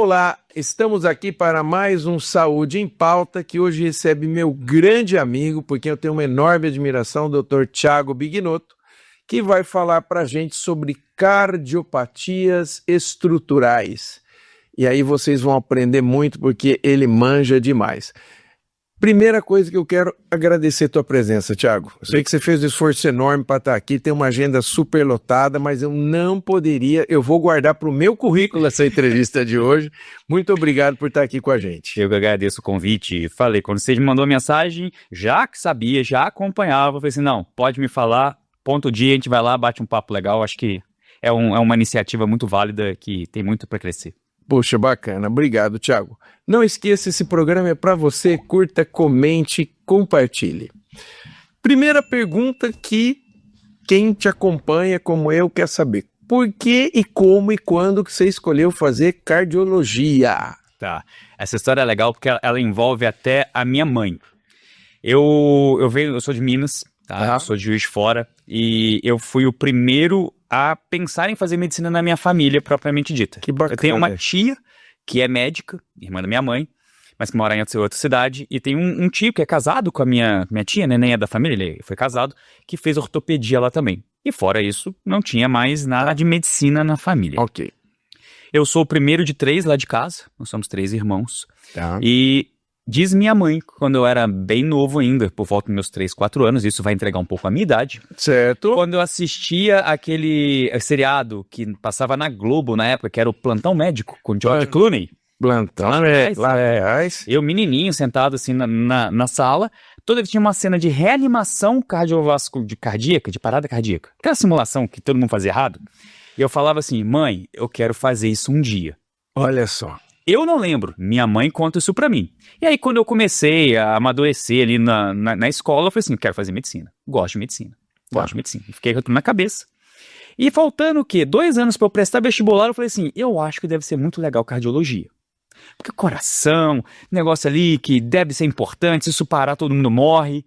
Olá, estamos aqui para mais um Saúde em Pauta, que hoje recebe meu grande amigo, por quem eu tenho uma enorme admiração, o Dr. Thiago Bignotto, que vai falar para a gente sobre cardiopatias estruturais. E aí vocês vão aprender muito, porque ele manja demais. Primeira coisa que eu quero agradecer a tua presença, Thiago. Eu sei que você fez um esforço enorme para estar aqui, tem uma agenda super lotada, mas eu não poderia, eu vou guardar para o meu currículo essa entrevista de hoje. Muito obrigado por estar aqui com a gente. Eu que agradeço o convite. Falei, quando você me mandou a mensagem, já que sabia, já acompanhava, eu falei assim, não, pode me falar, ponto dia, a gente vai lá, bate um papo legal, acho que é uma iniciativa muito válida que tem muito para crescer. Poxa, bacana. Obrigado, Thiago. Não esqueça, esse programa é para você. Curta, comente, compartilhe. Primeira pergunta que quem te acompanha, como eu, quer saber. Por que e como e quando que você escolheu fazer cardiologia? Tá. Essa história é legal porque ela envolve até a minha mãe. Eu sou de Minas, tá? Eu sou de Juiz de Fora e eu fui o primeiro a pensar em fazer medicina na minha família, propriamente dita. Que bacana. Eu tenho uma tia que é médica, irmã da minha mãe, mas que mora em outra cidade, e tem um tio que é casado com a minha tia, né, nem é da família, ele foi casado, que fez ortopedia lá também. E fora isso, não tinha mais nada de medicina na família. Ok. Eu sou o primeiro de 3 lá de casa, nós somos 3 irmãos, Tá. e diz minha mãe, quando eu era bem novo ainda, por volta dos meus 3, 4 anos, isso vai entregar um pouco a minha idade. Certo. Quando eu assistia aquele seriado que passava na Globo na época, que era o Plantão Médico, com George Clooney. Plantão, Eu, menininho, sentado assim na sala, toda vez tinha uma cena de reanimação cardíaca, de parada cardíaca. Aquela simulação que todo mundo fazia errado. E eu falava assim, mãe, eu quero fazer isso um dia. Olha só. Eu não lembro, minha mãe conta isso pra mim. E aí quando eu comecei a amadurecer ali na escola, eu falei assim, quero fazer medicina, gosto de medicina. E fiquei com tudo na cabeça. E faltando o quê? 2 anos pra eu prestar vestibular, eu falei assim, eu acho que deve ser muito legal cardiologia. Porque coração, negócio ali que deve ser importante, se isso parar todo mundo morre.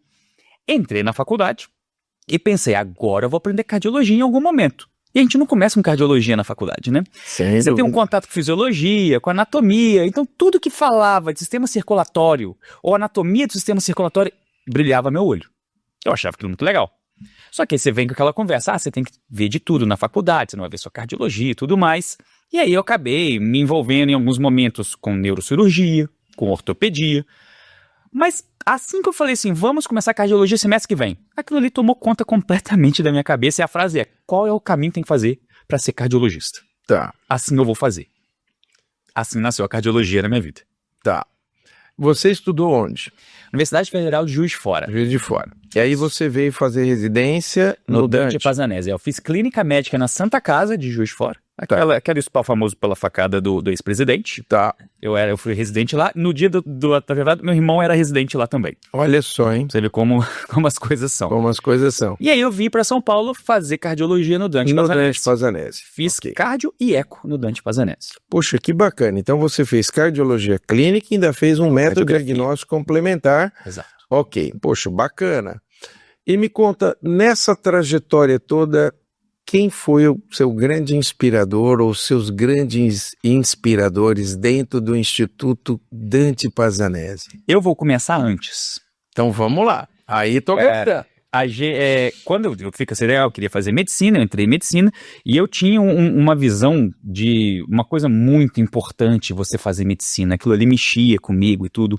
Entrei na faculdade e pensei, agora eu vou aprender cardiologia em algum momento. E a gente não começa com cardiologia na faculdade, né? Você tem um contato com fisiologia, com anatomia, então tudo que falava de sistema circulatório ou anatomia do sistema circulatório brilhava meu olho. Eu achava aquilo muito legal. Só que aí você vem com aquela conversa, você tem que ver de tudo na faculdade, você não vai ver só cardiologia e tudo mais. E aí eu acabei me envolvendo em alguns momentos com neurocirurgia, com ortopedia. Mas assim que eu falei assim, vamos começar a cardiologia semestre que vem, aquilo ali tomou conta completamente da minha cabeça e a frase é, qual é o caminho que tem que fazer para ser cardiologista? Tá. Assim eu vou fazer. Assim nasceu a cardiologia na minha vida. Tá. Você estudou onde? Universidade Federal de Juiz de Fora. Juiz de Fora. E aí você veio fazer residência no Dante Pazanese. Eu fiz clínica médica na Santa Casa de Juiz de Fora. Aquele hospital famoso pela facada do ex-presidente. Tá. Eu fui residente lá. No dia do atentado, meu irmão era residente lá também. Olha só, hein? Você vê como as coisas são. Como as coisas são. E aí eu vim para São Paulo fazer cardiologia no Dante Pazanese. Fiz cardio e eco no Dante Pazanese. Poxa, que bacana. Então você fez cardiologia clínica e ainda fez um método diagnóstico complementar. Exato. Ok. Poxa, bacana. E me conta, nessa trajetória toda, quem foi o seu grande inspirador ou seus grandes inspiradores dentro do Instituto Dante Pazanese? Eu vou começar antes. Então vamos lá. Aí toca. Quando eu fico assim, eu queria fazer medicina, eu entrei em medicina e eu tinha uma visão de uma coisa muito importante você fazer medicina. Aquilo ali mexia comigo e tudo.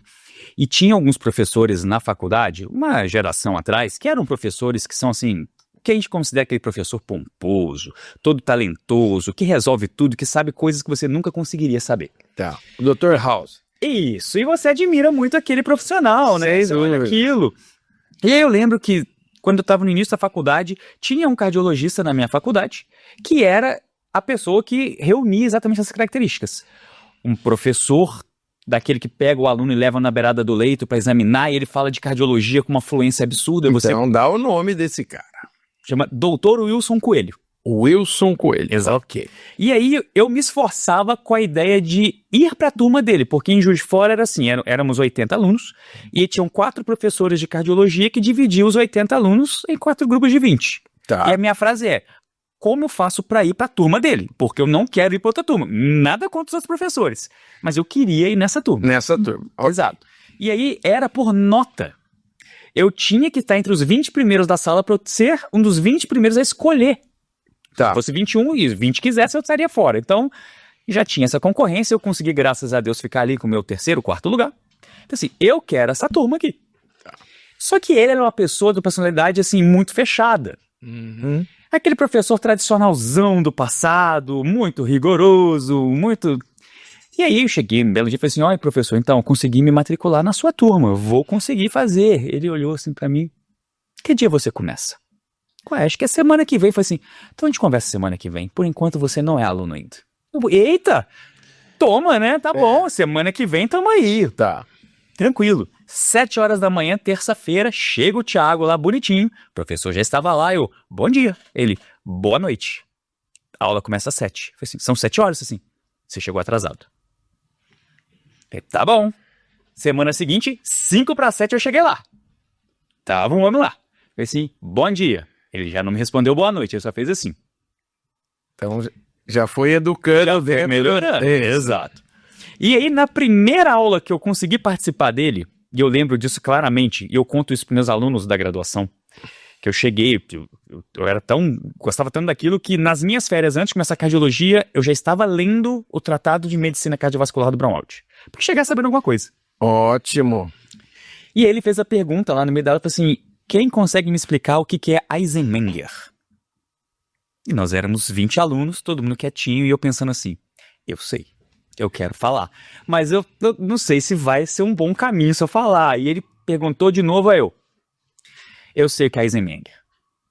E tinha alguns professores na faculdade, uma geração atrás, que eram professores que são assim, que a gente considera aquele professor pomposo, todo talentoso, que resolve tudo, que sabe coisas que você nunca conseguiria saber. Tá. O Dr. House. Isso, e você admira muito aquele profissional, né? Você olha aquilo. E aí eu lembro que, quando eu estava no início da faculdade, tinha um cardiologista na minha faculdade, que era a pessoa que reunia exatamente essas características. Um professor daquele que pega o aluno e leva na beirada do leito para examinar, e ele fala de cardiologia com uma fluência absurda. Então dá o nome desse cara. Chama Dr. Wilson Coelho. Wilson Coelho. Exato. Ok. E aí eu me esforçava com a ideia de ir para a turma dele, porque em Juiz de Fora era assim, éramos 80 alunos, e tinham 4 professores de cardiologia que dividiam os 80 alunos em 4 grupos de 20. Tá. E a minha frase é, como eu faço para ir para a turma dele, porque eu não quero ir para outra turma. Nada contra os outros professores, mas eu queria ir nessa turma. Nessa turma. Exato. E aí era por nota. Eu tinha que estar entre os 20 primeiros da sala para eu ser um dos 20 primeiros a escolher. Tá. Se fosse 21 e 20 quisesse, eu estaria fora. Então, já tinha essa concorrência, eu consegui, graças a Deus, ficar ali com o meu terceiro, quarto lugar. Então, assim, eu quero essa turma aqui. Só que ele era uma pessoa de personalidade, assim, muito fechada. Uhum. Aquele professor tradicionalzão do passado, muito rigoroso, muito... E aí eu cheguei um belo dia e falei assim, olha, professor, então, consegui me matricular na sua turma, vou conseguir fazer. Ele olhou assim pra mim, que dia você começa? Ué, acho que é semana que vem. Eu falei assim, então a gente conversa semana que vem, por enquanto você não é aluno ainda. Eita, toma, né, tá bom, semana que vem tamo aí. Tá. Tranquilo. 7 horas da manhã, terça-feira, chega o Thiago lá bonitinho, o professor já estava lá, eu, bom dia. Ele, boa noite. A aula começa às 7. Eu falei assim, são 7 horas, assim, você chegou atrasado. Falei, tá bom. Semana seguinte, 5 para 7 eu cheguei lá. Tava um homem lá. Falei assim, bom dia. Ele já não me respondeu boa noite, ele só fez assim. Então já foi educando. Melhorando. Exato. E aí, na primeira aula que eu consegui participar dele, e eu lembro disso claramente, e eu conto isso para meus alunos da graduação, que eu cheguei, eu era gostava tanto daquilo que nas minhas férias, antes de começar a cardiologia, eu já estava lendo o Tratado de Medicina Cardiovascular do Braunwald. Porque chegar sabendo alguma coisa. Ótimo. E ele fez a pergunta lá no meio da aula, falou assim, quem consegue me explicar o que é Eisenmenger? E nós éramos 20 alunos, todo mundo quietinho, e eu pensando assim, eu sei, eu quero falar, mas eu não sei se vai ser um bom caminho se eu falar. E ele perguntou de novo a eu sei o que é Eisenmenger.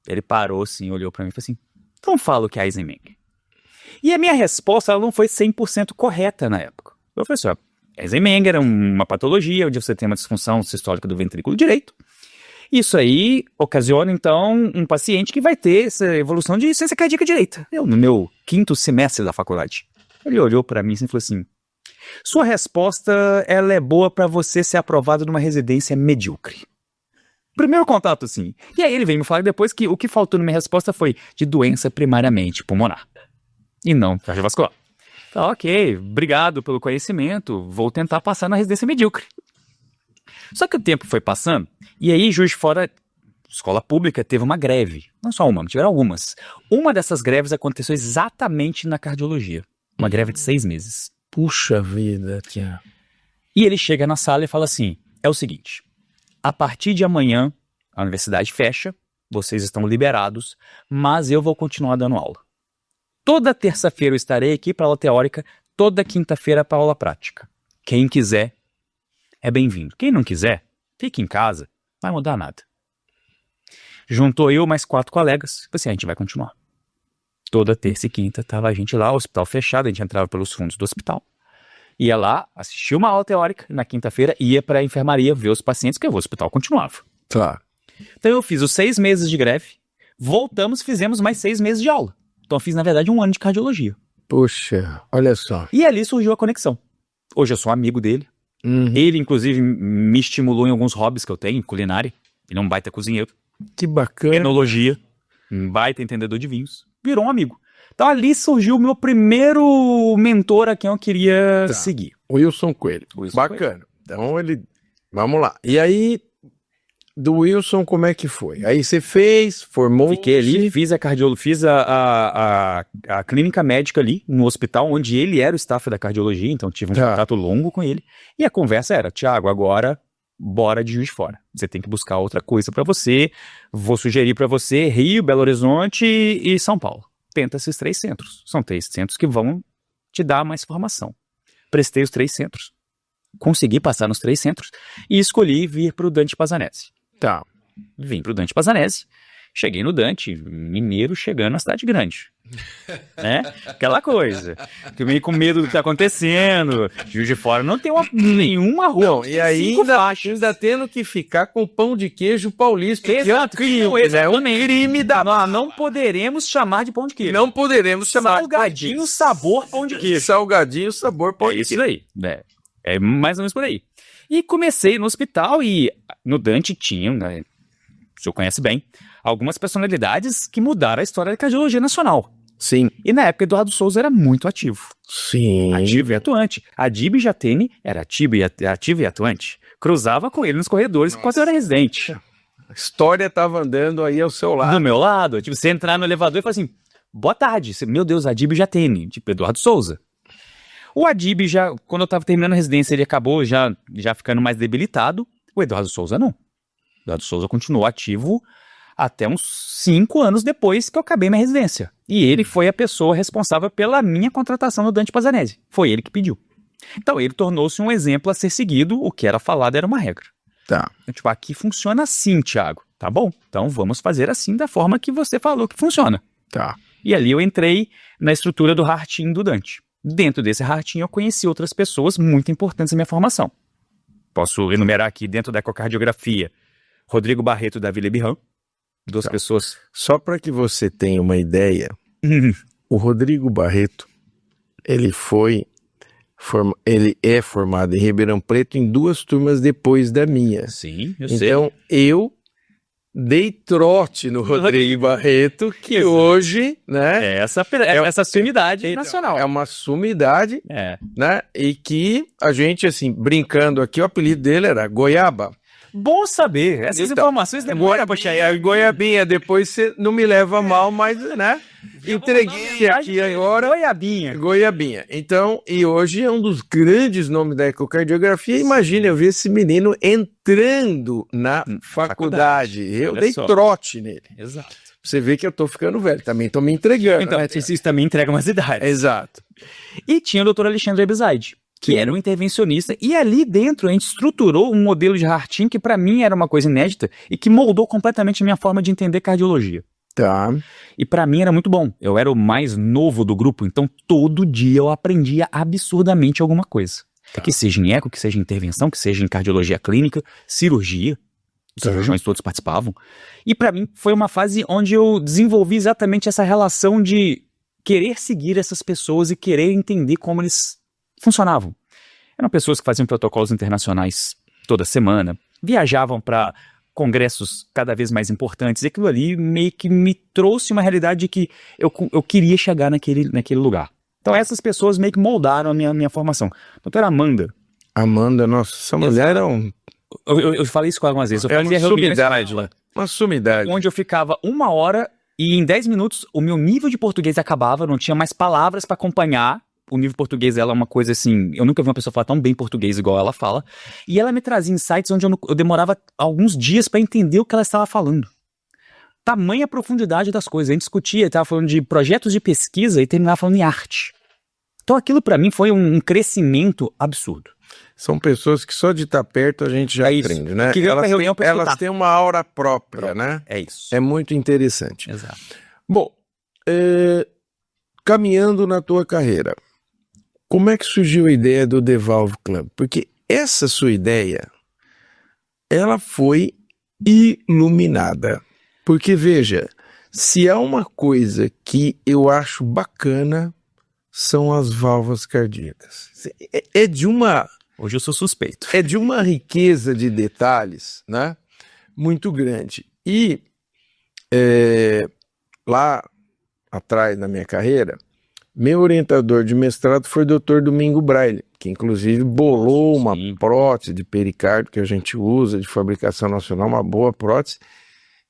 Ele parou assim, olhou pra mim e falou assim, então fala o que é Eisenmenger. E a minha resposta ela não foi 100% correta na época. Eu falei assim, Eisenmenger é uma patologia onde você tem uma disfunção sistólica do ventrículo direito. Isso aí ocasiona, então, um paciente que vai ter essa evolução de insuficiência cardíaca direita. Eu, no meu 5º semestre da faculdade. Ele olhou pra mim e falou assim, sua resposta ela é boa pra você ser aprovado numa residência medíocre. Primeiro contato, assim. E aí ele veio me falar depois que o que faltou na minha resposta foi de doença primariamente pulmonar. E não cardiovascular. Tá, ok, obrigado pelo conhecimento, vou tentar passar na residência medíocre. Só que o tempo foi passando, e aí Juiz de Fora, escola pública, teve uma greve. Não só uma, tiveram algumas. Uma dessas greves aconteceu exatamente na cardiologia. Uma greve de 6 meses. Puxa vida, tia. E ele chega na sala e fala assim, é o seguinte, a partir de amanhã, a universidade fecha, vocês estão liberados, mas eu vou continuar dando aula. Toda terça-feira eu estarei aqui para aula teórica, toda quinta-feira para aula prática. Quem quiser é bem-vindo. Quem não quiser, fique em casa, não vai mudar nada. Juntou eu mais 4 colegas, assim, a gente vai continuar. Toda terça e quinta tava a gente lá, o hospital fechado, a gente entrava pelos fundos do hospital. Ia lá, assistia uma aula teórica, na quinta-feira ia para a enfermaria ver os pacientes, porque o hospital continuava. Tá. Então eu fiz os 6 meses de greve, voltamos, fizemos mais 6 meses de aula. Então eu fiz, na verdade, 1 ano de cardiologia. Puxa, olha só. E ali surgiu a conexão. Hoje eu sou amigo dele. Ele, inclusive, me estimulou em alguns hobbies que eu tenho, culinária. Ele é um baita cozinheiro. Que bacana. Enologia, um baita entendedor de vinhos. Virou um amigo. Então ali surgiu o meu primeiro mentor a quem eu queria seguir. Wilson Coelho. Bacana. Então ele... Vamos lá. E aí, do Wilson, como é que foi? Aí você fez, formou... Fiquei ali, fiz a cardiologia, fiz a clínica médica ali, no hospital, onde ele era o staff da cardiologia, então tive um contato longo com ele. E a conversa era, Thiago, agora bora de Juiz de Fora. Você tem que buscar outra coisa pra você. Vou sugerir pra você Rio, Belo Horizonte e São Paulo. Tenta esses 3 centros. São 3 centros que vão te dar mais formação. Prestei os 3 centros. Consegui passar nos 3 centros e escolhi vir pro Dante Pazanese. Tá. Vim pro Dante Pazanese. Cheguei no Dante, mineiro chegando na cidade grande. Né? Aquela coisa. Que meio com medo do que tá acontecendo. Juiz de Fora não tem nenhuma rua. Não, e aí ainda tendo que ficar com pão de queijo paulista. Exato. É um crime da... Nós não poderemos chamar de pão de queijo. Não poderemos chamar Salgadinho sabor pão de queijo. Salgadinho sabor pão de queijo. Isso aí. É mais ou menos por aí. E comecei no hospital e no Dante tinha, né, o senhor conhece bem, algumas personalidades que mudaram a história da cardiologia nacional. Sim. E na época, Eduardo Souza era muito ativo. Sim. Ativo e atuante. Adib Jatene era ativo e atuante. Cruzava com ele nos corredores enquanto eu era residente. A história estava andando aí ao seu lado. Do meu lado, tipo, você entrar no elevador e falar assim, boa tarde, meu Deus, Adib Jatene, tipo, Eduardo Souza. O Adib já, quando eu estava terminando a residência, ele acabou já ficando mais debilitado. O Eduardo Souza não. O Eduardo Souza continuou ativo até uns 5 anos depois que eu acabei minha residência. E ele foi a pessoa responsável pela minha contratação no Dante Pazanese. Foi ele que pediu. Então ele tornou-se um exemplo a ser seguido, o que era falado era uma regra. Tá. Então, tipo, aqui funciona assim, Thiago. Tá bom? Então vamos fazer assim da forma que você falou que funciona. Tá. E ali eu entrei na estrutura do Heart Team do Dante. Dentro desse Heart Team eu conheci outras pessoas muito importantes na minha formação. Posso enumerar aqui dentro da ecocardiografia Rodrigo Barreto da Vila Birran. 2 pessoas. Só para que você tenha uma ideia, o Rodrigo Barreto, ele é formado em Ribeirão Preto em 2 turmas depois da minha. Sim, eu sei. Então, eu dei trote no Rodrigo Barreto, que hoje, né? Essa sumidade nacional. É uma sumidade, né? E que a gente, assim, brincando aqui, o apelido dele era Goiaba. Bom saber, essas informações demoram pra chegar. Goiabinha, depois você não me leva mal, mas, né? Entreguei aqui agora. Goiabinha. Então, e hoje é um dos grandes nomes da ecocardiografia. Imagina, eu vi esse menino entrando na faculdade. Eu dei trote nele. Exato. Você vê que eu tô ficando velho, também tô me entregando. Então, isso também entrega umas idades. Exato. E tinha o Dr. Alexandre Ebizaide, que era um intervencionista, e ali dentro a gente estruturou um modelo de Heart Team que para mim era uma coisa inédita e que moldou completamente a minha forma de entender cardiologia. Tá. E para mim era muito bom. Eu era o mais novo do grupo, então todo dia eu aprendia absurdamente alguma coisa. Tá. Que seja em eco, que seja em intervenção, que seja em cardiologia clínica, cirurgia. Os cirurgiões todos participavam. E para mim foi uma fase onde eu desenvolvi exatamente essa relação de querer seguir essas pessoas e querer entender como eles funcionavam. Eram pessoas que faziam protocolos internacionais toda semana, viajavam para congressos cada vez mais importantes, e aquilo ali meio que me trouxe uma realidade de que eu queria chegar naquele lugar. Então essas pessoas meio que moldaram a minha formação. Doutora Amanda. Amanda, nossa, essa mulher é um... Eu falei isso com ela algumas vezes. É uma sumidade lá. Uma sumidade. Onde eu ficava 1 hora e em 10 minutos o meu nível de português acabava, não tinha mais palavras para acompanhar. O nível português dela é uma coisa assim, eu nunca vi uma pessoa falar tão bem português igual ela fala. E ela me trazia insights onde eu demorava alguns dias para entender o que ela estava falando. Tamanha profundidade das coisas. A gente discutia, estava falando de projetos de pesquisa e terminava falando em arte. Então aquilo para mim foi um crescimento absurdo. São pessoas que só de estar perto a gente já aprende, né? Elas têm uma aura própria, né? É isso. É muito interessante. Exato. Bom, caminhando na tua carreira, como é que surgiu a ideia do The Valve Club? Porque essa sua ideia, ela foi iluminada. Porque, veja, se há uma coisa que eu acho bacana, são as válvulas cardíacas. É de uma... Hoje eu sou suspeito. É de uma riqueza de detalhes, né? Muito grande. E lá atrás na minha carreira, meu orientador de mestrado foi o Dr. Domingo Braille, que inclusive bolou uma prótese de pericárdio que a gente usa de fabricação nacional, uma boa prótese,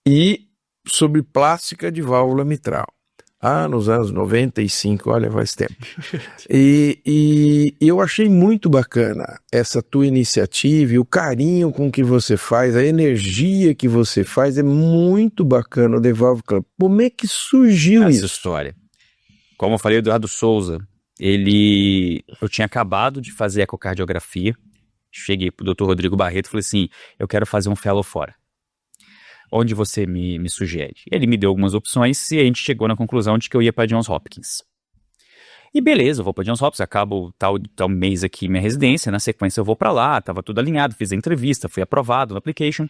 e sobre plástica de válvula mitral. Nos anos 95, olha, faz tempo. E eu achei muito bacana essa tua iniciativa e o carinho com que você faz, a energia que você faz, é muito bacana o The Valve Club. Como é que surgiu essa isso? História? Como eu falei, o Eduardo Souza, eu tinha acabado de fazer ecocardiografia, cheguei pro Dr. Rodrigo Barreto e falei assim, eu quero fazer um fellow fora. Onde você me sugere? Ele me deu algumas opções e a gente chegou na conclusão de que eu ia para Johns Hopkins. E beleza, eu vou para Johns Hopkins, acabo tal mês aqui minha residência, na sequência eu vou para lá, tava tudo alinhado, fiz a entrevista, fui aprovado no application.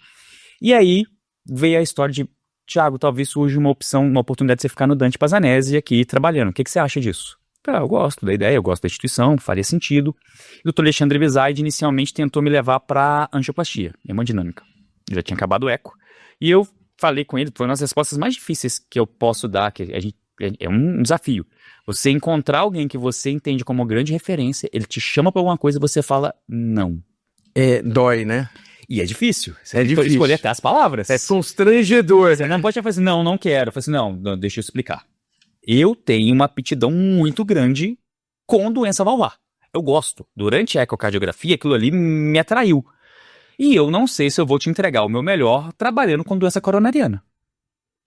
E aí veio a história de, Thiago, talvez surja uma oportunidade de você ficar no Dante Pazanese aqui trabalhando. O que você acha disso? Eu gosto da ideia, eu gosto da instituição, faria sentido. E o Dr. Alexandre Ebizaide inicialmente tentou me levar para angioplastia, hemodinâmica. Eu já tinha acabado o eco. E eu falei com ele, foi uma das respostas mais difíceis que eu posso dar, que é um desafio. Você encontrar alguém que você entende como grande referência, ele te chama pra alguma coisa e você fala não. Dói, né? E é difícil. É difícil. Escolher até as palavras. É constrangedor. Você não pode falar assim, não quero. Eu falo assim, não, deixa eu explicar. Eu tenho uma aptidão muito grande com doença valvar. Eu gosto. Durante a ecocardiografia, aquilo ali me atraiu. E eu não sei se eu vou te entregar o meu melhor trabalhando com doença coronariana.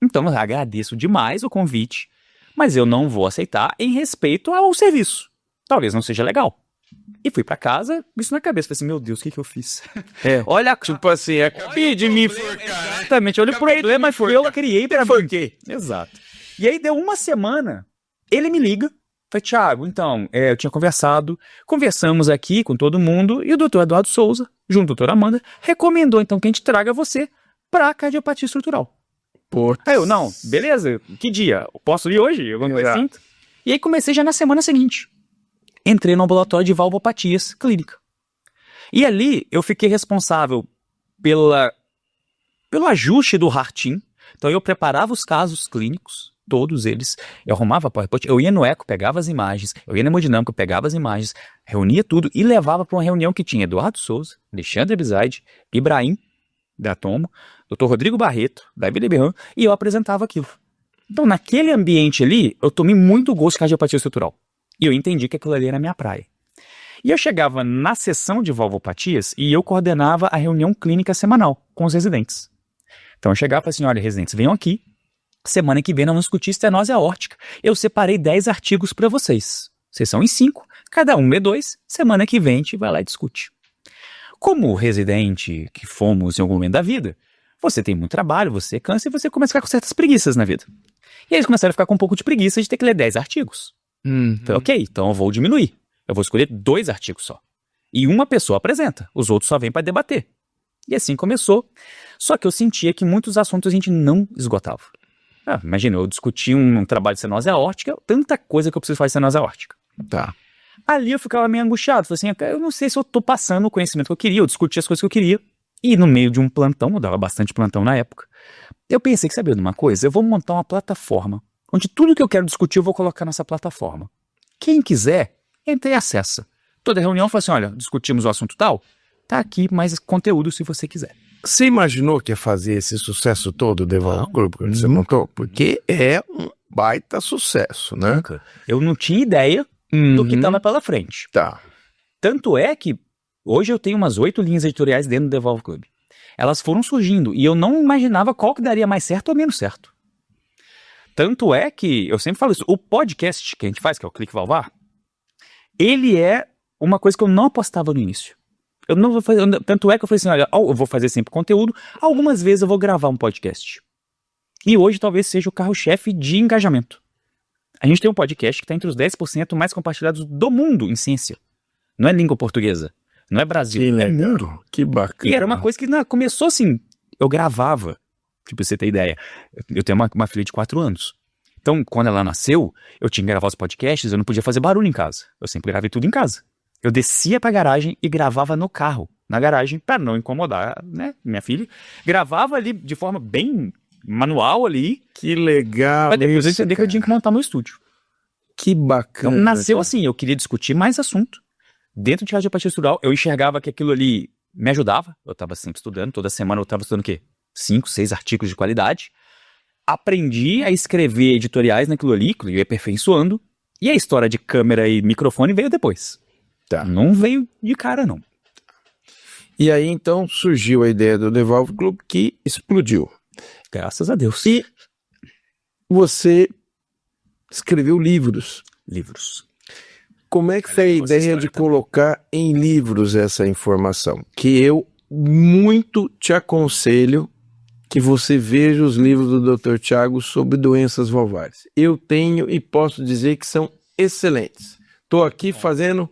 Então, eu agradeço demais o convite, mas eu não vou aceitar em respeito ao serviço. Talvez não seja legal. E fui pra casa, isso na cabeça. Falei assim, meu Deus, o que eu fiz? Olha, tipo assim, acabei de me enforcar. Exatamente, olha o problema que eu criei pra mim. Enforquei. Exato. E aí deu uma semana, ele me liga. Falei, Thiago, então, eu tinha conversamos aqui com todo mundo, e o doutor Eduardo Souza, junto à doutora Amanda, recomendou então que a gente traga você pra cardiopatia estrutural. Aí eu, não, beleza, que dia? Eu posso ir hoje? Eu vou assim. E aí comecei já na semana seguinte. Entrei no ambulatório de valvopatias clínica. E ali eu fiquei responsável pelo ajuste do Hartim. Então eu preparava os casos clínicos, todos eles. Eu arrumava PowerPoint, eu ia no eco, pegava as imagens, eu ia na hemodinâmica, pegava as imagens, reunia tudo e levava para uma reunião que tinha Eduardo Souza, Alexandre Bizaide, Ibrahim, da Tomo, Dr. Rodrigo Barreto, da IBDBRAM, e eu apresentava aquilo. Então naquele ambiente ali, eu tomei muito gosto de cardiopatia estrutural. E eu entendi que aquilo ali era a minha praia. E eu chegava na sessão de valvopatias e eu coordenava a reunião clínica semanal com os residentes. Então eu chegava e falava assim, olha, residentes, venham aqui. Semana que vem nós vamos discutir estenose aórtica. Eu separei 10 artigos para vocês. Vocês são em 5, cada um lê 2. Semana que vem a gente vai lá e discute. Como residente que fomos em algum momento da vida, você tem muito trabalho, você cansa e você começa a ficar com certas preguiças na vida. E eles começaram a ficar com um pouco de preguiça de ter que ler 10 artigos. Falei, ok, então eu vou diminuir. Eu vou escolher 2 artigos só. E uma pessoa apresenta, os outros só vêm para debater. E assim começou. Só que eu sentia que muitos assuntos a gente não esgotava. Imagina, eu discuti um trabalho de estenose aórtica, tanta coisa que eu preciso fazer de estenose aórtica. Tá. Ali eu ficava meio angustiado. Falei assim, eu não sei se eu tô passando o conhecimento que eu queria, eu discuti as coisas que eu queria. E no meio de um plantão, eu dava bastante plantão na época, eu pensei que, sabia de uma coisa? Eu vou montar uma plataforma onde tudo que eu quero discutir eu vou colocar nessa plataforma. Quem quiser, entra e acessa. Toda reunião eu falo assim, olha, discutimos o assunto tal, tá aqui mais conteúdo se você quiser. Você imaginou que ia fazer esse sucesso todo, Devalvo Club, quando você montou? Porque é um baita sucesso, né? Eu não tinha ideia do que estava pela frente. Tá. Tanto é que hoje eu tenho umas 8 linhas editoriais dentro do Devalvo Club. Elas foram surgindo e eu não imaginava qual que daria mais certo ou menos certo. Tanto é que, eu sempre falo isso, o podcast que a gente faz, que é o Clique Valvar, ele é uma coisa que eu não apostava no início. Eu não vou fazer, tanto é que eu falei assim, olha, eu vou fazer sempre conteúdo, algumas vezes eu vou gravar um podcast. E hoje talvez seja o carro-chefe de engajamento. A gente tem um podcast que está entre os 10% mais compartilhados do mundo em ciência. Não é língua portuguesa, não é Brasil, Que é legal, mundo. que bacana. E era uma coisa que começou assim, eu gravava, tipo, pra você ter ideia, eu tenho uma filha de 4 anos. Então, quando ela nasceu, eu tinha que gravar os podcasts, eu não podia fazer barulho em casa. Eu sempre gravei tudo em casa. Eu descia pra garagem e gravava no carro, na garagem, pra não incomodar, né, minha filha. Gravava ali de forma bem manual ali. Que legal. Mas depois eu entendi que eu tinha que montar meu estúdio. Que bacana. Então, nasceu assim, eu queria discutir mais assunto. Dentro de cardiopatia estrutural, eu enxergava que aquilo ali me ajudava. Eu estava sempre estudando, toda semana eu estava estudando o quê? 5, 6 artigos de qualidade. Aprendi a escrever editoriais naquilo ali, que eu ia aperfeiçoando. E a história de câmera e microfone veio depois. Tá. Não veio de cara, não. E aí, então, surgiu a ideia do Devalvo Club, que explodiu. Graças a Deus. E você escreveu livros. Livros. Como é que foi a ideia de colocar em livros essa informação? Que eu muito te aconselho que você veja os livros do Dr. Thiago sobre doenças valvares. Eu tenho e posso dizer que são excelentes. Estou aqui fazendo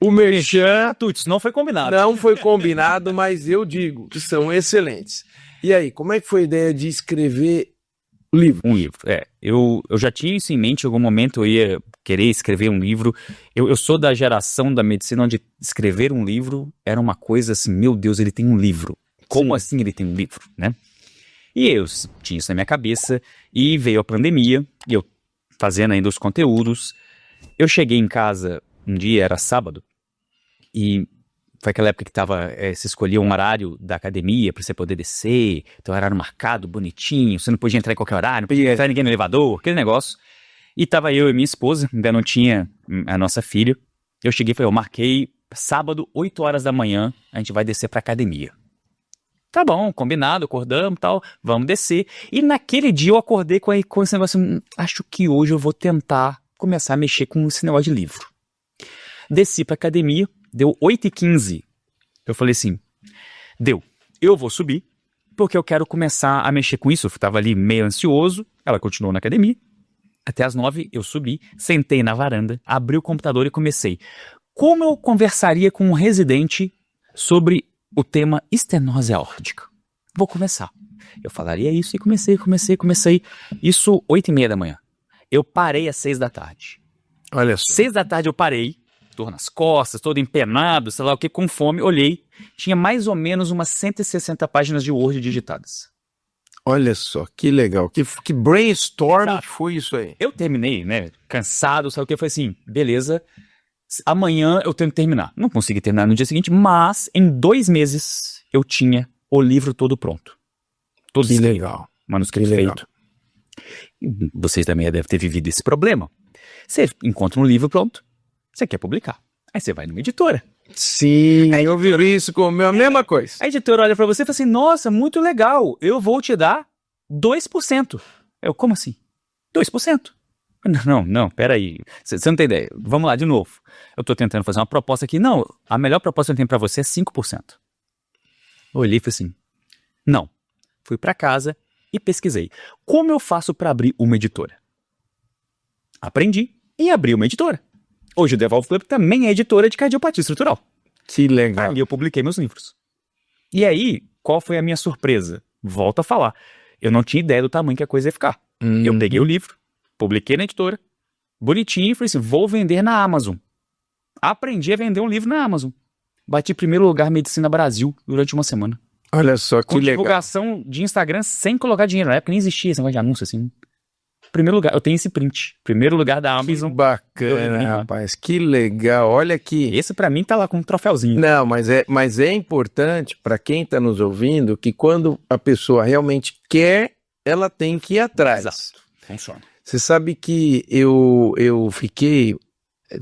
o merchan. Tuts, não foi combinado. Não foi combinado, mas eu digo que são excelentes. E aí, como é que foi a ideia de escrever livro? Um livro, eu já tinha isso em mente, em algum momento eu ia querer escrever um livro. Eu sou da geração da medicina onde escrever um livro era uma coisa assim, meu Deus, ele tem um livro. Como assim ele tem um livro, né? E eu tinha isso na minha cabeça, e veio a pandemia, e eu fazendo ainda os conteúdos. Eu cheguei em casa, um dia era sábado, e foi aquela época que se escolhia um horário da academia pra você poder descer, então horário marcado, bonitinho, você não podia entrar em qualquer horário, não podia entrar ninguém no elevador, aquele negócio. E tava eu e minha esposa, ainda não tinha a nossa filha. Eu cheguei e falei, eu marquei sábado, 8 horas da manhã, a gente vai descer pra academia. Tá bom, combinado, acordamos e tal, vamos descer. E naquele dia eu acordei com esse negócio, acho que hoje eu vou tentar começar a mexer com esse negócio de livro. Desci pra academia, deu 8h15. Eu falei assim, eu vou subir, porque eu quero começar a mexer com isso. Eu tava ali meio ansioso, ela continuou na academia. Até as 9 eu subi, sentei na varanda, abri o computador e comecei. Como eu conversaria com um residente sobre o tema estenose aórtica? Vou começar. Eu falaria isso e comecei. Isso 8h30 da manhã. Eu parei às 6 da tarde. Olha só. 6 da tarde eu parei, dor nas costas, todo empenado, sei lá o que, com fome, olhei. Tinha mais ou menos umas 160 páginas de Word digitadas. Olha só, que legal. Que brainstorm foi isso aí? Eu terminei, né, cansado, sabe o que? Eu falei assim, beleza, amanhã eu tento terminar. Não consegui terminar no dia seguinte, mas em 2 meses eu tinha o livro todo pronto. Todo Que escrito, legal. manuscrito Que legal. feito. E vocês também devem ter vivido esse problema. Você encontra um livro pronto, você quer publicar. Aí você vai numa editora. Sim, eu vi isso com a mesma coisa. A editora olha pra você e fala assim, nossa, muito legal, eu vou te dar 2%. Eu, como assim? 2%? Não, peraí, você não tem ideia. Vamos lá, de novo. Eu tô tentando fazer uma proposta aqui. Não, a melhor proposta que eu tenho pra você é 5%. Eu olhei e falei assim, não. Fui pra casa e pesquisei. Como eu faço pra abrir uma editora? Aprendi e abri uma editora. Hoje o Devolve Club também é editora de cardiopatia estrutural. Que legal. Ali eu publiquei meus livros. E aí, qual foi a minha surpresa? Volto a falar. Eu não tinha ideia do tamanho que a coisa ia ficar. Eu peguei o livro, publiquei na editora, bonitinho, e falei assim, vou vender na Amazon. Aprendi a vender um livro na Amazon. Bati primeiro lugar Medicina Brasil durante uma semana. Olha só, que Com legal. divulgação de Instagram sem colocar dinheiro. Na época nem existia esse negócio de anúncio assim. Primeiro lugar, eu tenho esse print. Primeiro lugar da Que Amazon. bacana, rapaz. Que legal. Olha aqui. Esse pra mim tá lá com um troféuzinho. Não, mas é importante para quem está nos ouvindo que quando a pessoa realmente quer, ela tem que ir atrás. Exato. Funciona. Você sabe que eu fiquei,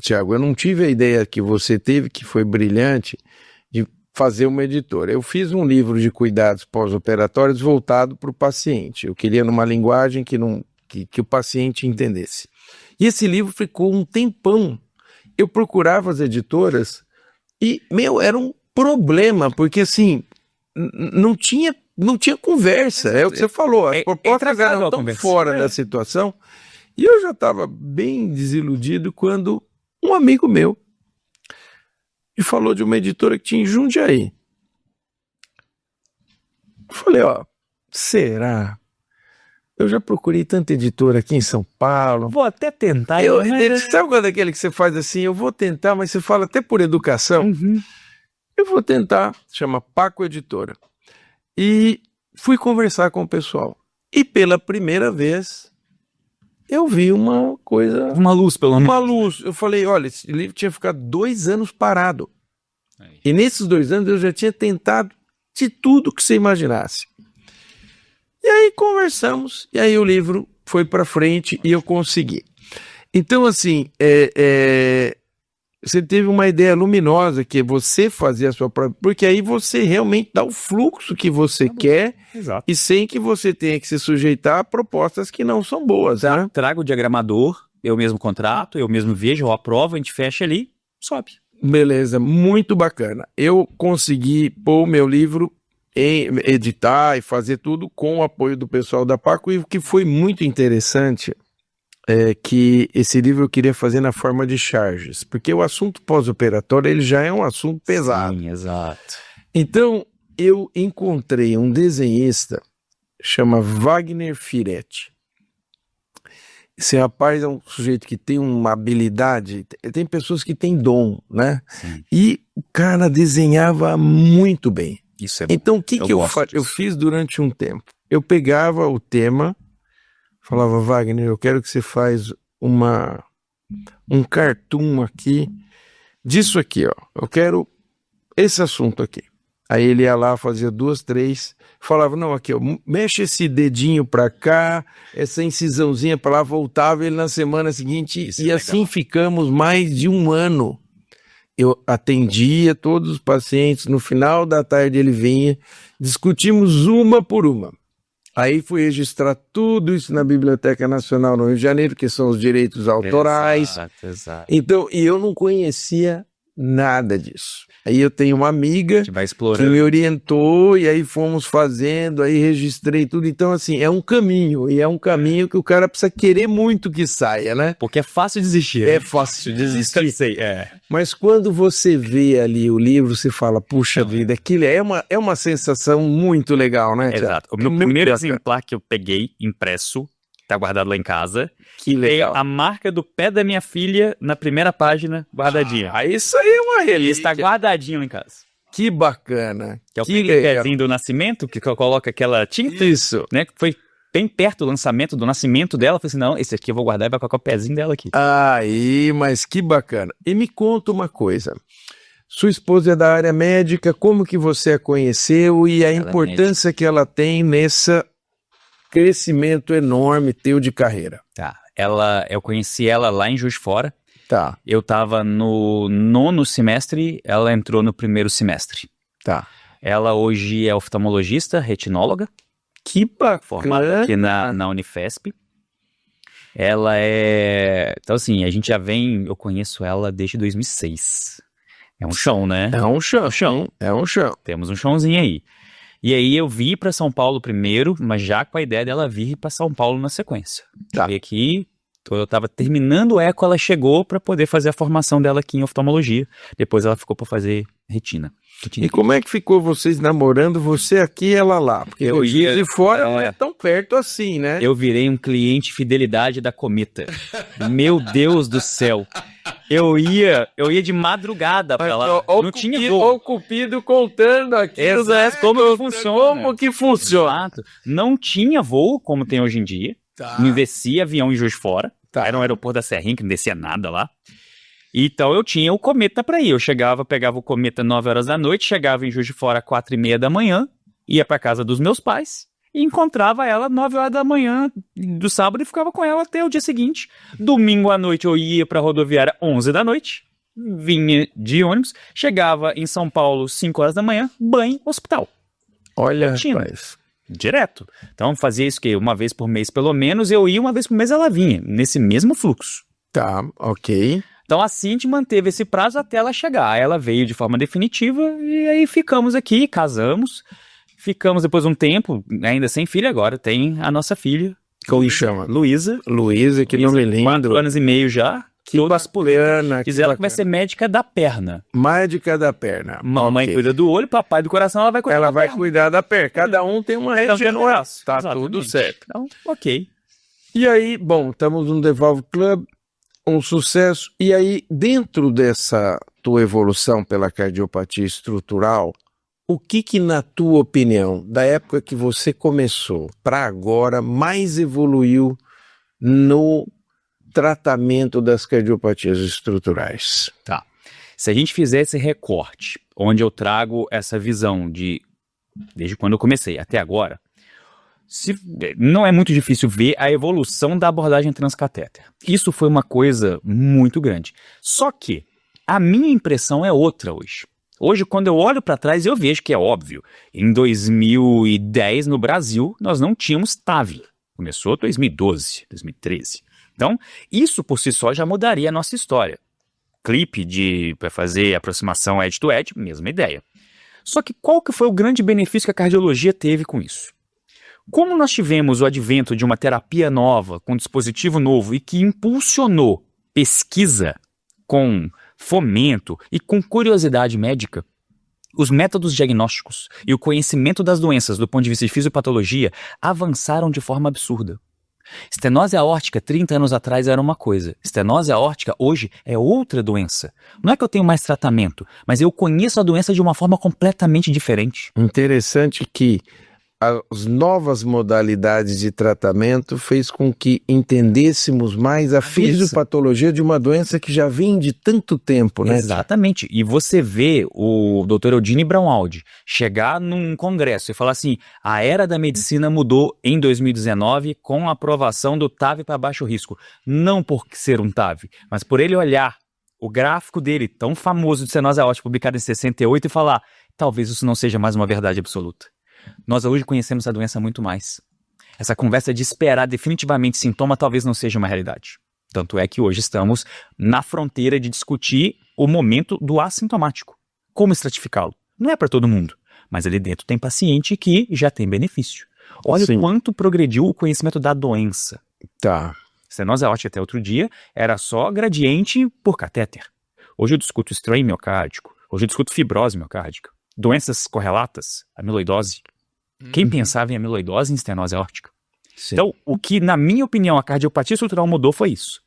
Tiago, eu não tive a ideia que você teve, que foi brilhante, de fazer uma editora. Eu fiz um livro de cuidados pós-operatórios voltado para o paciente. Eu queria numa linguagem que o paciente entendesse. E esse livro ficou um tempão. Eu procurava as editoras e, era um problema, porque assim, não tinha conversa. É o que você falou, as propostas eram tão fora da situação. E eu já estava bem desiludido quando um amigo meu me falou de uma editora que tinha em Jundiaí. Eu falei, será? Eu já procurei tanta editora aqui em São Paulo. Vou até tentar. Sabe quando é aquele que você faz assim? Eu vou tentar, mas você fala até por educação. Uhum. Eu vou tentar, chama Paco Editora. E fui conversar com o pessoal. E pela primeira vez, eu vi uma coisa... Uma luz, pelo menos. Uma luz. Eu falei, olha, esse livro tinha ficado 2 anos parado. E nesses 2 anos eu já tinha tentado de tudo que você imaginasse. E aí conversamos, e aí o livro foi para frente e eu consegui. Então, assim, você teve uma ideia luminosa, que é você fazer a sua própria... Porque aí você realmente dá o fluxo que você quer. Exato. E sem que você tenha que se sujeitar a propostas que não são boas, né? Trago o diagramador, eu mesmo contrato, eu mesmo vejo, eu aprovo, a gente fecha ali, sobe. Beleza, muito bacana. Eu consegui pôr o meu livro editar e fazer tudo com o apoio do pessoal da Paco, e o que foi muito interessante é que esse livro eu queria fazer na forma de charges, porque o assunto pós-operatório ele já é um assunto pesado. Sim, exato. Então eu encontrei um desenhista, chama Wagner Firetti. Esse rapaz é um sujeito que tem uma habilidade, tem pessoas que têm dom, né? Sim. E o cara desenhava muito bem. Isso é bom. Então, o que eu gosto faço? Eu disso. fiz durante um tempo. Eu pegava o tema, falava, Wagner, eu quero que você faz um cartoon aqui, disso aqui, ó. Eu quero esse assunto aqui. Aí ele ia lá, fazia 2, 3, falava, não, aqui, ó, mexe esse dedinho pra cá, essa incisãozinha pra lá, voltava ele na semana seguinte, Isso e é assim legal. ficamos mais de um ano. Eu atendia todos os pacientes, no final da tarde ele vinha, discutimos uma por uma. Aí fui registrar tudo isso na Biblioteca Nacional no Rio de Janeiro, que são os direitos autorais. Exato. Então, e eu não conhecia nada disso. Aí eu tenho uma amiga A gente vai que explorando. me orientou e aí fomos fazendo, aí registrei tudo. Então, assim, é um caminho, e é um caminho que o cara precisa querer muito que saia, né? Porque é fácil desistir. É fácil desistir. Eu sei, é. Mas quando você vê ali o livro, você fala, puxa vida, aquilo é uma sensação muito legal, né, Thiago? Exato. O meu Muito primeiro bacana. exemplar que eu peguei, impresso, tá guardado lá em casa, Que tem legal. a marca do pé da minha filha na primeira página, guardadinha. Ah, isso aí é uma Ele relíquia. está guardadinho lá em casa. Que bacana. Que é o Que pezinho do nascimento, que coloca aquela tinta, Isso. né? Que foi bem perto do lançamento, do nascimento dela. Eu falei assim, não, esse aqui eu vou guardar e vai colocar o pezinho dela aqui. Aí, mas que bacana. E me conta uma coisa. Sua esposa é da área médica, como que você a conheceu e a Ela é importância que ela tem nesse crescimento enorme teu de carreira? Tá. Eu conheci ela lá em Juiz de Fora. Tá, Eu tava no 9º semestre, ela entrou no 1º semestre. tá. Ela hoje é oftalmologista, retinóloga, Que formada bacana. aqui na Unifesp. Ela é... Então, assim, a gente já vem... Eu conheço ela desde 2006. É um chão, né? É um chão. É um chão. Temos um chãozinho aí. E aí eu vim para São Paulo primeiro, mas já com a ideia dela vir para São Paulo na sequência. Tá. Veio aqui, eu estava terminando o eco, ela chegou para poder fazer a formação dela aqui em oftalmologia. Depois ela ficou para fazer retina. E como é que ficou vocês namorando, você aqui e ela lá? Porque Eu ia- de fora não é tão perto assim, né? Eu virei um cliente fidelidade da Cometa. Meu Deus do céu. Eu ia de madrugada para lá. Não tinha voo. o Cupido contando aqui. Exato, como que funciona. Como que funciona. Exato. Não tinha voo como tem hoje em dia. Tá. Não descia avião em Juiz de Fora. Tá. Era um aeroporto da Serrinha que não descia nada lá. Então eu tinha o Cometa pra ir. Eu chegava, pegava o Cometa 9 horas da noite, chegava em Juiz de Fora 4:30 da manhã, ia pra casa dos meus pais e encontrava ela 9 horas da manhã do sábado e ficava com ela até o dia seguinte. Domingo à noite eu ia pra rodoviária 11 da noite, vinha de ônibus, chegava em São Paulo 5 horas da manhã, banho, hospital. Olha, Rotina. rapaz. Direto. Então fazia isso que uma vez por mês pelo menos, eu ia uma vez por mês ela vinha, nesse mesmo fluxo. Tá, ok. Então assim a gente manteve esse prazo até ela chegar. Ela veio de forma definitiva e aí ficamos aqui, casamos. Ficamos depois de um tempo, ainda sem filha agora, tem a nossa filha. Como chama? Luísa. Luísa, que nome lindo. 4 anos e meio já. Que bacana. Diz ela que vai ser médica da perna. Médica da perna. Mamãe Ok. cuida do olho, papai do coração, ela vai cuidar Ela da vai perna. cuidar da perna. Cada um tem uma Então, região. tem um braço. Tá Exatamente. tudo certo. Então, ok. E aí, bom, estamos no Devolve Club, um sucesso. E aí, dentro dessa tua evolução pela cardiopatia estrutural, o que na tua opinião, da época que você começou para agora, mais evoluiu no tratamento das cardiopatias estruturais? Tá. Se a gente fizer esse recorte, onde eu trago essa visão desde quando eu comecei até agora, não é muito difícil ver a evolução da abordagem transcatéter. Isso foi uma coisa muito grande. Só que a minha impressão é outra hoje. Hoje, quando eu olho para trás, eu vejo que é óbvio. Em 2010, no Brasil, nós não tínhamos TAV. Começou em 2012, 2013. Então, isso por si só já mudaria a nossa história. Clipe para fazer aproximação head-to-head, mesma ideia. Só que qual que foi o grande benefício que a cardiologia teve com isso? Como nós tivemos o advento de uma terapia nova, com um dispositivo novo e que impulsionou pesquisa com fomento e com curiosidade médica, os métodos diagnósticos e o conhecimento das doenças do ponto de vista de fisiopatologia avançaram de forma absurda. Estenose aórtica 30 anos atrás era uma coisa. Estenose aórtica hoje é outra doença. Não é que eu tenho mais tratamento, mas eu conheço a doença de uma forma completamente diferente. Interessante que as novas modalidades de tratamento fez com que entendêssemos mais a fisiopatologia de uma doença que já vem de tanto tempo, né? Exatamente. E você vê o Dr. Eudine Braunaldi chegar num congresso e falar assim, a era da medicina mudou em 2019 com a aprovação do TAV para baixo risco. Não por ser um TAV, mas por ele olhar o gráfico dele, tão famoso de estenose aórtica, publicado em 68, e falar, talvez isso não seja mais uma verdade absoluta. Nós hoje conhecemos a doença muito mais. Essa conversa de esperar definitivamente sintoma talvez não seja uma realidade. Tanto é que hoje estamos na fronteira de discutir o momento do assintomático. Como estratificá-lo? Não é para todo mundo, mas ali dentro tem paciente que já tem benefício. Olha o quanto progrediu o conhecimento da doença. Tá. Estenose aórtica até outro dia era só gradiente por catéter. Hoje eu discuto strain miocárdico, hoje eu discuto fibrose miocárdica. Doenças correlatas, amiloidose. Quem pensava em amiloidose em estenose aórtica? Sim. Então, o que, na minha opinião, a cardiopatia estrutural mudou foi isso.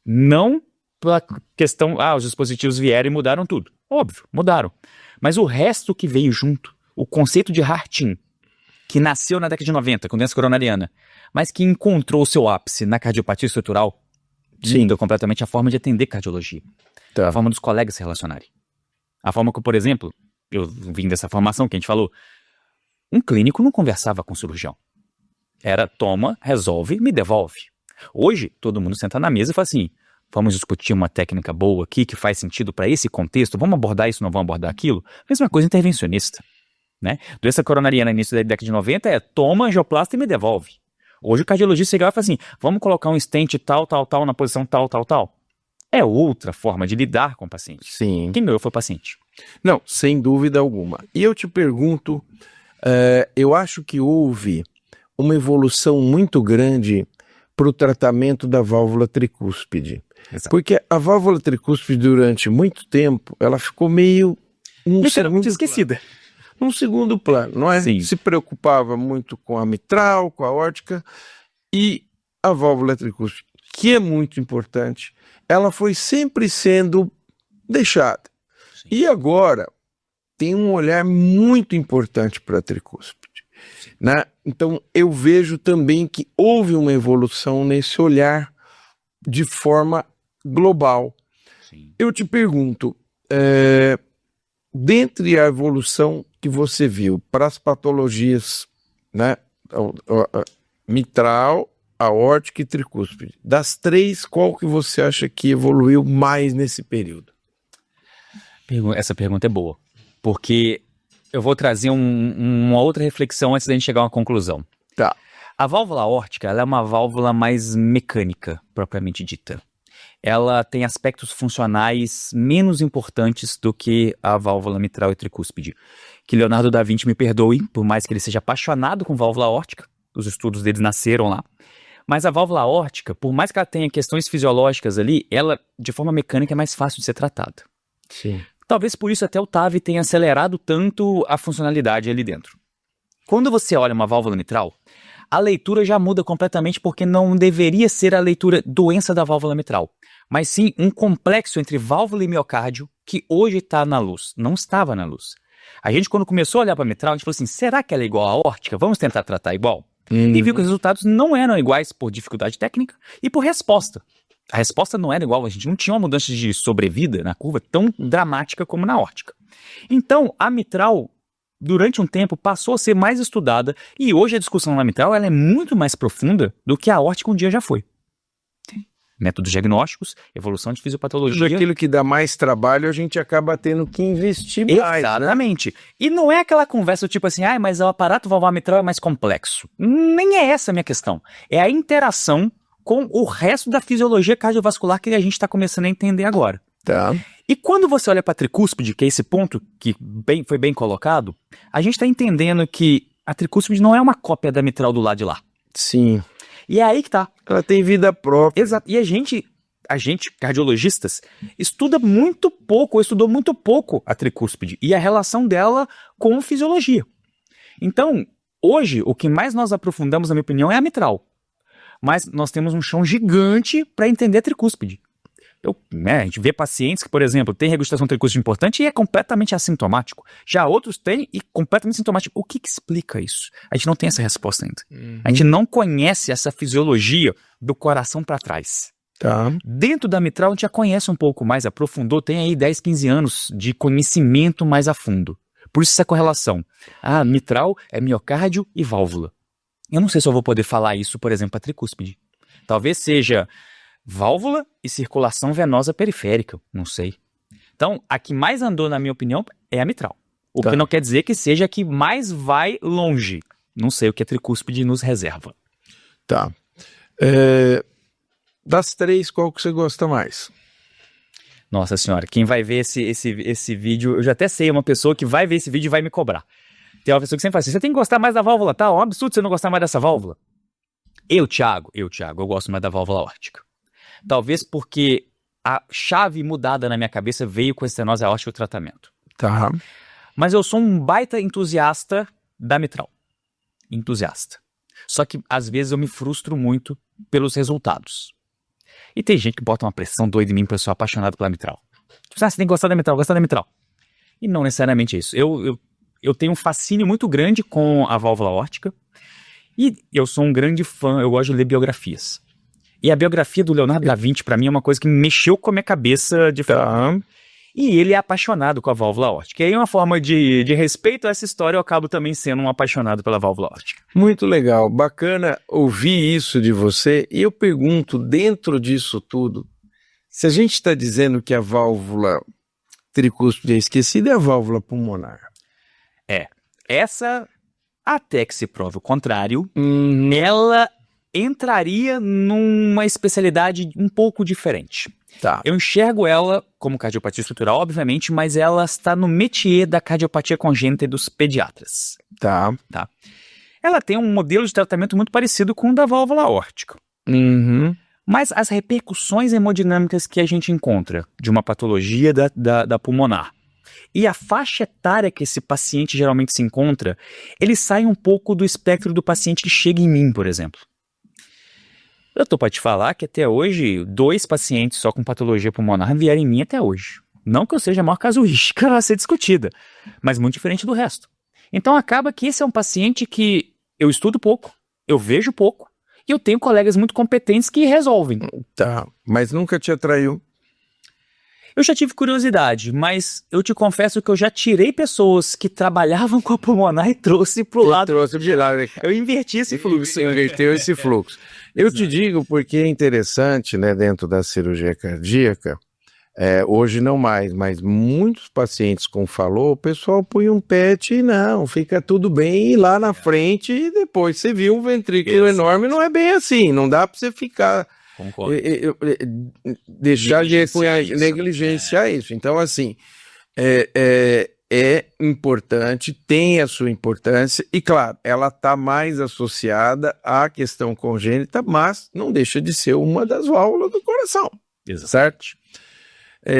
Não pela questão, os dispositivos vieram e mudaram tudo. Óbvio, mudaram. Mas o resto que veio junto, o conceito de Harting, que nasceu na década de 90, com doença coronariana, mas que encontrou o seu ápice na cardiopatia estrutural, muda completamente a forma de atender cardiologia. Tá. A forma dos colegas se relacionarem. A forma que, por exemplo, eu vim dessa formação que a gente falou, um clínico não conversava com o cirurgião. Era toma, resolve, me devolve. Hoje, todo mundo senta na mesa e fala assim, vamos discutir uma técnica boa aqui que faz sentido para esse contexto, vamos abordar isso, não vamos abordar aquilo. Mesma coisa intervencionista. Né? Doença coronariana no início da década de 90 é toma, angioplasta e me devolve. Hoje o cardiologista chega e fala assim, vamos colocar um stent tal, na posição tal. É outra forma de lidar com o paciente. Sim. Quem ganhou foi o paciente. Não, sem dúvida alguma. E eu te pergunto, eu acho que houve uma evolução muito grande para o tratamento da válvula tricúspide. Exato. Porque a válvula tricúspide, durante muito tempo, ela ficou meio... literalmente esquecida. Num segundo plano, não é? Sim. Se preocupava muito com a mitral, com a aórtica, e a válvula tricúspide, que é muito importante, ela foi sempre sendo deixada. Sim. E agora tem um olhar muito importante para a tricúspide, né? Então eu vejo também que houve uma evolução nesse olhar de forma global. Sim. Eu te pergunto, dentre a evolução que você viu para as patologias, né, mitral, aórtica e tricúspide, das três, qual que você acha que evoluiu mais nesse período? Essa pergunta é boa, porque eu vou trazer uma outra reflexão antes da gente chegar a uma conclusão. Tá. A válvula aórtica, ela é uma válvula mais mecânica, propriamente dita. Ela tem aspectos funcionais menos importantes do que a válvula mitral e tricúspide. Que Leonardo da Vinci me perdoe, por mais que ele seja apaixonado com válvula aórtica, os estudos deles nasceram lá. Mas a válvula aórtica, por mais que ela tenha questões fisiológicas ali, ela, de forma mecânica, é mais fácil de ser tratada. Sim. Talvez por isso até o TAV tenha acelerado tanto a funcionalidade ali dentro. Quando você olha uma válvula mitral, a leitura já muda completamente, porque não deveria ser a leitura doença da válvula mitral, mas sim um complexo entre válvula e miocárdio que hoje está na luz, não estava na luz. A gente, quando começou a olhar para a mitral, a gente falou assim, será que ela é igual à aórtica? Vamos tentar tratar igual? E viu que os resultados não eram iguais por dificuldade técnica e por resposta. A resposta não era igual, a gente não tinha uma mudança de sobrevida na curva tão dramática como na aórtica. Então, a mitral, durante um tempo, passou a ser mais estudada e hoje a discussão na mitral ela é muito mais profunda do que a aórtica um dia já foi. Métodos diagnósticos, evolução de fisiopatologia. Tudo aquilo que dá mais trabalho, a gente acaba tendo que investir mais. Exatamente. Né? E não é aquela conversa tipo assim, mas o aparato valvular mitral é mais complexo. Nem é essa a minha questão. É a interação com o resto da fisiologia cardiovascular que a gente está começando a entender agora. Tá. E quando você olha para a tricúspide, que é esse ponto que foi bem colocado, a gente está entendendo que a tricúspide não é uma cópia da mitral do lado de lá. Sim. E é aí que tá. Ela tem vida própria. Exato. E a gente, cardiologistas, estudou muito pouco a tricúspide e a relação dela com fisiologia. Então, hoje, o que mais nós aprofundamos, na minha opinião, é a mitral. mas nós temos um chão gigante para entender a tricúspide. A gente vê pacientes que, por exemplo, têm regurgitação tricúspide importante e é completamente assintomático. Já outros têm e completamente sintomático. O que explica isso? A gente não tem essa resposta ainda. A gente não conhece essa fisiologia do coração para trás. Tá. Dentro da mitral, a gente já conhece um pouco mais, aprofundou, tem aí 10, 15 anos de conhecimento mais a fundo. Por isso essa correlação. Mitral é miocárdio e válvula. Eu não sei se eu vou poder falar isso, por exemplo, para tricúspide. Talvez seja válvula e circulação venosa periférica, não sei. Então, a que mais andou, na minha opinião, é a mitral. O que não quer dizer que seja a que mais vai longe. Não sei o que a tricúspide nos reserva. Tá. Das três, qual que você gosta mais? Nossa senhora, quem vai ver esse vídeo, eu já até sei uma pessoa que vai ver esse vídeo e vai me cobrar. Tem uma pessoa que sempre fala assim, você tem que gostar mais da válvula, tá? É um absurdo você não gostar mais dessa válvula. Thiago, eu gosto mais da válvula aórtica. Talvez porque a chave mudada na minha cabeça veio com a estenose aórtica e o tratamento. Tá. Mas eu sou um baita entusiasta da mitral. Entusiasta. Só que às vezes eu me frustro muito pelos resultados. E tem gente que bota uma pressão doida em mim porque eu sou apaixonado pela mitral. Você tem que gostar da mitral, E não necessariamente é isso. Eu tenho um fascínio muito grande com a válvula aórtica. E eu sou um grande fã, eu gosto de ler biografias. E a biografia do Leonardo da Vinci, pra mim, é uma coisa que mexeu com a minha cabeça de forma. E ele é apaixonado com a válvula aórtica. E aí, uma forma de respeito a essa história, eu acabo também sendo um apaixonado pela válvula aórtica. Muito legal, bacana ouvir isso de você. E eu pergunto, dentro disso tudo, se a gente está dizendo que a válvula tricúspide é esquecida, é a válvula pulmonar. Essa, até que se prove o contrário, ela entraria numa especialidade um pouco diferente. Tá. Eu enxergo ela como cardiopatia estrutural, obviamente, mas ela está no métier da cardiopatia congênita dos pediatras. Tá. Ela tem um modelo de tratamento muito parecido com o da válvula aórtica. Mas as repercussões hemodinâmicas que a gente encontra de uma patologia da pulmonar e a faixa etária que esse paciente geralmente se encontra, ele sai um pouco do espectro do paciente que chega em mim, por exemplo. Eu tô para te falar que até hoje, 2 pacientes só com patologia pulmonar vieram em mim até hoje. Não que eu seja a maior casuística a ser discutida, mas muito diferente do resto. Então acaba que esse é um paciente que eu estudo pouco, eu vejo pouco, e eu tenho colegas muito competentes que resolvem. Tá, mas nunca te atraiu? Eu já tive curiosidade, mas eu te confesso que eu já tirei pessoas que trabalhavam com a pulmonar e trouxe pro lado. Trouxe de lado. Eu inverti esse fluxo. Inverteu esse fluxo. Eu te digo porque é interessante, né, dentro da cirurgia cardíaca, hoje não mais, mas muitos pacientes com falou, o pessoal põe um PET e não, fica tudo bem, e lá na frente, e depois você viu um ventrículo enorme, não é bem assim, não dá para você ficar... Concordo. Deixar de negligenciar isso. Então, assim, é importante, tem a sua importância, e claro, ela está mais associada à questão congênita, mas não deixa de ser uma das válvulas do coração. Exato. Certo?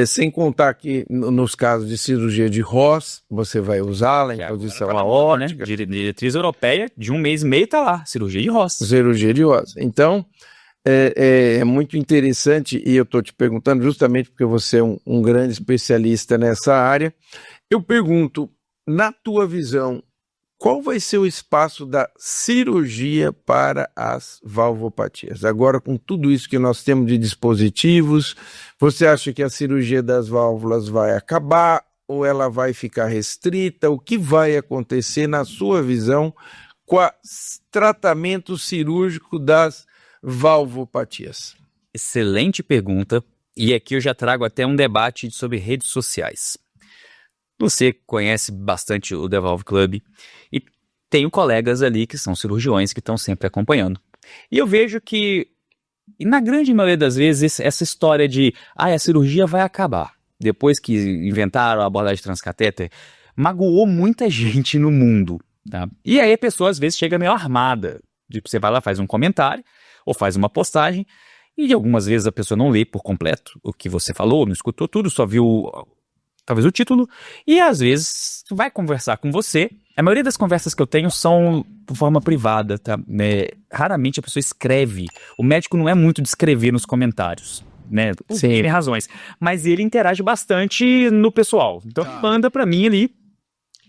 Sem contar que nos casos de cirurgia de Ross, você vai usá-la em posição aórtica. Diretriz europeia, de 1 mês e meio está lá, cirurgia de Ross. Cirurgia de Ross. Então, é muito interessante, e eu estou te perguntando justamente porque você é um grande especialista nessa área. Eu pergunto, na tua visão, qual vai ser o espaço da cirurgia para as valvopatias? Agora, com tudo isso que nós temos de dispositivos, você acha que a cirurgia das válvulas vai acabar ou ela vai ficar restrita? O que vai acontecer, na sua visão, com o tratamento cirúrgico das valvopatias? Excelente pergunta, e aqui eu já trago até um debate sobre redes sociais. Você conhece bastante o The Valve Club e tenho colegas ali que são cirurgiões que estão sempre acompanhando. E eu vejo que, na grande maioria das vezes, essa história de a cirurgia vai acabar, depois que inventaram a abordagem transcatéter, magoou muita gente no mundo. Tá? E aí a pessoa às vezes chega meio armada. Tipo, você vai lá, faz um comentário, ou faz uma postagem, e algumas vezes a pessoa não lê por completo o que você falou, não escutou tudo, só viu talvez o título, e às vezes vai conversar com você. A maioria das conversas que eu tenho são de forma privada, tá? Raramente a pessoa escreve. O médico não é muito de escrever nos comentários, né? Tem razões. Mas ele interage bastante no pessoal. Então manda pra mim ali.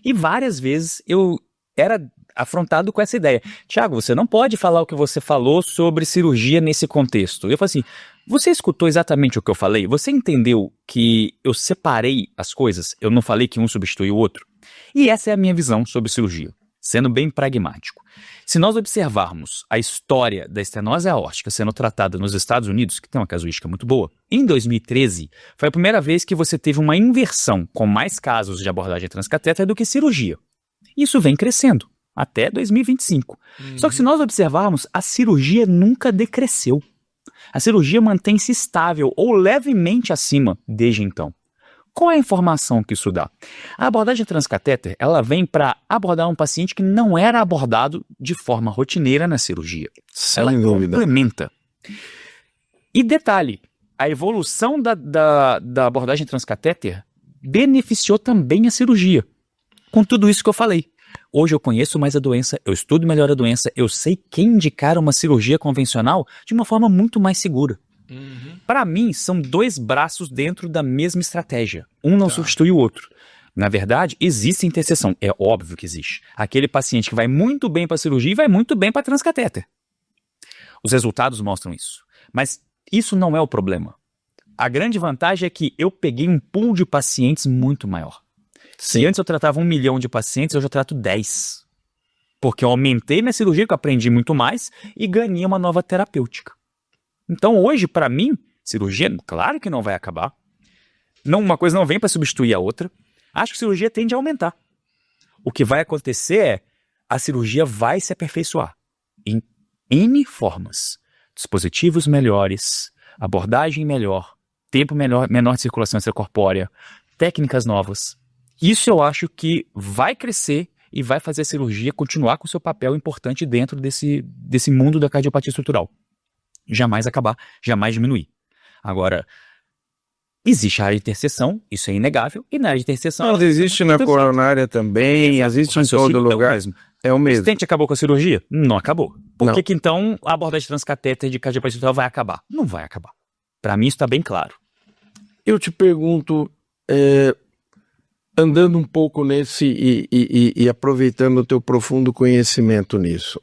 E várias vezes eu era afrontado com essa ideia. Tiago, você não pode falar o que você falou sobre cirurgia nesse contexto. Eu falo assim, você escutou exatamente o que eu falei? Você entendeu que eu separei as coisas? Eu não falei que um substitui o outro? E essa é a minha visão sobre cirurgia, sendo bem pragmático. Se nós observarmos a história da estenose aórtica sendo tratada nos Estados Unidos, que tem uma casuística muito boa, em 2013 foi a primeira vez que você teve uma inversão com mais casos de abordagem transcatéter do que cirurgia. Isso vem crescendo até 2025. Só que se nós observarmos, a cirurgia nunca decresceu. A cirurgia mantém-se estável ou levemente acima desde então. Qual é a informação que isso dá? A abordagem transcatéter, ela vem para abordar um paciente que não era abordado de forma rotineira na cirurgia. Ela complementa. E detalhe, a evolução da abordagem transcatéter beneficiou também a cirurgia. Com tudo isso que eu falei. Hoje eu conheço mais a doença, eu estudo melhor a doença, eu sei quem indicar uma cirurgia convencional de uma forma muito mais segura. Para mim, são dois braços dentro da mesma estratégia. Um não substitui o outro. Na verdade, existe interseção. É óbvio que existe. Aquele paciente que vai muito bem para a cirurgia e vai muito bem para a transcatéter. Os resultados mostram isso. Mas isso não é o problema. A grande vantagem é que eu peguei um pool de pacientes muito maior. Se antes eu tratava 1 milhão de pacientes, hoje eu trato 10. Porque eu aumentei minha cirurgia, que eu aprendi muito mais, e ganhei uma nova terapêutica. Então hoje, para mim, cirurgia, claro que não vai acabar. Uma coisa não vem para substituir a outra. Acho que a cirurgia tende a aumentar. O que vai acontecer é, a cirurgia vai se aperfeiçoar em N formas. Dispositivos melhores, abordagem melhor, tempo menor de circulação extracorpórea, técnicas novas. Isso eu acho que vai crescer e vai fazer a cirurgia continuar com seu papel importante dentro desse mundo da cardiopatia estrutural. Jamais acabar, jamais diminuir. Agora, existe a área de interseção, isso é inegável, e na área de interseção... Mas existe na coronária também, existe em todo lugar. É o mesmo. O stent acabou com a cirurgia? Não acabou. Por que então a abordagem transcatéter de cardiopatia estrutural vai acabar? Não vai acabar. Para mim isso está bem claro. Eu te pergunto, andando um pouco nesse e aproveitando o teu profundo conhecimento nisso,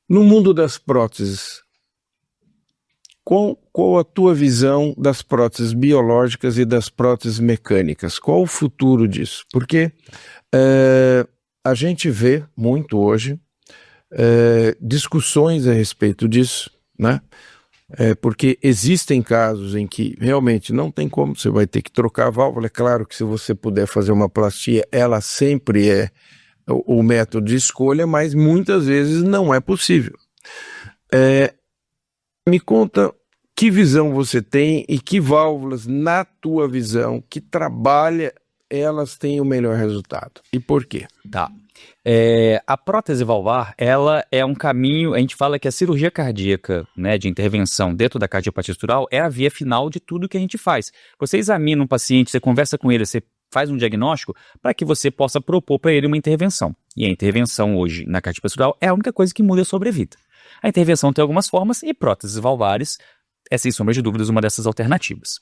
no mundo das próteses, qual a tua visão das próteses biológicas e das próteses mecânicas? Qual o futuro disso? Porque a gente vê muito hoje discussões a respeito disso, né? Porque existem casos em que realmente não tem como, você vai ter que trocar a válvula. É claro que se você puder fazer uma plastia, ela sempre é o método de escolha, mas muitas vezes não é possível. Me conta que visão você tem e que válvulas, na tua visão, que trabalha, elas têm o melhor resultado. E por quê? Tá. A prótese valvar, ela é um caminho, a gente fala que a cirurgia cardíaca, né, de intervenção dentro da cardiopatia estrutural é a via final de tudo que a gente faz. Você examina um paciente, você conversa com ele, você faz um diagnóstico para que você possa propor para ele uma intervenção. E a intervenção hoje na cardiopatia estrutural é a única coisa que muda a sobrevida. A intervenção tem algumas formas e próteses valvares é, sem sombra de dúvidas, uma dessas alternativas.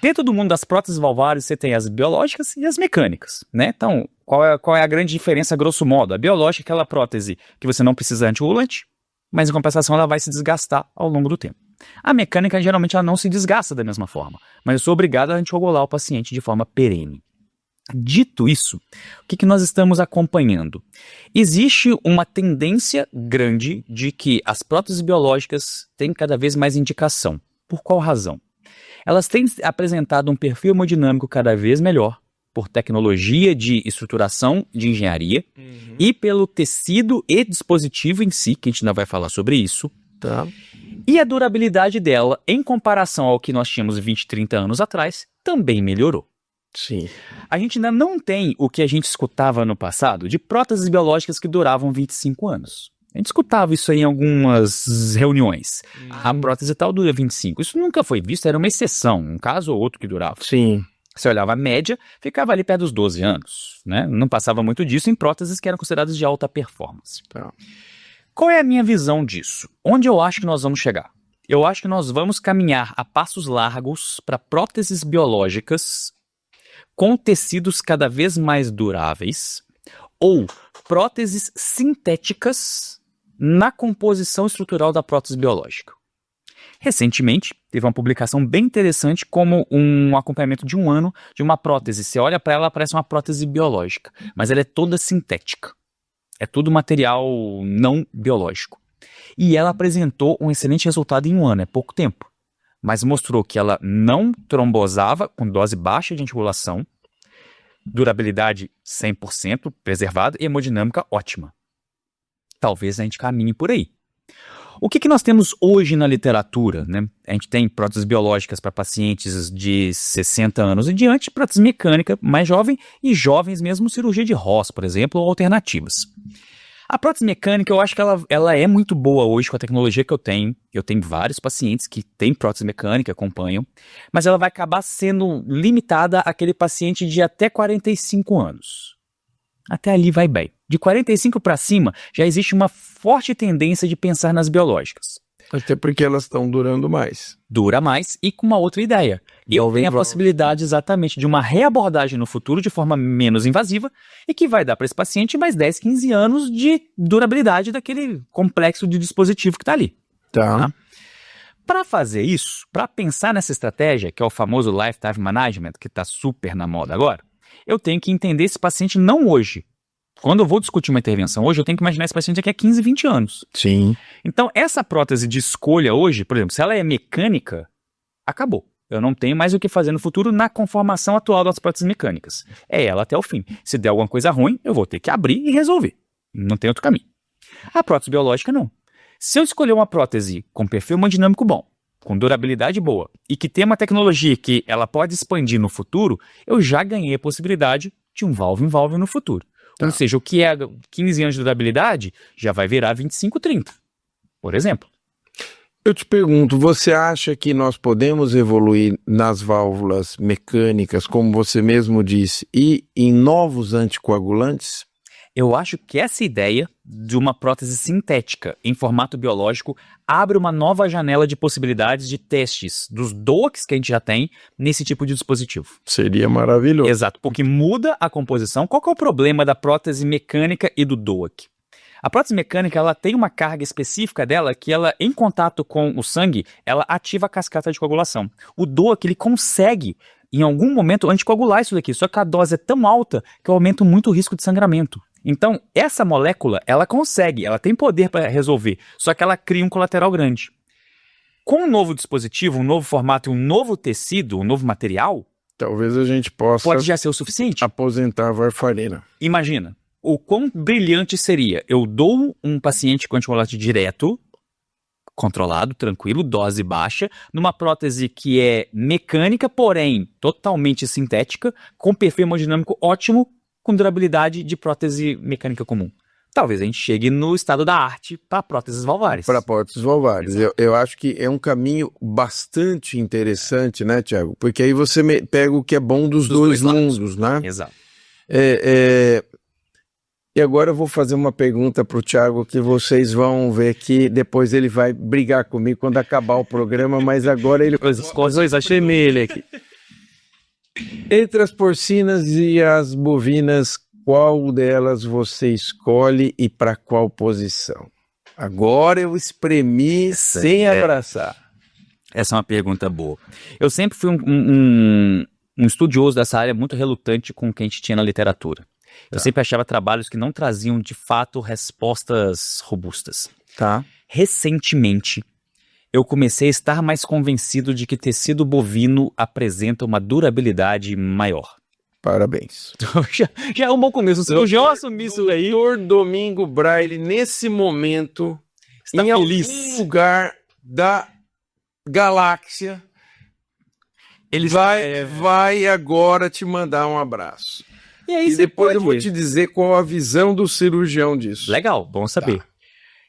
Dentro do mundo das próteses valvares, você tem as biológicas e as mecânicas, né? Então, qual é a grande diferença, grosso modo? A biológica é aquela prótese que você não precisa anticoagulante, mas em compensação ela vai se desgastar ao longo do tempo. A mecânica, geralmente, ela não se desgasta da mesma forma, mas eu sou obrigado a anticoagular o paciente de forma perene. Dito isso, o que nós estamos acompanhando? Existe uma tendência grande de que as próteses biológicas têm cada vez mais indicação. Por qual razão? Elas têm apresentado um perfil hemodinâmico cada vez melhor, por tecnologia de estruturação de engenharia e pelo tecido e dispositivo em si, que a gente ainda vai falar sobre isso. Tá. E a durabilidade dela, em comparação ao que nós tínhamos 20, 30 anos atrás, também melhorou. Sim. A gente ainda não tem o que a gente escutava no passado de próteses biológicas que duravam 25 anos. A gente escutava isso aí em algumas reuniões. A prótese tal dura 25. Isso nunca foi visto, era uma exceção, um caso ou outro que durava. Sim. Você olhava a média, ficava ali perto dos 12 anos, né? Não passava muito disso em próteses que eram consideradas de alta performance. Tá. Qual é a minha visão disso? Onde eu acho que nós vamos chegar? Eu acho que nós vamos caminhar a passos largos para próteses biológicas com tecidos cada vez mais duráveis ou próteses sintéticas na composição estrutural da prótese biológica. Recentemente, teve uma publicação bem interessante como um acompanhamento de 1 ano de uma prótese. Você olha para ela, parece uma prótese biológica, mas ela é toda sintética. É tudo material não biológico. E ela apresentou um excelente resultado em 1 ano, é pouco tempo. Mas mostrou que ela não trombosava com dose baixa de anticoagulação, durabilidade 100% preservada e hemodinâmica ótima. Talvez a gente caminhe por aí. O que nós temos hoje na literatura, né? A gente tem próteses biológicas para pacientes de 60 anos em diante, prótese mecânica mais jovem e jovens mesmo, cirurgia de Ross, por exemplo, ou alternativas. A prótese mecânica, eu acho que ela é muito boa hoje com a tecnologia que eu tenho. Eu tenho vários pacientes que têm prótese mecânica, acompanham, mas ela vai acabar sendo limitada àquele paciente de até 45 anos. Até ali vai bem. De 45 para cima, já existe uma forte tendência de pensar nas biológicas. Até porque elas estão durando mais. Dura mais e com uma outra ideia. Eu tenho a possibilidade exatamente de uma reabordagem no futuro de forma menos invasiva e que vai dar para esse paciente mais 10, 15 anos de durabilidade daquele complexo de dispositivo que está ali. Tá. Para fazer isso, para pensar nessa estratégia, que é o famoso Lifetime Management, que está super na moda agora, eu tenho que entender esse paciente não hoje. Quando eu vou discutir uma intervenção hoje, eu tenho que imaginar esse paciente daqui a 15, 20 anos. Sim. Então, essa prótese de escolha hoje, por exemplo, se ela é mecânica, acabou. Eu não tenho mais o que fazer no futuro na conformação atual das próteses mecânicas. É ela até o fim. Se der alguma coisa ruim, eu vou ter que abrir e resolver. Não tem outro caminho. A prótese biológica, não. Se eu escolher uma prótese com perfil hemodinâmico bom, com durabilidade boa, e que tem uma tecnologia que ela pode expandir no futuro, eu já ganhei a possibilidade de um valve-in-valve no futuro. Tá. Ou seja, o que é 15 anos de durabilidade já vai virar 25, 30, por exemplo. Eu te pergunto, você acha que nós podemos evoluir nas válvulas mecânicas, como você mesmo disse, e em novos anticoagulantes? Eu acho que essa ideia de uma prótese sintética em formato biológico abre uma nova janela de possibilidades de testes dos DOACs que a gente já tem nesse tipo de dispositivo. Seria maravilhoso. Exato, porque muda a composição. Qual que é o problema da prótese mecânica e do DOAC? A prótese mecânica, ela tem uma carga específica dela que ela, em contato com o sangue, ela ativa a cascata de coagulação. O DOAC, ele consegue, em algum momento, anticoagular isso daqui, só que a dose é tão alta que aumenta muito o risco de sangramento. Então, essa molécula, ela consegue, ela tem poder para resolver, só que ela cria um colateral grande. Com um novo dispositivo, um novo formato e um novo tecido, um novo material, talvez a gente possa pode já ser o suficiente. aposentar a varfarina. Imagina, o quão brilhante seria, eu dou um paciente com anticoagulante direto, controlado, tranquilo, dose baixa, numa prótese que é mecânica, porém totalmente sintética, com perfil hemodinâmico ótimo, com durabilidade de prótese mecânica comum. Talvez a gente chegue no estado da arte para próteses valvares. Para próteses valvares. Eu acho que é um caminho bastante interessante, né, Tiago? Porque aí você pega o que é bom dos dois mundos, né? Exato. E agora eu vou fazer uma pergunta para o Tiago que vocês vão ver que depois ele vai brigar comigo quando acabar o programa, mas agora ele... Coisas achei nele aqui. Entre as porcinas e as bovinas, qual delas você escolhe e para qual posição? Agora eu espremi sem abraçar. Essa é uma pergunta boa. Eu sempre fui um estudioso dessa área muito relutante com o que a gente tinha na literatura. Eu sempre achava trabalhos que não traziam, de fato, respostas robustas. Tá. Recentemente, eu comecei a estar mais convencido de que tecido bovino apresenta uma durabilidade maior. Parabéns. já é um bom começo. Se o João assumir isso aí... Doutor Domingo Braille, nesse momento, está em feliz. algum lugar da galáxia, ele vai agora te mandar um abraço. E aí depois eu vou te dizer qual a visão do cirurgião disso. Legal, bom saber. Tá.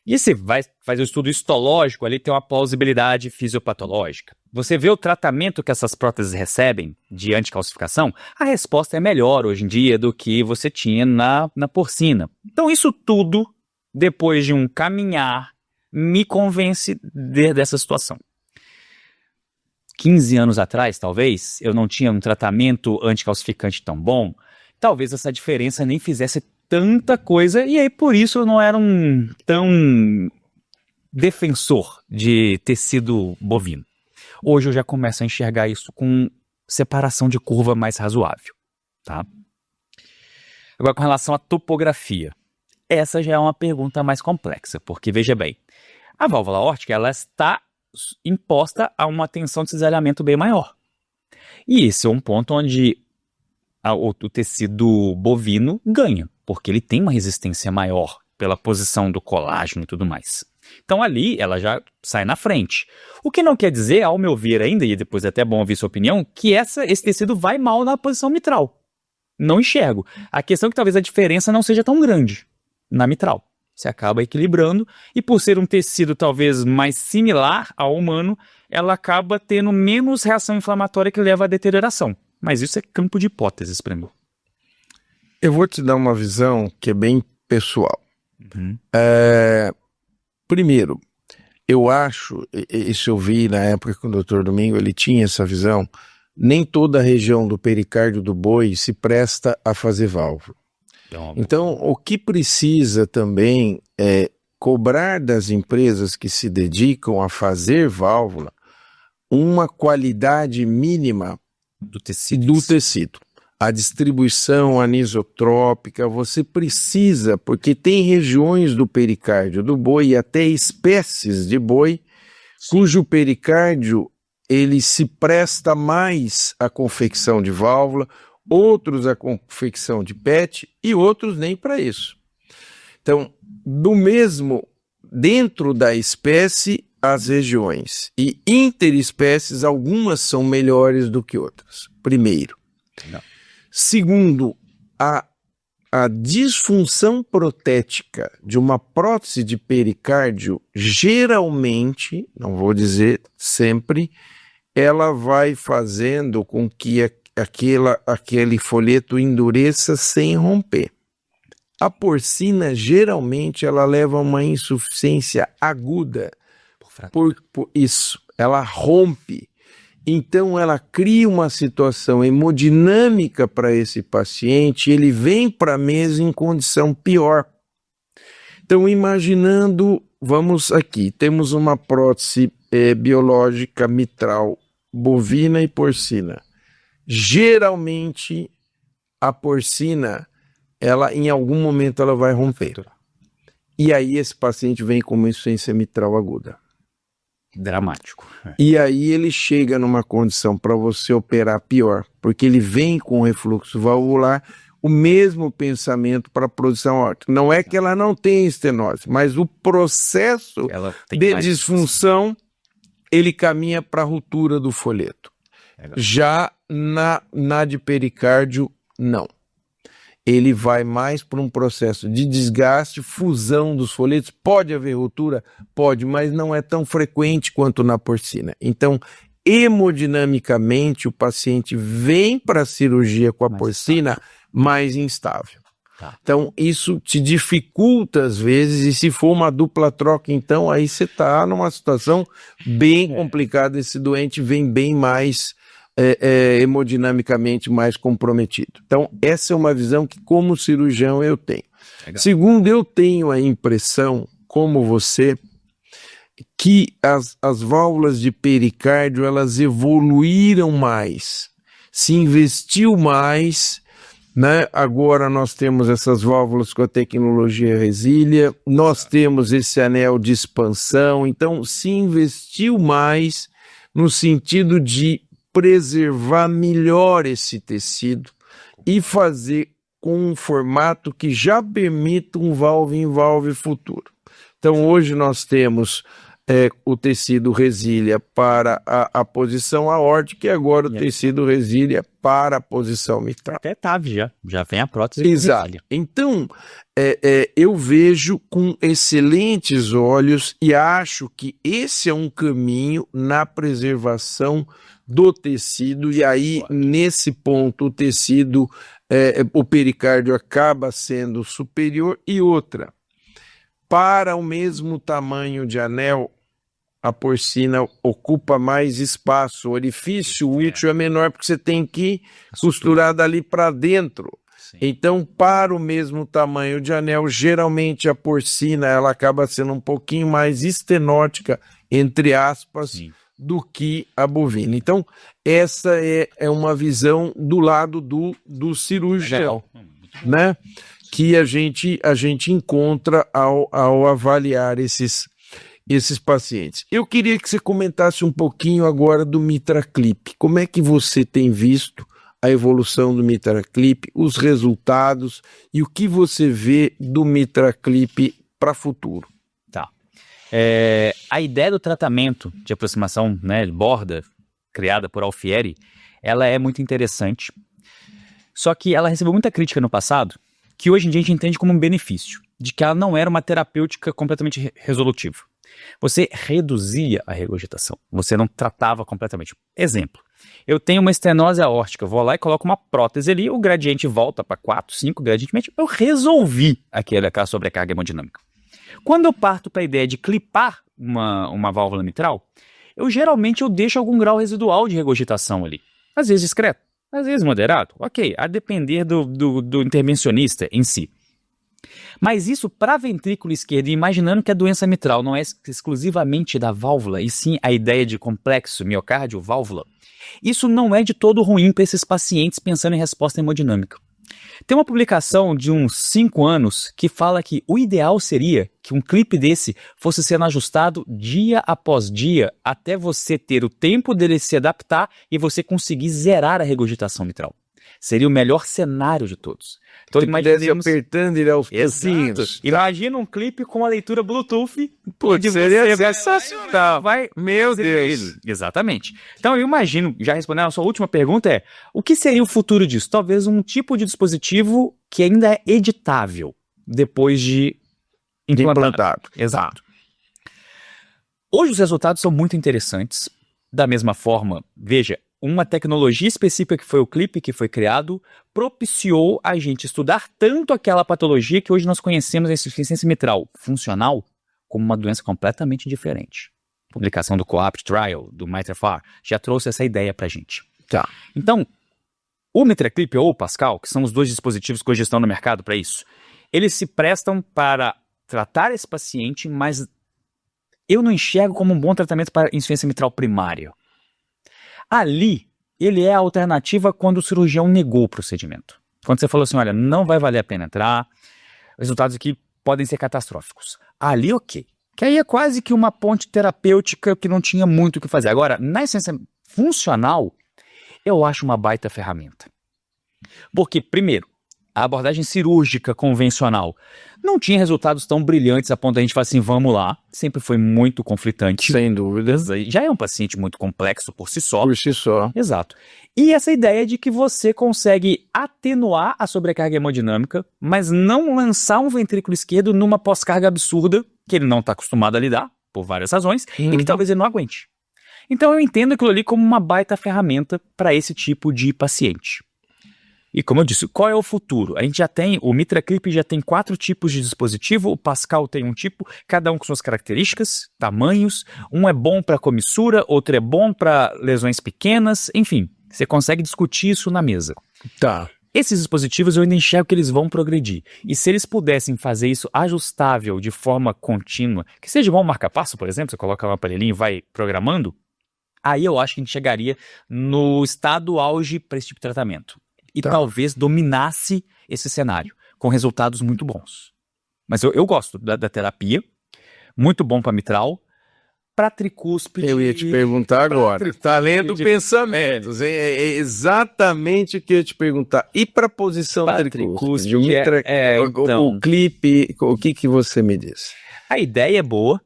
E você vai fazer o estudo histológico, ali tem uma plausibilidade fisiopatológica. Você vê o tratamento que essas próteses recebem de anticalcificação, a resposta é melhor hoje em dia do que você tinha na porcina. Então isso tudo, depois de um caminhar, me convence dessa situação. 15 anos atrás, talvez, eu não tinha um tratamento anticalcificante tão bom, talvez essa diferença nem fizesse tanta coisa, e aí por isso eu não era um tão defensor de tecido bovino. Hoje eu já começo a enxergar isso com separação de curva mais razoável, tá? Agora, com relação à topografia, essa já é uma pergunta mais complexa, porque veja bem, a válvula aórtica ela está imposta a uma tensão de cisalhamento bem maior. E esse é um ponto onde o tecido bovino ganha, porque ele tem uma resistência maior pela posição do colágeno e tudo mais. Então ali ela já sai na frente. O que não quer dizer, ao meu ver ainda, e depois é até bom ouvir sua opinião, que esse tecido vai mal na posição mitral. Não enxergo. A questão é que talvez a diferença não seja tão grande na mitral. Você acaba equilibrando e por ser um tecido talvez mais similar ao humano, ela acaba tendo menos reação inflamatória que leva à deterioração. Mas isso é campo de hipóteses para mim. Eu vou te dar uma visão que é bem pessoal. Uhum. Primeiro, eu acho, isso eu vi na época que o Dr. Domingo ele tinha essa visão, nem toda a região do pericárdio do boi se presta a fazer válvula. Então, o que precisa também é cobrar das empresas que se dedicam a fazer válvula uma qualidade mínima do tecido. A distribuição anisotrópica, você precisa, porque tem regiões do pericárdio do boi e até espécies de boi, cujo pericárdio ele se presta mais à confecção de válvula, outros à confecção de PET e outros nem para isso. Então, do mesmo, dentro da espécie, as regiões. E interespécies, algumas são melhores do que outras. Primeiro. Não. Segundo, a disfunção protética de uma prótese de pericárdio, geralmente, não vou dizer sempre, ela vai fazendo com que aquele folheto endureça sem romper. A porcina, geralmente, ela leva a uma insuficiência aguda. Por isso, ela rompe. Então, ela cria uma situação hemodinâmica para esse paciente, ele vem para a mesa em condição pior. Então, imaginando, vamos aqui, temos uma prótese biológica mitral bovina e porcina. Geralmente, a porcina, ela em algum momento ela vai romper. E aí esse paciente vem com uma insuficiência mitral aguda. Dramático. E aí ele chega numa condição para você operar pior, porque ele vem com refluxo valvular, o mesmo pensamento para a produção aórtica. Não é que ela não tenha estenose, mas o processo de disfunção, ele caminha para a ruptura do folheto. Já na de pericárdio, não. Ele vai mais por um processo de desgaste, fusão dos folhetos. Pode haver ruptura? Pode, mas não é tão frequente quanto na porcina. Então, hemodinamicamente, o paciente vem para a cirurgia com a porcina mais instável. Tá. Então, isso te dificulta às vezes, e se for uma dupla troca, então, aí você está numa situação bem complicada. Esse doente vem bem mais hemodinamicamente mais comprometido. Então, essa é uma visão que, como cirurgião, eu tenho. Legal. Segundo, eu tenho a impressão, como você, que as válvulas de pericárdio, elas evoluíram mais, se investiu mais, né? Agora nós temos essas válvulas com a tecnologia Resília, nós temos esse anel de expansão, então se investiu mais no sentido de preservar melhor esse tecido e fazer com um formato que já permita um valve-in-valve futuro. Então hoje nós temos o tecido resília para a posição aórtica e agora o tecido resília para a posição mitral. Até TAV já vem a prótese. Exato. Então, eu vejo com excelentes olhos e acho que esse é um caminho na preservação do tecido, e aí, nesse ponto, o tecido, o pericárdio acaba sendo superior. E outra, para o mesmo tamanho de anel, a porcina ocupa mais espaço, o orifício útil é menor porque você tem que costurar dali para dentro. Sim. Então, para o mesmo tamanho de anel, geralmente a porcina ela acaba sendo um pouquinho mais estenótica, entre aspas, sim, do que a bovina. Então, essa é uma visão do lado do cirurgião, né? Que a gente encontra ao avaliar esses pacientes. Eu queria que você comentasse um pouquinho agora do MitraClip. Como é que você tem visto a evolução do MitraClip, os resultados e o que você vê do MitraClip para o futuro? Tá. A ideia do tratamento de aproximação, né, borda, criada por Alfieri, ela é muito interessante. Só que ela recebeu muita crítica no passado, que hoje em dia a gente entende como um benefício, de que ela não era uma terapêutica completamente resolutiva. Você reduzia a regurgitação, você não tratava completamente. Exemplo, eu tenho uma estenose aórtica, vou lá e coloco uma prótese ali, o gradiente volta para 4, 5 gradientemente, eu resolvi aquela sobrecarga hemodinâmica. Quando eu parto para a ideia de clipar uma válvula mitral, geralmente eu deixo algum grau residual de regurgitação ali, às vezes discreto, às vezes moderado, ok, a depender do intervencionista em si. Mas isso para ventrículo esquerdo, imaginando que a doença mitral não é exclusivamente da válvula, e sim a ideia de complexo miocárdio-válvula, isso não é de todo ruim para esses pacientes pensando em resposta hemodinâmica. Tem uma publicação de uns 5 anos que fala que o ideal seria que um clipe desse fosse sendo ajustado dia após dia até você ter o tempo dele se adaptar e você conseguir zerar a regurgitação mitral. Seria o melhor cenário de todos. Então, imaginemos apertando ele aos pouquinhos. Imagina um clipe com a leitura Bluetooth. Putz, seria sensacional. Meu Deus. Exatamente. Então, eu imagino, já respondendo a sua última pergunta, o que seria o futuro disso? Talvez um tipo de dispositivo que ainda é editável depois de implantado. Exato. Hoje os resultados são muito interessantes. Da mesma forma, veja, uma tecnologia específica que foi o clipe que foi criado propiciou a gente estudar tanto aquela patologia que hoje nós conhecemos a insuficiência mitral funcional como uma doença completamente diferente. A publicação do COAPT Trial, do MitraFAR, já trouxe essa ideia pra gente. Tá. Então, o MitraClip ou o Pascal, que são os dois dispositivos que hoje estão no mercado para isso, eles se prestam para tratar esse paciente, mas eu não enxergo como um bom tratamento para insuficiência mitral primária. Ali, ele é a alternativa quando o cirurgião negou o procedimento. Quando você falou assim, olha, não vai valer a pena entrar, os resultados aqui podem ser catastróficos. Ali, ok. Que aí é quase que uma ponte terapêutica que não tinha muito o que fazer. Agora, na essência funcional, eu acho uma baita ferramenta. Porque, primeiro, a abordagem cirúrgica convencional não tinha resultados tão brilhantes a ponto de a gente falar assim, vamos lá. Sempre foi muito conflitante. Sem dúvidas. Já é um paciente muito complexo por si só. Por si só. Exato. E essa ideia de que você consegue atenuar a sobrecarga hemodinâmica, mas não lançar um ventrículo esquerdo numa pós-carga absurda, que ele não está acostumado a lidar, por várias razões, e que talvez ele não aguente. Então eu entendo aquilo ali como uma baita ferramenta para esse tipo de paciente. E como eu disse, qual é o futuro? A gente já tem, o MitraClip já tem 4 tipos de dispositivo, o Pascal tem um tipo, cada um com suas características, tamanhos, um é bom para comissura, outro é bom para lesões pequenas, enfim, você consegue discutir isso na mesa. Tá. Esses dispositivos eu ainda enxergo que eles vão progredir, e se eles pudessem fazer isso ajustável de forma contínua, que seja igual um marca-passo, por exemplo, você coloca um aparelhinho e vai programando, aí eu acho que a gente chegaria no estado auge para esse tipo de tratamento. E talvez dominasse esse cenário, com resultados muito bons. Mas eu gosto da terapia, muito bom para mitral, para tricúspide... Eu ia te perguntar agora, está lendo pensamentos, é exatamente o que eu ia te perguntar. E para a posição tricúspide, o clipe, o que você me diz? A ideia é boa,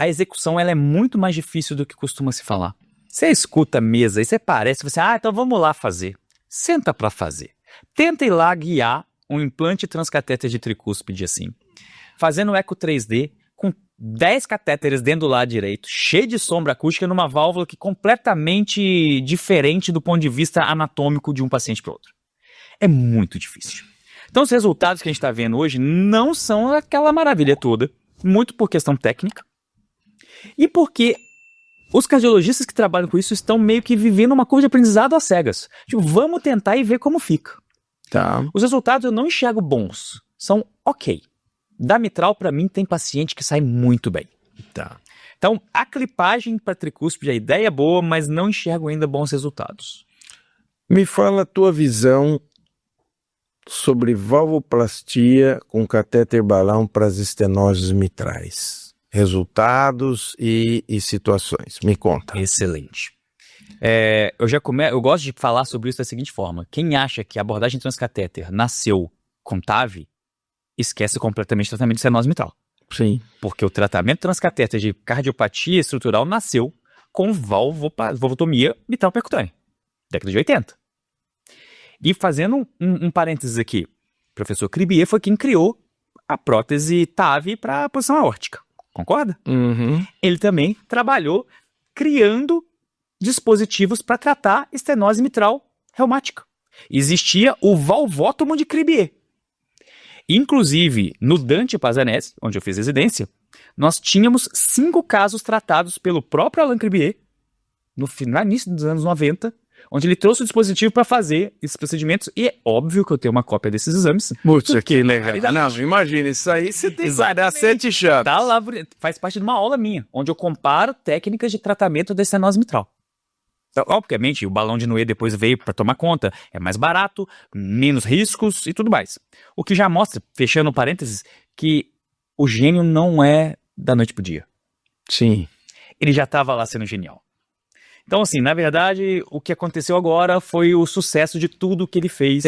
a execução ela é muito mais difícil do que costuma se falar. Você escuta a mesa e você parece, você, então vamos lá fazer. Senta para fazer. Tenta ir lá guiar um implante transcatéter de tricúspide assim, fazendo eco 3D com 10 catéteres dentro do lado direito, cheio de sombra acústica numa válvula que é completamente diferente do ponto de vista anatômico de um paciente para outro. É muito difícil. Então os resultados que a gente está vendo hoje não são aquela maravilha toda, muito por questão técnica e porque os cardiologistas que trabalham com isso estão meio que vivendo uma curva de aprendizado às cegas. Tipo, vamos tentar e ver como fica. Tá. Os resultados eu não enxergo bons, são ok. Da mitral, para mim, tem paciente que sai muito bem. Tá. Então, a clipagem para tricúspide, a ideia é boa, mas não enxergo ainda bons resultados. Me fala a tua visão sobre valvoplastia com catéter balão para as estenoses mitrais. Resultados e situações. Me conta. Excelente. Eu gosto de falar sobre isso da seguinte forma. Quem acha que a abordagem transcatéter nasceu com TAV, esquece completamente o tratamento de estenose mitral. Sim. Porque o tratamento transcatéter de cardiopatia estrutural nasceu com valvotomia mitral percutânea. Década de 80. E fazendo um parênteses aqui, o professor Cribier foi quem criou a prótese TAV para a posição aórtica. Concorda? Uhum. Ele também trabalhou criando dispositivos para tratar estenose mitral reumática. Existia o valvótomo de Cribier. Inclusive, no Dante Pazanese, onde eu fiz residência, nós tínhamos 5 casos tratados pelo próprio Alain Cribier, no início dos anos 90, onde ele trouxe o dispositivo para fazer esses procedimentos, e é óbvio que eu tenho uma cópia desses exames. Putz, que legal. Não, imagina, isso aí você tem que dar 7 chaves. Tá lá, faz parte de uma aula minha, onde eu comparo técnicas de tratamento da estenose mitral. Então, obviamente, o balão de Nouet depois veio para tomar conta, é mais barato, menos riscos e tudo mais. O que já mostra, fechando parênteses, que o gênio não é da noite pro dia. Sim. Ele já estava lá sendo genial. Então, assim, na verdade, o que aconteceu agora foi o sucesso de tudo que ele fez.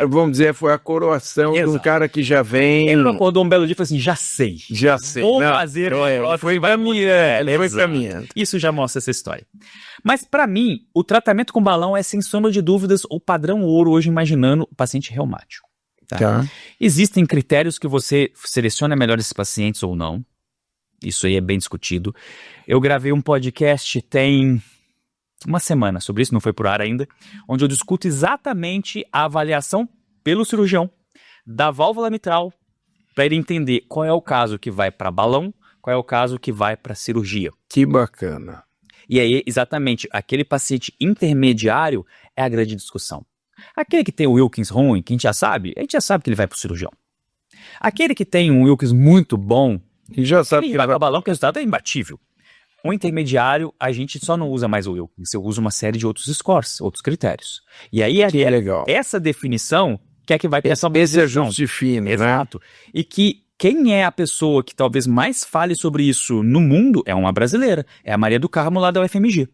Vamos dizer, foi a coroação de um cara que já vem... Ele não acordou um belo dia e falou assim, já sei. Vou fazer... Foi caminhando. Isso já mostra essa história. Mas, para mim, o tratamento com balão é, sem sombra de dúvidas, o padrão ouro hoje, imaginando o paciente reumático. Tá? Existem critérios que você seleciona melhor esses pacientes ou não. Isso aí é bem discutido. Eu gravei um podcast tem uma semana sobre isso, não foi por ar ainda, onde eu discuto exatamente a avaliação pelo cirurgião da válvula mitral para ele entender qual é o caso que vai para balão, qual é o caso que vai para cirurgia. Que bacana. E aí, exatamente, aquele paciente intermediário é a grande discussão. Aquele que tem o Wilkins ruim, que a gente já sabe que ele vai para o cirurgião. Aquele que tem um Wilkins muito bom, e já sabe ele vai para balão, porque o resultado é imbatível. O intermediário, a gente só não usa mais o Wilkins, eu uso uma série de outros scores, outros critérios. E aí é legal. Essa definição que é que vai pensar esse ajuste fino, né? Exato. E que quem é a pessoa que talvez mais fale sobre isso no mundo é uma brasileira, é a Maria do Carmo lá da UFMG.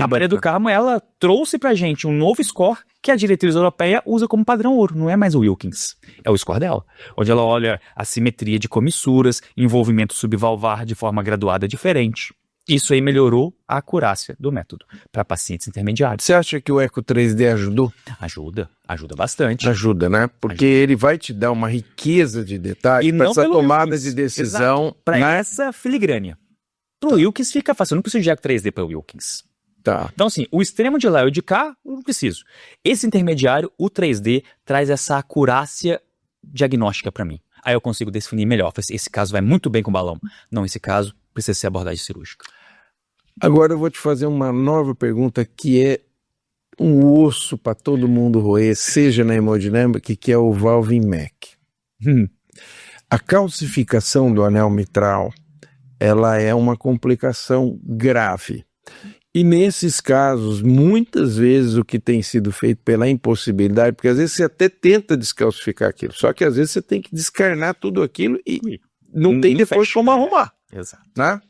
Maria do Carmo, ela trouxe pra gente um novo score que a diretriz europeia usa como padrão ouro, não é mais o Wilkins, é o score dela, onde ela olha a simetria de comissuras, envolvimento subvalvar de forma graduada diferente. Isso aí melhorou a acurácia do método para pacientes intermediários. Você acha que o Eco 3D ajudou? Ajuda bastante. Ajuda, né? Porque ele vai te dar uma riqueza de detalhes para essa tomada de decisão. Para essa filigrânia. Pro Wilkins fica fácil, eu não preciso de Eco 3D para o Wilkins. Tá. Então, assim, o extremo de lá e o de cá, eu não preciso. Esse intermediário, o 3D, traz essa acurácia diagnóstica para mim. Aí eu consigo definir melhor. Esse caso vai muito bem com o balão. Não, esse caso precisa ser abordagem cirúrgica. Agora eu vou te fazer uma nova pergunta que é um osso para todo mundo roer, seja na hemodinâmica, que é o Valvin-Mac. A calcificação do anel mitral, ela é uma complicação grave. E nesses casos, muitas vezes o que tem sido feito pela impossibilidade, porque às vezes você até tenta descalcificar aquilo, só que às vezes você tem que descarnar tudo aquilo e não tem depois como arrumar. Exato. Né?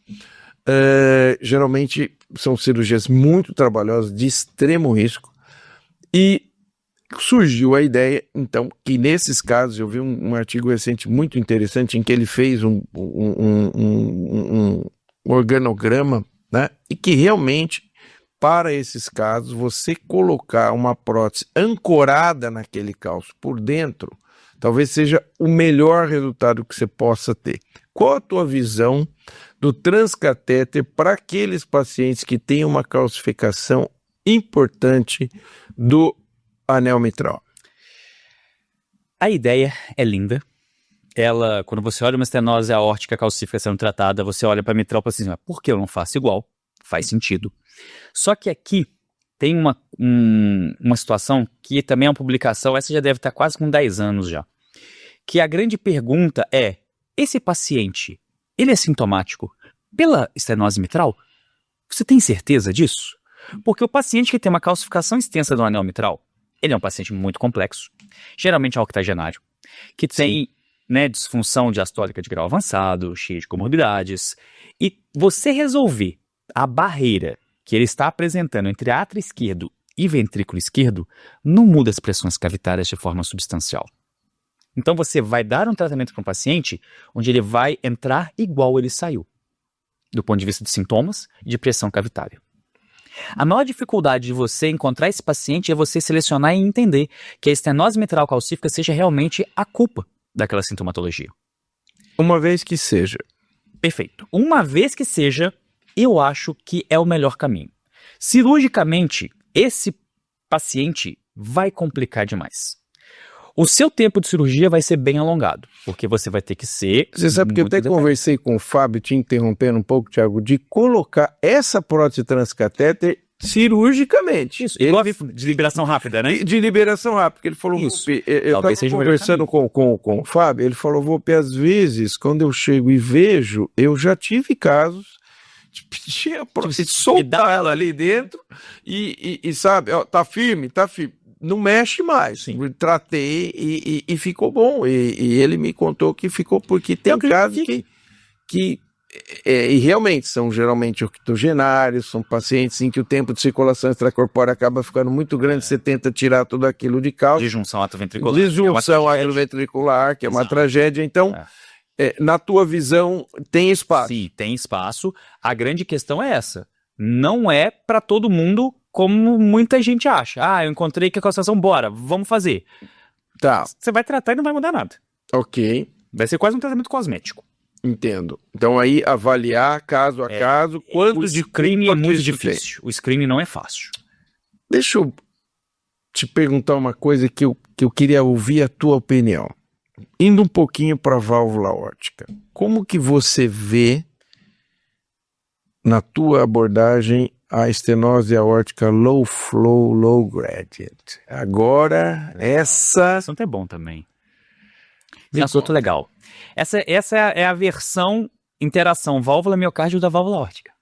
Geralmente são cirurgias muito trabalhosas, de extremo risco, e surgiu a ideia, então, que nesses casos, eu vi um artigo recente muito interessante em que ele fez um organograma, né? E que realmente, para esses casos, você colocar uma prótese ancorada naquele cálcio por dentro, talvez seja o melhor resultado que você possa ter. Qual a tua visão do transcatéter para aqueles pacientes que têm uma calcificação importante do anel mitral? A ideia é linda. Ela, quando você olha uma estenose aórtica calcífica sendo tratada, você olha para a mitral e fala assim, mas por que eu não faço igual? Faz sentido. Só que aqui tem uma situação que também é uma publicação, essa já deve estar quase com 10 anos já, que a grande pergunta é, esse paciente, ele é sintomático pela estenose mitral? Você tem certeza disso? Porque o paciente que tem uma calcificação extensa do anel mitral, ele é um paciente muito complexo, geralmente octogenário, que tem disfunção diastólica de grau avançado, cheio de comorbidades, e você resolver a barreira que ele está apresentando entre átrio esquerdo e ventrículo esquerdo não muda as pressões cavitárias de forma substancial. Então você vai dar um tratamento para um paciente onde ele vai entrar igual ele saiu, do ponto de vista de sintomas e de pressão cavitária. A maior dificuldade de você encontrar esse paciente é você selecionar e entender que a estenose mitral calcífica seja realmente a culpa daquela sintomatologia. Uma vez que seja. Perfeito. Uma vez que seja, eu acho que é o melhor caminho. Cirurgicamente, esse paciente vai complicar demais. O seu tempo de cirurgia vai ser bem alongado, porque você vai ter que ser... Você sabe que eu até conversei com o Fábio, te interrompendo um pouco, Thiago, de colocar essa prótese transcatéter cirurgicamente. Isso, igual de liberação rápida, né? De liberação rápida, porque ele falou, Isso. Eu estava conversando com o Fábio, ele falou, Volpe, às vezes, quando eu chego e vejo, eu já tive casos de pedir a prótese, soltar ela ali dentro e sabe, ó, tá firme, não mexe mais. Sim. Tratei e ficou bom. E ele me contou que ficou porque tem casos que e realmente são geralmente octogenários, são pacientes em que o tempo de circulação extracorpórea acaba ficando muito grande, você tenta tirar tudo aquilo de cálcio. Disjunção atroventricular. Disjunção atroventricular, que é uma tragédia. Então, na tua visão, tem espaço? Sim, tem espaço. A grande questão é essa. Não é para todo mundo como muita gente acha. Ah, eu encontrei que a calcificação, bora, vamos fazer. Tá. Você vai tratar e não vai mudar nada. Ok. Vai ser quase um tratamento cosmético. Entendo. Então aí avaliar caso a caso quanto de screening é muito difícil. O screening não é fácil. Deixa eu te perguntar uma coisa que eu queria ouvir a tua opinião. Indo um pouquinho para a válvula aórtica. Como que você vê na tua abordagem a estenose aórtica low flow, low gradient? Agora, essa... Isso não é bom também. Esse assunto legal. Essa é a versão interação válvula-miocárdio da válvula aórtica.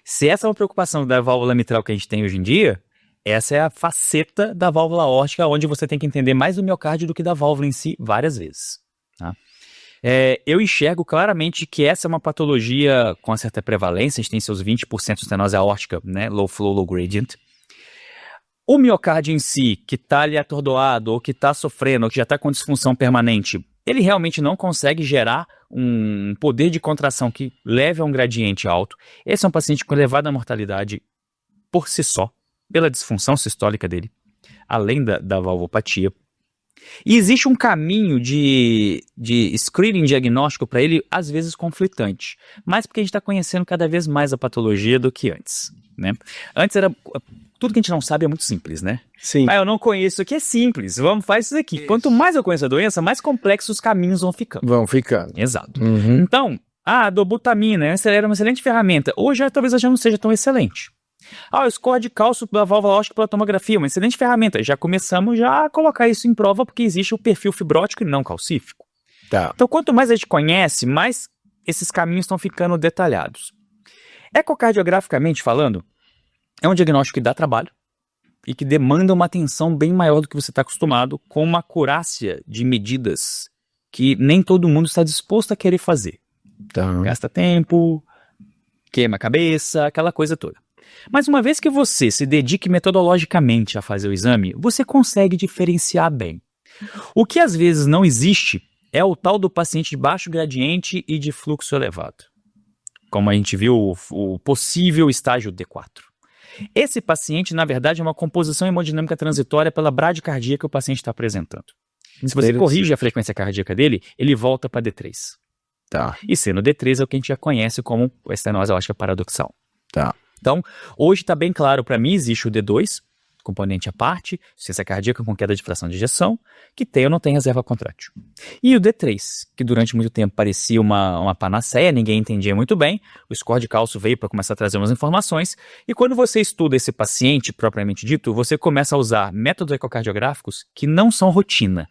Se essa é uma preocupação da válvula mitral que a gente tem hoje em dia, essa é a faceta da válvula aórtica onde você tem que entender mais do miocárdio do que da válvula em si várias vezes. Tá? Eu enxergo claramente que essa é uma patologia com certa prevalência, a gente tem seus 20% de estenose aórtica, né, low flow, low gradient. O miocárdio em si, que está ali atordoado, ou que está sofrendo, ou que já está com disfunção permanente, ele realmente não consegue gerar um poder de contração que leve a um gradiente alto. Esse é um paciente com elevada mortalidade por si só, pela disfunção sistólica dele, além da valvopatia. E existe um caminho de screening diagnóstico para ele, às vezes conflitante, mas porque a gente está conhecendo cada vez mais a patologia do que antes, né? Antes era... Tudo que a gente não sabe é muito simples, né? Sim. Eu não conheço isso aqui, é simples. Vamos fazer isso aqui. Isso. Quanto mais eu conheço a doença, mais complexos os caminhos vão ficando. Vão ficando. Exato. Uhum. Então, a dobutamina era uma excelente ferramenta. Hoje, talvez já não seja tão excelente. O score de cálcio da válvula aórtica pela tomografia, uma excelente ferramenta. Já começamos a colocar isso em prova, porque existe o perfil fibrótico e não calcífico. Tá. Então, quanto mais a gente conhece, mais esses caminhos estão ficando detalhados. Ecocardiograficamente falando, é um diagnóstico que dá trabalho e que demanda uma atenção bem maior do que você está acostumado, com uma acurácia de medidas que nem todo mundo está disposto a querer fazer. Tá. Gasta tempo, queima a cabeça, aquela coisa toda. Mas uma vez que você se dedique metodologicamente a fazer o exame, você consegue diferenciar bem. O que às vezes não existe é o tal do paciente de baixo gradiente e de fluxo elevado. como a gente viu, o possível estágio D4. Esse paciente, na verdade, é uma composição hemodinâmica transitória pela bradicardia que o paciente está apresentando. Se você corrige a frequência cardíaca dele, ele volta para D3. Tá. E sendo D3 é o que a gente já conhece como estenose aórtica paradoxal. Tá. Então, hoje está bem claro para mim, existe o D2, componente à parte, ciência cardíaca com queda de fração de ejeção, que tem ou não tem reserva contrátil. E o D3, que durante muito tempo parecia uma panaceia, ninguém entendia muito bem, o score de cálcio veio para começar a trazer umas informações, e quando você estuda esse paciente, propriamente dito, você começa a usar métodos ecocardiográficos que não são rotina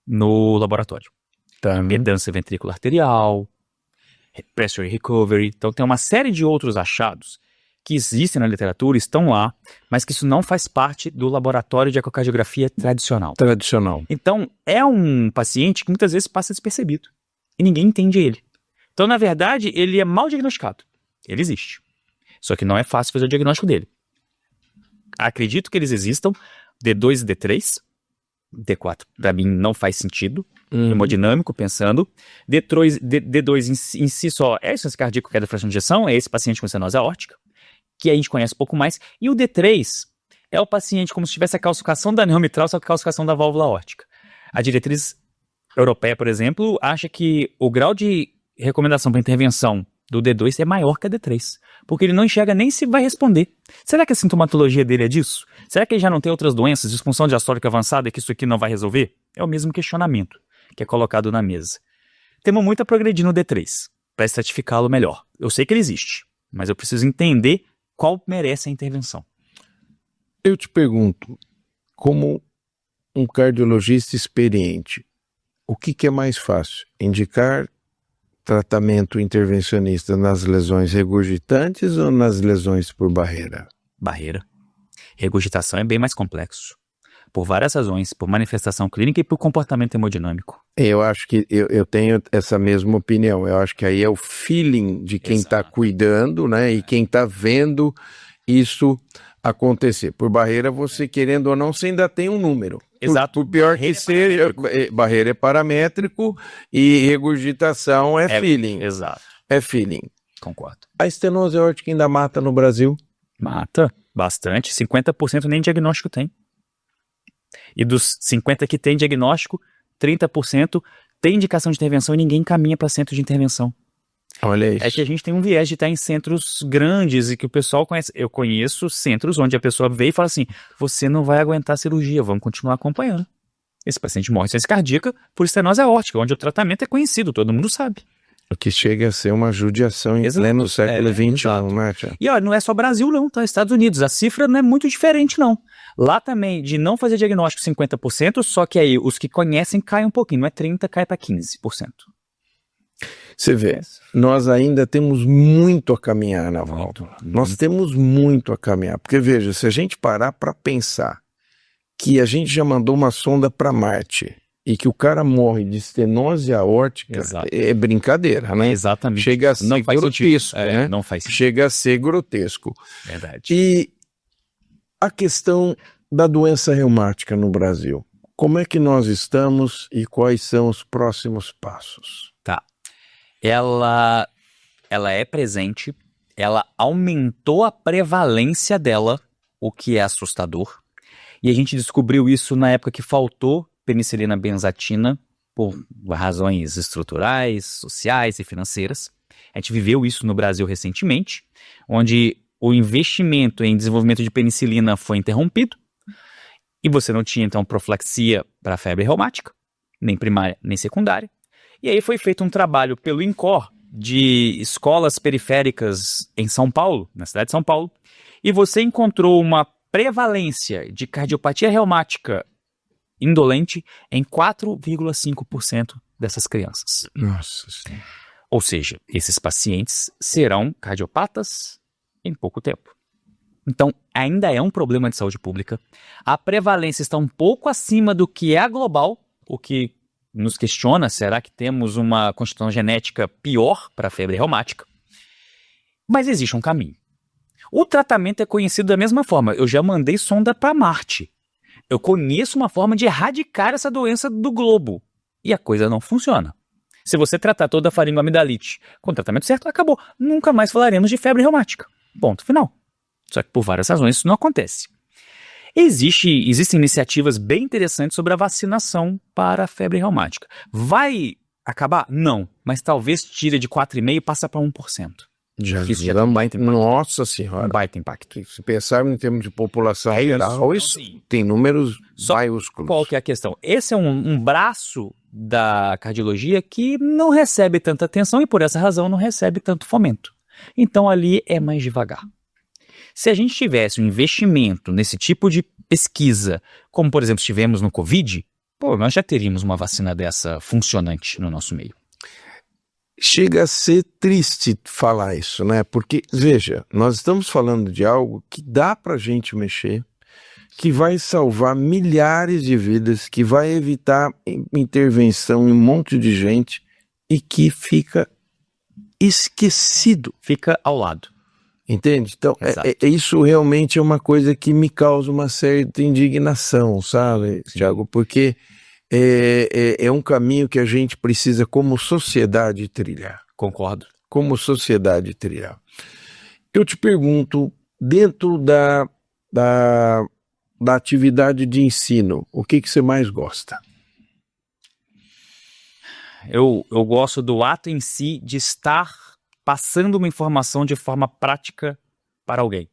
no laboratório. Tá. Impedância ventricular arterial, pressure recovery, então tem uma série de outros achados que existem na literatura, estão lá, mas que isso não faz parte do laboratório de ecocardiografia tradicional. Então, é um paciente que muitas vezes passa despercebido e ninguém entende ele. Então, na verdade, ele é mal diagnosticado. Ele existe. Só que não é fácil fazer o diagnóstico dele. Acredito que eles existam, D2 e D3. D4, para mim, não faz sentido. Hemodinâmico, pensando. D2 em si só é insuficiência cardíaca, queda de fração de ejeção, é esse paciente com estenose aórtica, que a gente conhece um pouco mais. E o D3 é o paciente como se tivesse a calcificação da anel mitral, só que a calcificação da válvula aórtica. A diretriz europeia, por exemplo, acha que o grau de recomendação para intervenção do D2 é maior que a D3, porque ele não enxerga nem se vai responder. Será que a sintomatologia dele é disso? Será que ele já não tem outras doenças, disfunção diastólica avançada, que isso aqui não vai resolver? É o mesmo questionamento que é colocado na mesa. Temos muito a progredir no D3, para estratificá-lo melhor. Eu sei que ele existe, mas eu preciso entender qual merece a intervenção. Eu te pergunto, como um cardiologista experiente, o que é mais fácil? Indicar tratamento intervencionista nas lesões regurgitantes ou nas lesões por barreira? Barreira. Regurgitação é bem mais complexo. Por várias razões, por manifestação clínica e por comportamento hemodinâmico. Eu acho que eu tenho essa mesma opinião. Eu acho que aí é o feeling de quem está cuidando, né? E quem está vendo isso acontecer. Por barreira, você querendo ou não, você ainda tem um número. Exato. Por pior que ser, barreira é paramétrico e regurgitação é feeling. Exato. É feeling. Concordo. A estenose aórtica ainda mata no Brasil? Mata bastante. 50% nem diagnóstico tem. E dos 50% que tem diagnóstico, 30% tem indicação de intervenção e ninguém encaminha para centro de intervenção. Olha isso. É que a gente tem um viés de estar em centros grandes e que o pessoal conhece. Eu conheço centros onde a pessoa veio e fala assim, você não vai aguentar a cirurgia, vamos continuar acompanhando. Esse paciente morre de insuficiência cardíaca por estenose aórtica, onde o tratamento é conhecido, todo mundo sabe. O que chega a ser uma judiação em pleno século XXI, né, Tia? E olha, não é só Brasil não, tá? Estados Unidos, a cifra não é muito diferente não. Lá também, de não fazer diagnóstico 50%, só que aí os que conhecem caem um pouquinho, não é 30%, cai para 15%. Você vê, nós ainda temos muito a caminhar na volta. Nós temos muito a caminhar. Porque veja, se a gente parar para pensar que a gente já mandou uma sonda para Marte e que o cara morre de estenose aórtica, é brincadeira, né? Exatamente. Chega a ser grotesco, né? Não faz sentido. Chega a ser grotesco. Verdade. E a questão da doença reumática no Brasil. Como é que nós estamos e quais são os próximos passos? Tá. Ela é presente, ela aumentou a prevalência dela, o que é assustador. E a gente descobriu isso na época que faltou penicilina benzatina por razões estruturais, sociais e financeiras. A gente viveu isso no Brasil recentemente, onde o investimento em desenvolvimento de penicilina foi interrompido e você não tinha, então, profilaxia para febre reumática, nem primária, nem secundária. E aí foi feito um trabalho pelo INCOR de escolas periféricas em São Paulo, na cidade de São Paulo, e você encontrou uma prevalência de cardiopatia reumática indolente em 4,5% dessas crianças. Nossa Senhora. Ou seja, esses pacientes serão cardiopatas em pouco tempo. Então, ainda é um problema de saúde pública. A prevalência está um pouco acima do que é a global, o que nos questiona, será que temos uma constituição genética pior para a febre reumática? Mas existe um caminho. O tratamento é conhecido da mesma forma. Eu já mandei sonda para Marte. Eu conheço uma forma de erradicar essa doença do globo. E a coisa não funciona. Se você tratar toda a faringoamidalite com o tratamento certo, acabou. Nunca mais falaremos de febre reumática. Ponto final. Só que por várias razões isso não acontece. Existem iniciativas bem interessantes sobre a vacinação para a febre reumática. Vai acabar? Não. Mas talvez tire de 4,5% e passa para 1%. Isso já dá um baita impacto. Nossa senhora. Um baita impacto. Se pensarmos em termos de população geral, isso tem números maiúsculos. Qual que é a questão? Esse é um braço da cardiologia que não recebe tanta atenção e por essa razão não recebe tanto fomento. Então ali é mais devagar. Se a gente tivesse um investimento nesse tipo de pesquisa, como por exemplo tivemos no Covid, nós já teríamos uma vacina dessa funcionante no nosso meio. Chega a ser triste falar isso, né? Porque, veja, nós estamos falando de algo que dá pra gente mexer, que vai salvar milhares de vidas, que vai evitar intervenção em um monte de gente e que fica esquecido. Fica ao lado. Entende? Então, isso realmente é uma coisa que me causa uma certa indignação, sabe, Thiago? Porque é um caminho que a gente precisa, como sociedade, trilhar. Concordo. Como sociedade, trilhar. Eu te pergunto, dentro da atividade de ensino, o que você mais gosta? Eu gosto do ato em si de estar passando uma informação de forma prática para alguém.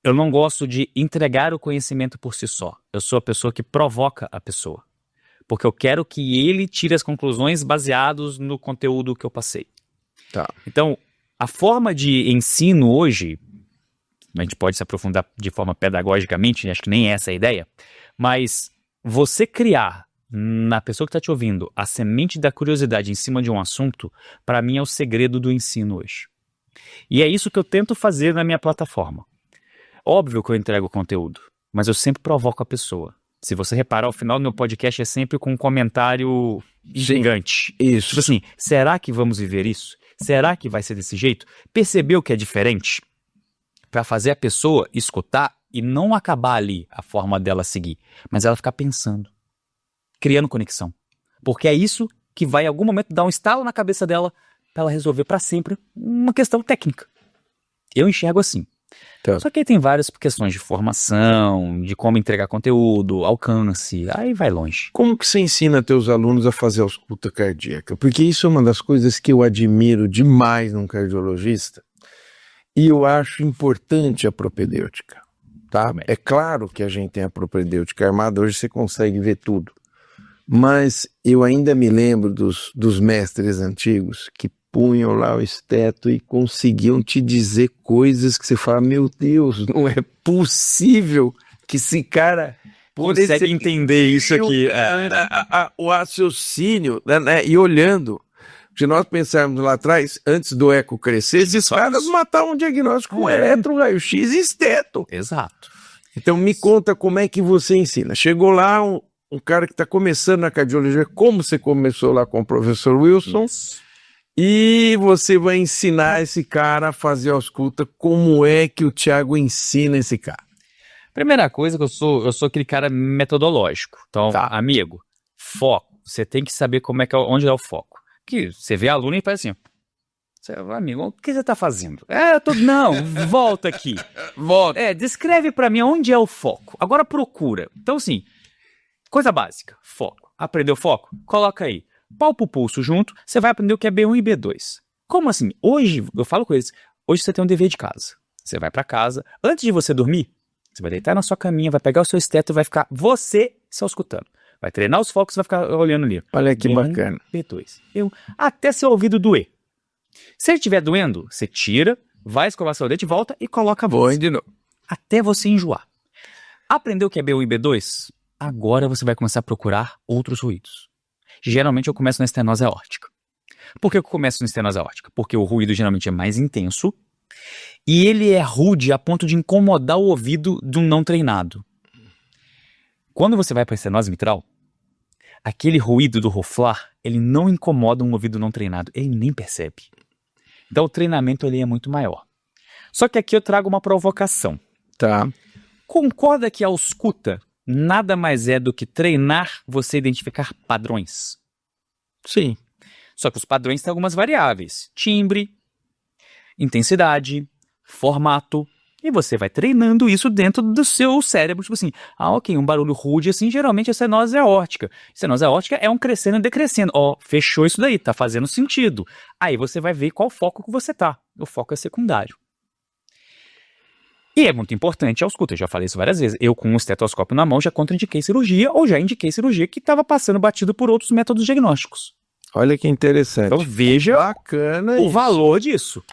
Eu não gosto de entregar o conhecimento por si só. Eu sou a pessoa que provoca a pessoa. Porque eu quero que ele tire as conclusões baseadas no conteúdo que eu passei. Tá. Então, a forma de ensino hoje, a gente pode se aprofundar de forma pedagogicamente, acho que nem essa é a ideia, mas você criar na pessoa que está te ouvindo a semente da curiosidade em cima de um assunto, para mim é o segredo do ensino hoje. E é isso que eu tento fazer na minha plataforma. Óbvio que eu entrego conteúdo, mas eu sempre provoco a pessoa. Se você reparar, o final do meu podcast é sempre com um comentário gigante. Isso. Tipo assim, será que vamos viver isso? Será que vai ser desse jeito? Percebeu que é diferente? Para fazer a pessoa escutar e não acabar ali a forma dela seguir, mas ela ficar pensando, criando conexão. Porque é isso que vai em algum momento dar um estalo na cabeça dela para ela resolver para sempre uma questão técnica. Eu enxergo assim. Tá. Só que aí tem várias questões de formação, de como entregar conteúdo, alcance, aí vai longe. Como que você ensina teus alunos a fazer ausculta cardíaca? Porque isso é uma das coisas que eu admiro demais num cardiologista e eu acho importante a propedêutica, tá? É claro que a gente tem a propedêutica armada, hoje você consegue ver tudo, mas eu ainda me lembro dos mestres antigos que punham lá o esteto e conseguiam te dizer coisas que você fala, meu Deus, não é possível que esse cara consegue entender isso aqui. O raciocínio, né? E olhando, se nós pensarmos lá atrás, antes do eco crescer, esses caras matavam um diagnóstico com eletro, raio-x e esteto. Exato. Então me conta como é que você ensina. Chegou lá um cara que está começando na cardiologia, como você começou lá com o professor Wilson, e você vai ensinar esse cara a fazer a ausculta. Como é que o Thiago ensina esse cara? Primeira coisa que eu sou aquele cara metodológico. Então, amigo, foco. Você tem que saber onde é o foco. Que você vê aluno e faz assim, amigo, o que você está fazendo? Não, volta aqui. Volta. Descreve para mim onde é o foco. Agora procura. Então, assim, coisa básica, foco. Aprendeu foco? Coloca aí. Palpa o pulso junto, você vai aprender o que é B1 e B2. Como assim? Hoje, eu falo com eles, hoje você tem um dever de casa. Você vai para casa, antes de você dormir, você vai deitar na sua caminha, vai pegar o seu esteto e vai ficar você se escutando. Vai treinar os focos e vai ficar olhando ali. Olha que B1, bacana. B2. Até seu ouvido doer. Se ele estiver doendo, você tira, vai escovar seu dente, volta e coloca a voz. De novo. Até você enjoar. Aprendeu o que é B1 e B2? Agora você vai começar a procurar outros ruídos. Geralmente eu começo na estenose aórtica. Por que eu começo na estenose aórtica? Porque o ruído geralmente é mais intenso e ele é rude a ponto de incomodar o ouvido de um não treinado. Quando você vai para a estenose mitral, aquele ruído do roflar, ele não incomoda um ouvido não treinado, ele nem percebe. Então o treinamento ele é muito maior. Só que aqui eu trago uma provocação. Tá. Concorda que a ausculta nada mais é do que treinar você a identificar padrões? Sim. Só que os padrões têm algumas variáveis. Timbre, intensidade, formato. E você vai treinando isso dentro do seu cérebro. Tipo assim, ok, um barulho rude assim, geralmente é estenose aórtica. Estenose aórtica é um crescendo e decrescendo. Fechou isso daí, tá fazendo sentido. Aí você vai ver qual foco que você tá. O foco é secundário. E é muito importante a ausculta, eu já falei isso várias vezes. Eu, com um estetoscópio na mão, já contraindiquei cirurgia ou já indiquei cirurgia que estava passando batido por outros métodos diagnósticos. Olha que interessante. Então veja Bacana o isso. valor disso.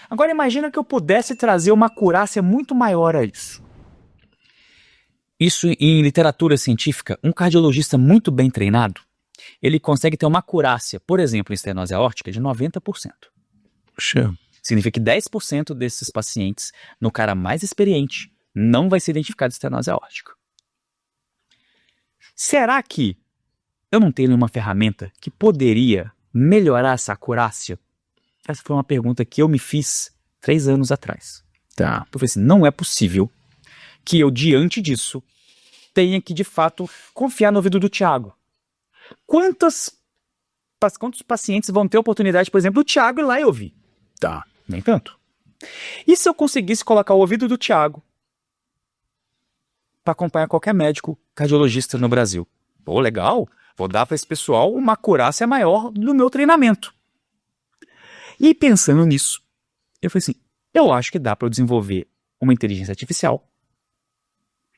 Agora imagina que eu pudesse trazer uma acurácia muito maior a isso. Isso em literatura científica, um cardiologista muito bem treinado, ele consegue ter uma acurácia, por exemplo, em estenose aórtica, de 90%. Puxa. Significa que 10% desses pacientes, no cara mais experiente, não vai ser identificado estenose aórtica. Será que eu não tenho nenhuma ferramenta que poderia melhorar essa acurácia? Essa foi uma pergunta que eu me fiz 3 anos atrás. Tá. Eu falei assim, não é possível que eu, diante disso, tenha que, de fato, confiar no ouvido do Thiago. Quantos pacientes vão ter a oportunidade, por exemplo, do Thiago ir lá e ouvir? Tá. Nem tanto. E se eu conseguisse colocar o ouvido do Thiago para acompanhar qualquer médico cardiologista no Brasil? Pô, legal. Vou dar para esse pessoal uma acurácia maior no meu treinamento. E pensando nisso, eu falei assim, eu acho que dá para eu desenvolver uma inteligência artificial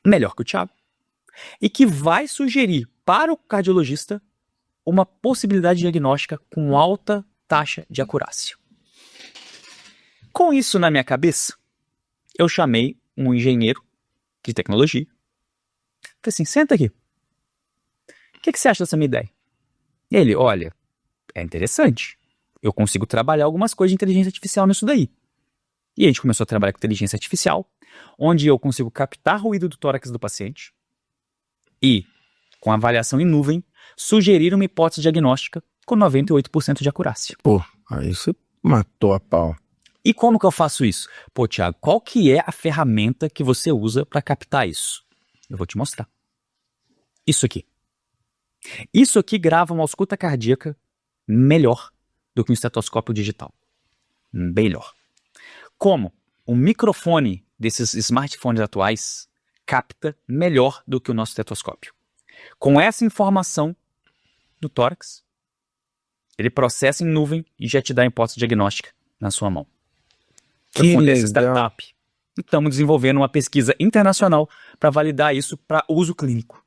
melhor que o Thiago e que vai sugerir para o cardiologista uma possibilidade diagnóstica com alta taxa de acurácia. Com isso na minha cabeça, eu chamei um engenheiro de tecnologia. Falei assim, senta aqui. O que você acha dessa minha ideia? E ele, olha, é interessante. Eu consigo trabalhar algumas coisas de inteligência artificial nisso daí. E a gente começou a trabalhar com inteligência artificial, onde eu consigo captar ruído do tórax do paciente e, com avaliação em nuvem, sugerir uma hipótese diagnóstica com 98% de acurácia. Pô, aí você matou a pau. E como que eu faço isso? Pô, Thiago, qual que é a ferramenta que você usa para captar isso? Eu vou te mostrar. Isso aqui. Isso aqui grava uma ausculta cardíaca melhor do que um estetoscópio digital. Melhor. Como? O microfone desses smartphones atuais capta melhor do que o nosso estetoscópio. Com essa informação do tórax, ele processa em nuvem e já te dá a hipótese diagnóstica na sua mão. Que legal. Startup. E estamos desenvolvendo uma pesquisa internacional para validar isso para uso clínico.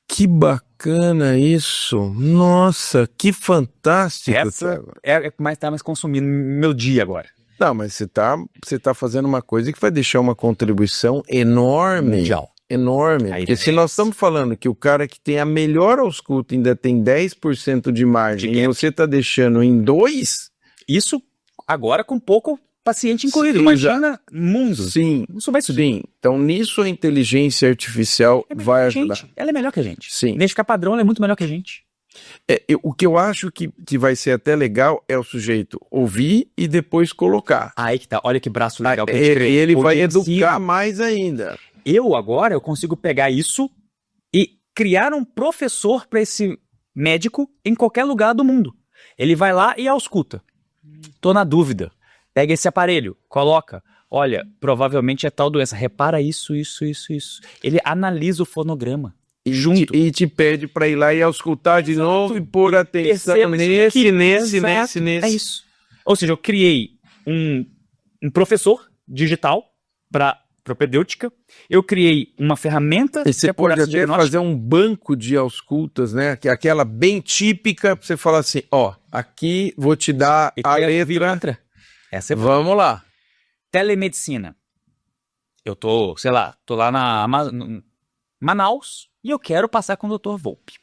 Que bacana isso. Nossa, que fantástico. Essa é mais tá mais consumindo meu dia agora. Não, mas você tá fazendo uma coisa que vai deixar uma contribuição enorme. Mundial. Enorme. Aí, Porque se nós estamos falando que o cara que tem a melhor ausculta ainda tem 10% de margem e você tá deixando em 2%. Isso agora com pouco paciente incluído. Sim, Imagina mundo. Sim, Isso vai subir. sim. Então nisso a inteligência artificial vai ajudar. Gente, ela é melhor que a gente. Sim. Identificar padrão, ela é muito melhor que a gente. O que eu acho que vai ser até legal é o sujeito ouvir e depois colocar. Aí que tá. Olha que braço legal que a gente Ele vai Potencia. educar mais ainda. Eu consigo pegar isso e criar um professor para esse médico em qualquer lugar do mundo. Ele vai lá e ausculta. Tô na dúvida. Pega esse aparelho, coloca. Olha, provavelmente é tal doença. Repara isso. Ele analisa o fonograma. E te pede para ir lá e auscultar de novo e pôr atenção Perceba nesse. É isso. Ou seja, eu criei um professor digital para propedêutica. Eu criei uma ferramenta E você pode acurácia até diagnóstica. fazer um banco de auscultas, né? Que é aquela bem típica, pra você falar assim, ó, aqui vou te dar E a tem letra. Essa é Vamos lá. telemedicina. Eu tô lá na Manaus e eu quero passar com o Dr. Volpe.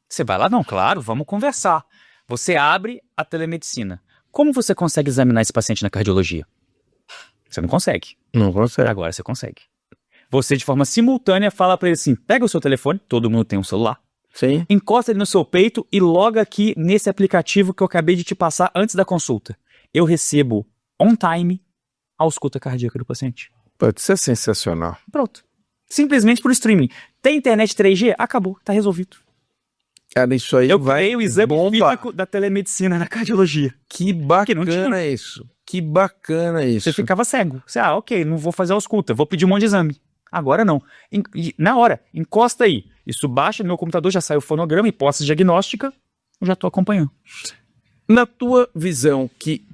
Você vai lá? Não, claro, vamos conversar. Você abre a telemedicina. Como você consegue examinar esse paciente na cardiologia? Você não consegue. Não consegue. Agora você consegue. Você, de forma simultânea, fala para ele assim, pega o seu telefone, todo mundo tem um celular, Sim. encosta ele no seu peito e loga aqui nesse aplicativo que eu acabei de te passar antes da consulta. Eu recebo on time a ausculta cardíaca do paciente. Pode ser sensacional. Pronto. Simplesmente por streaming. Tem internet 3G? Acabou, tá resolvido. Cara, isso aí Eu vai criei o exame bombar. físico da telemedicina na cardiologia. Que não bacana isso. Que bacana isso. Você ficava cego. Você, ok, não vou fazer ausculta, vou pedir um monte de exame. Agora não. Na hora, encosta aí. Isso baixa, no meu computador já sai o fonograma, hipótese diagnóstica, eu já estou acompanhando. Na tua visão, que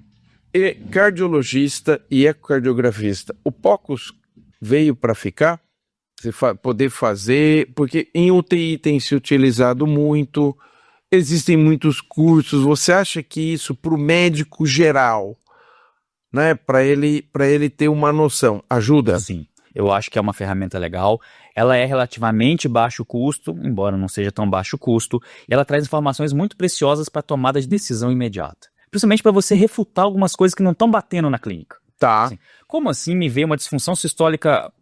é cardiologista e ecocardiografista, o POCUS veio para ficar? Você poder fazer, porque em UTI tem se utilizado muito, existem muitos cursos. Você acha que isso para o médico geral, né, para ele ter uma noção, ajuda? Sim, eu acho que é uma ferramenta legal. Ela é relativamente baixo custo, embora não seja tão baixo custo, e ela traz informações muito preciosas para tomada de decisão imediata. Principalmente para você refutar algumas coisas que não estão batendo na clínica. Tá. Assim, como assim me veio uma disfunção sistólica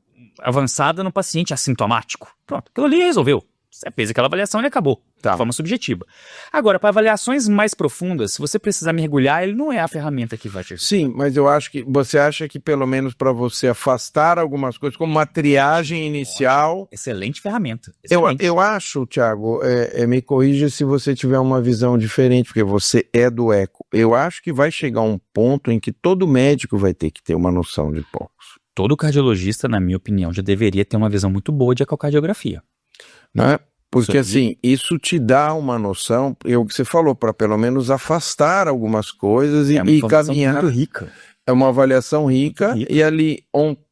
avançada no paciente assintomático? Pronto, aquilo ali resolveu. Você fez aquela avaliação e acabou, Tá. de forma subjetiva. Agora, para avaliações mais profundas, se você precisar mergulhar, ele não é a ferramenta que vai te ajudar. Sim, mas eu acho que você acha que pelo menos para você afastar algumas coisas, como uma triagem inicial. Excelente ferramenta. Eu acho, Thiago, me corrija se você tiver uma visão diferente, porque você é do eco. Eu acho que vai chegar um ponto em que todo médico vai ter que ter uma noção de POCUS. Todo cardiologista, na minha opinião, já deveria ter uma visão muito boa de ecocardiografia. Né? Porque assim, isso te dá uma noção, o que você falou, para pelo menos afastar algumas coisas e caminhar. Muito rica. É uma avaliação rica e ali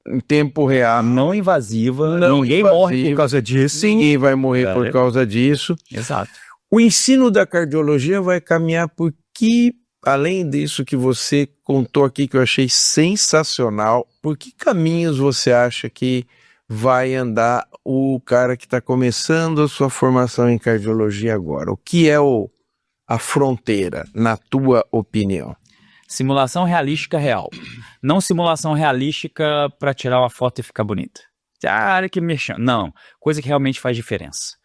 em tempo real. Não invasiva, Não ninguém invasiva. morre por causa disso. Ninguém vai morrer por causa disso. Exato. O ensino da cardiologia vai caminhar por que, além disso que você contou aqui, que eu achei sensacional, por que caminhos você acha que vai andar o cara que está começando a sua formação em cardiologia agora? O que é a fronteira, na tua opinião? Simulação realística real. Não simulação realística para tirar uma foto e ficar bonita. Olha que mexendo. Não, coisa que realmente faz diferença.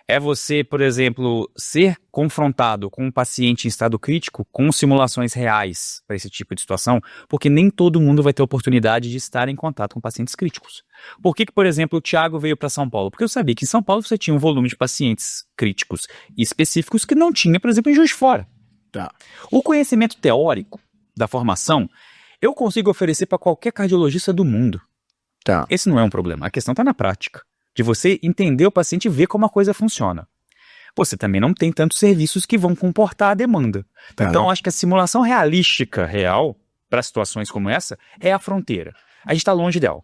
É você, por exemplo, ser confrontado com um paciente em estado crítico com simulações reais para esse tipo de situação, porque nem todo mundo vai ter oportunidade de estar em contato com pacientes críticos. Por que, por exemplo, o Thiago veio para São Paulo? Porque eu sabia que em São Paulo você tinha um volume de pacientes críticos e específicos que não tinha, por exemplo, em Juiz de Fora. Tá. O conhecimento teórico da formação, eu consigo oferecer para qualquer cardiologista do mundo. Tá. Esse não é um problema, a questão está na prática. De você entender o paciente e ver como a coisa funciona. Você também não tem tantos serviços que vão comportar a demanda. Tá. Então, acho que a simulação realística real, para situações como essa, é a fronteira. A gente está longe dela.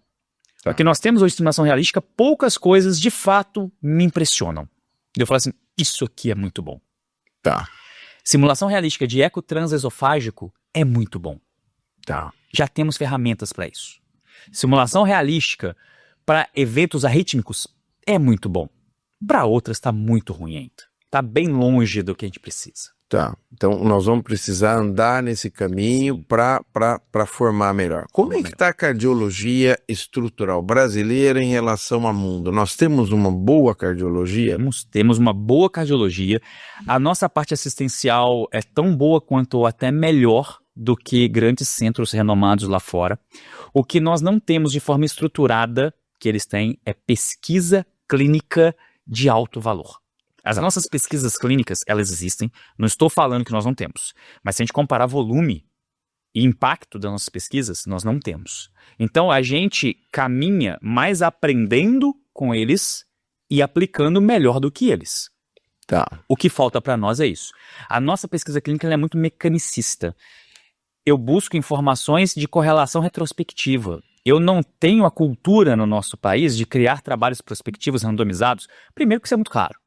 Só que nós temos hoje simulação realística, poucas coisas de fato me impressionam. Eu falo assim, isso aqui é muito bom. Tá. Simulação realística de eco transesofágico é muito bom. Tá. Já temos ferramentas para isso. Simulação realística para eventos arrítmicos é muito bom. Para outras está muito ruim ainda. Está bem longe do que a gente precisa. Tá. Então nós vamos precisar andar nesse caminho para formar melhor. Como é que está a cardiologia estrutural brasileira em relação ao mundo? Nós temos uma boa cardiologia? Temos uma boa cardiologia. A nossa parte assistencial é tão boa quanto ou até melhor do que grandes centros renomados lá fora. O que nós não temos de forma estruturada que eles têm é pesquisa clínica de alto valor. As nossas pesquisas clínicas, elas existem, não estou falando que nós não temos, mas se a gente comparar volume e impacto das nossas pesquisas, nós não temos. Então a gente caminha mais aprendendo com eles e aplicando melhor do que eles. Tá. O que falta para nós é isso. A nossa pesquisa clínica ela é muito mecanicista. Eu busco informações de correlação retrospectiva. Eu não tenho a cultura no nosso país de criar trabalhos prospectivos randomizados. Primeiro, porque isso é muito caro.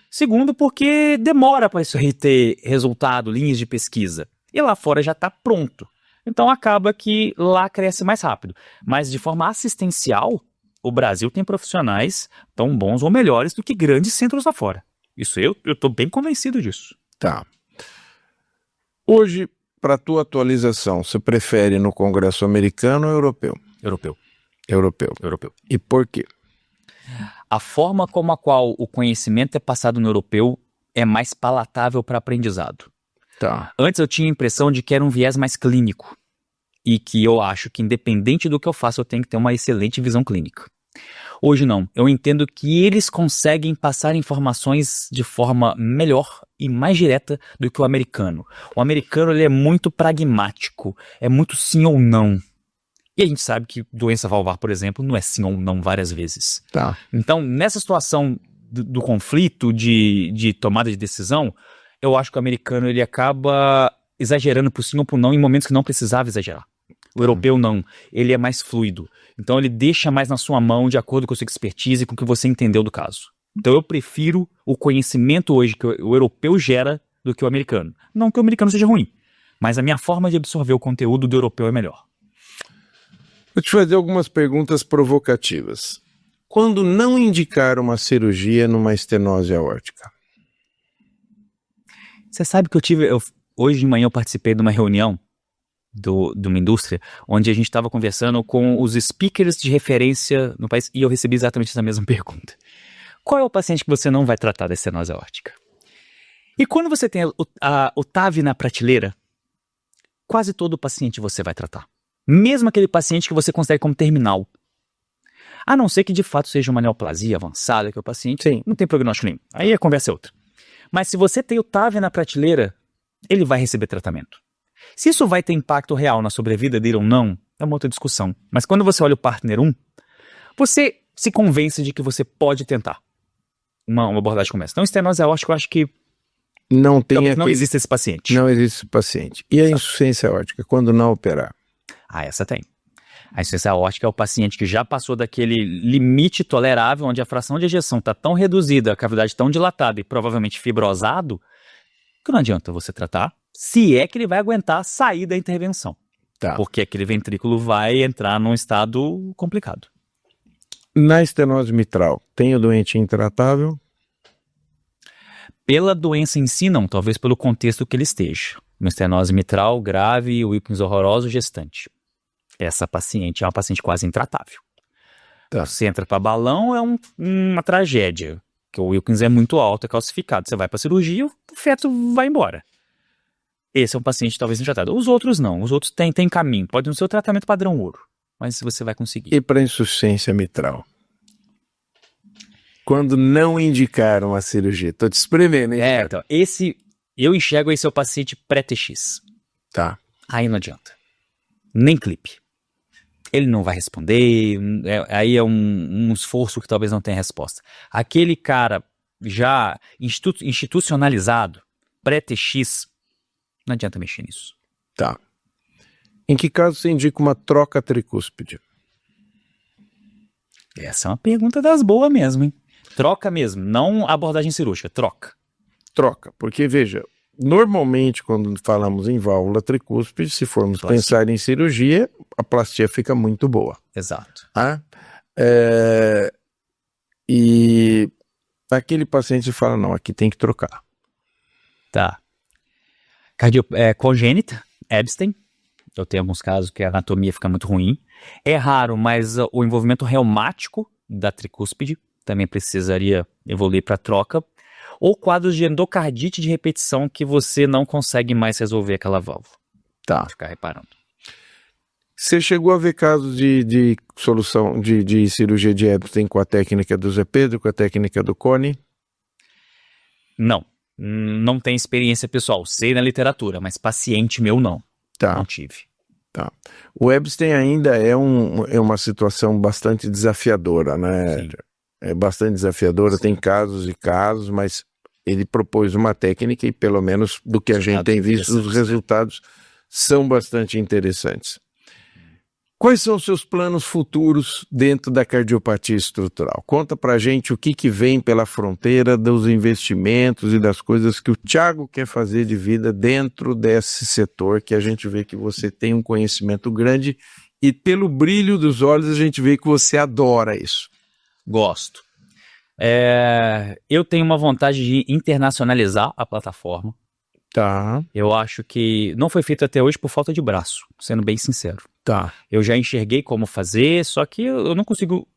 Segundo, porque demora para isso aí ter resultado, linhas de pesquisa. E lá fora já está pronto. Então acaba que lá cresce mais rápido. Mas de forma assistencial, o Brasil tem profissionais tão bons ou melhores do que grandes centros lá fora. Isso eu estou bem convencido disso. Tá. Hoje, para a tua atualização, você prefere no Congresso americano ou europeu? Europeu. Europeu. E por quê? A forma como a qual o conhecimento é passado no europeu é mais palatável para aprendizado. Tá. Antes eu tinha a impressão de que era um viés mais clínico e que eu acho que independente do que eu faço eu tenho que ter uma excelente visão clínica. Hoje não. Eu entendo que eles conseguem passar informações de forma melhor e mais direta do que o americano. O americano ele é muito pragmático, é muito sim ou não. E a gente sabe que doença valvar, por exemplo, não é sim ou não várias vezes. Tá. Então, nessa situação do conflito, de tomada de decisão, eu acho que o americano ele acaba exagerando por sim ou por não em momentos que não precisava exagerar. O europeu não, ele é mais fluido. Então ele deixa mais na sua mão de acordo com a sua expertise e com o que você entendeu do caso. Então eu prefiro o conhecimento hoje que o europeu gera do que o americano. Não que o americano seja ruim, mas a minha forma de absorver o conteúdo do europeu é melhor. Vou te fazer algumas perguntas provocativas. Quando não indicar uma cirurgia numa estenose aórtica? Você sabe que hoje de manhã eu participei de uma reunião de uma indústria, onde a gente estava conversando com os speakers de referência no país, e eu recebi exatamente essa mesma pergunta. Qual é o paciente que você não vai tratar da estenose aórtica? E quando você tem o TAV na prateleira, quase todo paciente você vai tratar. Mesmo aquele paciente que você considera como terminal. A não ser que de fato seja uma neoplasia avançada, que o paciente não tem prognóstico nenhum. Aí a conversa é outra. Mas se você tem o TAV na prateleira, ele vai receber tratamento. Se isso vai ter impacto real na sobrevida dele ou não, é uma outra discussão. Mas quando você olha o Partner 1, você se convence de que você pode tentar uma abordagem como essa. Então, estenose aórtica, eu acho que não existe esse paciente. Não existe esse paciente. E a insuficiência aórtica, quando não operar? Essa tem. A insuficiência aórtica é o paciente que já passou daquele limite tolerável, onde a fração de ejeção está tão reduzida, a cavidade tão dilatada e provavelmente fibrosado, que não adianta você tratar, se é que ele vai aguentar sair da intervenção. Tá. Porque aquele ventrículo vai entrar num estado complicado. Na estenose mitral, tem o doente intratável? Pela doença em si, não. Talvez pelo contexto que ele esteja. Uma estenose mitral grave, Wilkins horroroso, gestante. Essa paciente é uma paciente quase intratável. Tá. Você entra para balão, é uma tragédia. Porque o Wilkins é muito alto, é calcificado. Você vai para cirurgia, o feto vai embora. Esse é um paciente talvez intratado. Os outros não. Os outros têm caminho. Pode não ser o tratamento padrão ouro. Mas você vai conseguir. E para insuficiência mitral? Quando não indicaram a cirurgia. Estou te espremendo, hein? Então, eu enxergo esse é o paciente pré-TX. Tá. Aí não adianta. Nem clipe. Ele não vai responder. Aí é um esforço que talvez não tenha resposta. Aquele cara já institucionalizado, pré-TX, não adianta mexer nisso. Tá. Em que caso você indica uma troca tricúspide? Essa é uma pergunta das boas mesmo, hein? Troca mesmo, não abordagem cirúrgica, troca. Troca, porque veja, normalmente quando falamos em válvula tricúspide, se formos pensar em cirurgia, a plastia fica muito boa. Exato. Tá? E aquele paciente fala, não, aqui tem que trocar. Tá. Congênita, Epstein. Eu tenho alguns casos que a anatomia fica muito ruim. É raro, mas o envolvimento reumático da tricúspide também precisaria evoluir para troca. Ou quadros de endocardite de repetição que você não consegue mais resolver aquela válvula. Tá. Ficar reparando. Você chegou a ver casos de solução de cirurgia de Epstein com a técnica do Zé Pedro, com a técnica do Cone? Não. Não tenho experiência pessoal. Sei na literatura, mas paciente meu não. Tá. Não tive. Tá. O Epstein ainda é uma situação bastante desafiadora, né? Sim. É bastante desafiadora, tem casos e casos, mas ele propôs uma técnica e pelo menos do que a gente tem visto, os resultados são bastante interessantes. Quais são os seus planos futuros dentro da cardiopatia estrutural? Conta pra gente o que vem pela fronteira dos investimentos e das coisas que o Thiago quer fazer de vida dentro desse setor, que a gente vê que você tem um conhecimento grande e pelo brilho dos olhos a gente vê que você adora isso. Gosto. Eu tenho uma vontade de internacionalizar a plataforma. Tá. Eu acho que não foi feito até hoje por falta de braço, sendo bem sincero. Tá. Eu já enxerguei como fazer, só que eu não consigo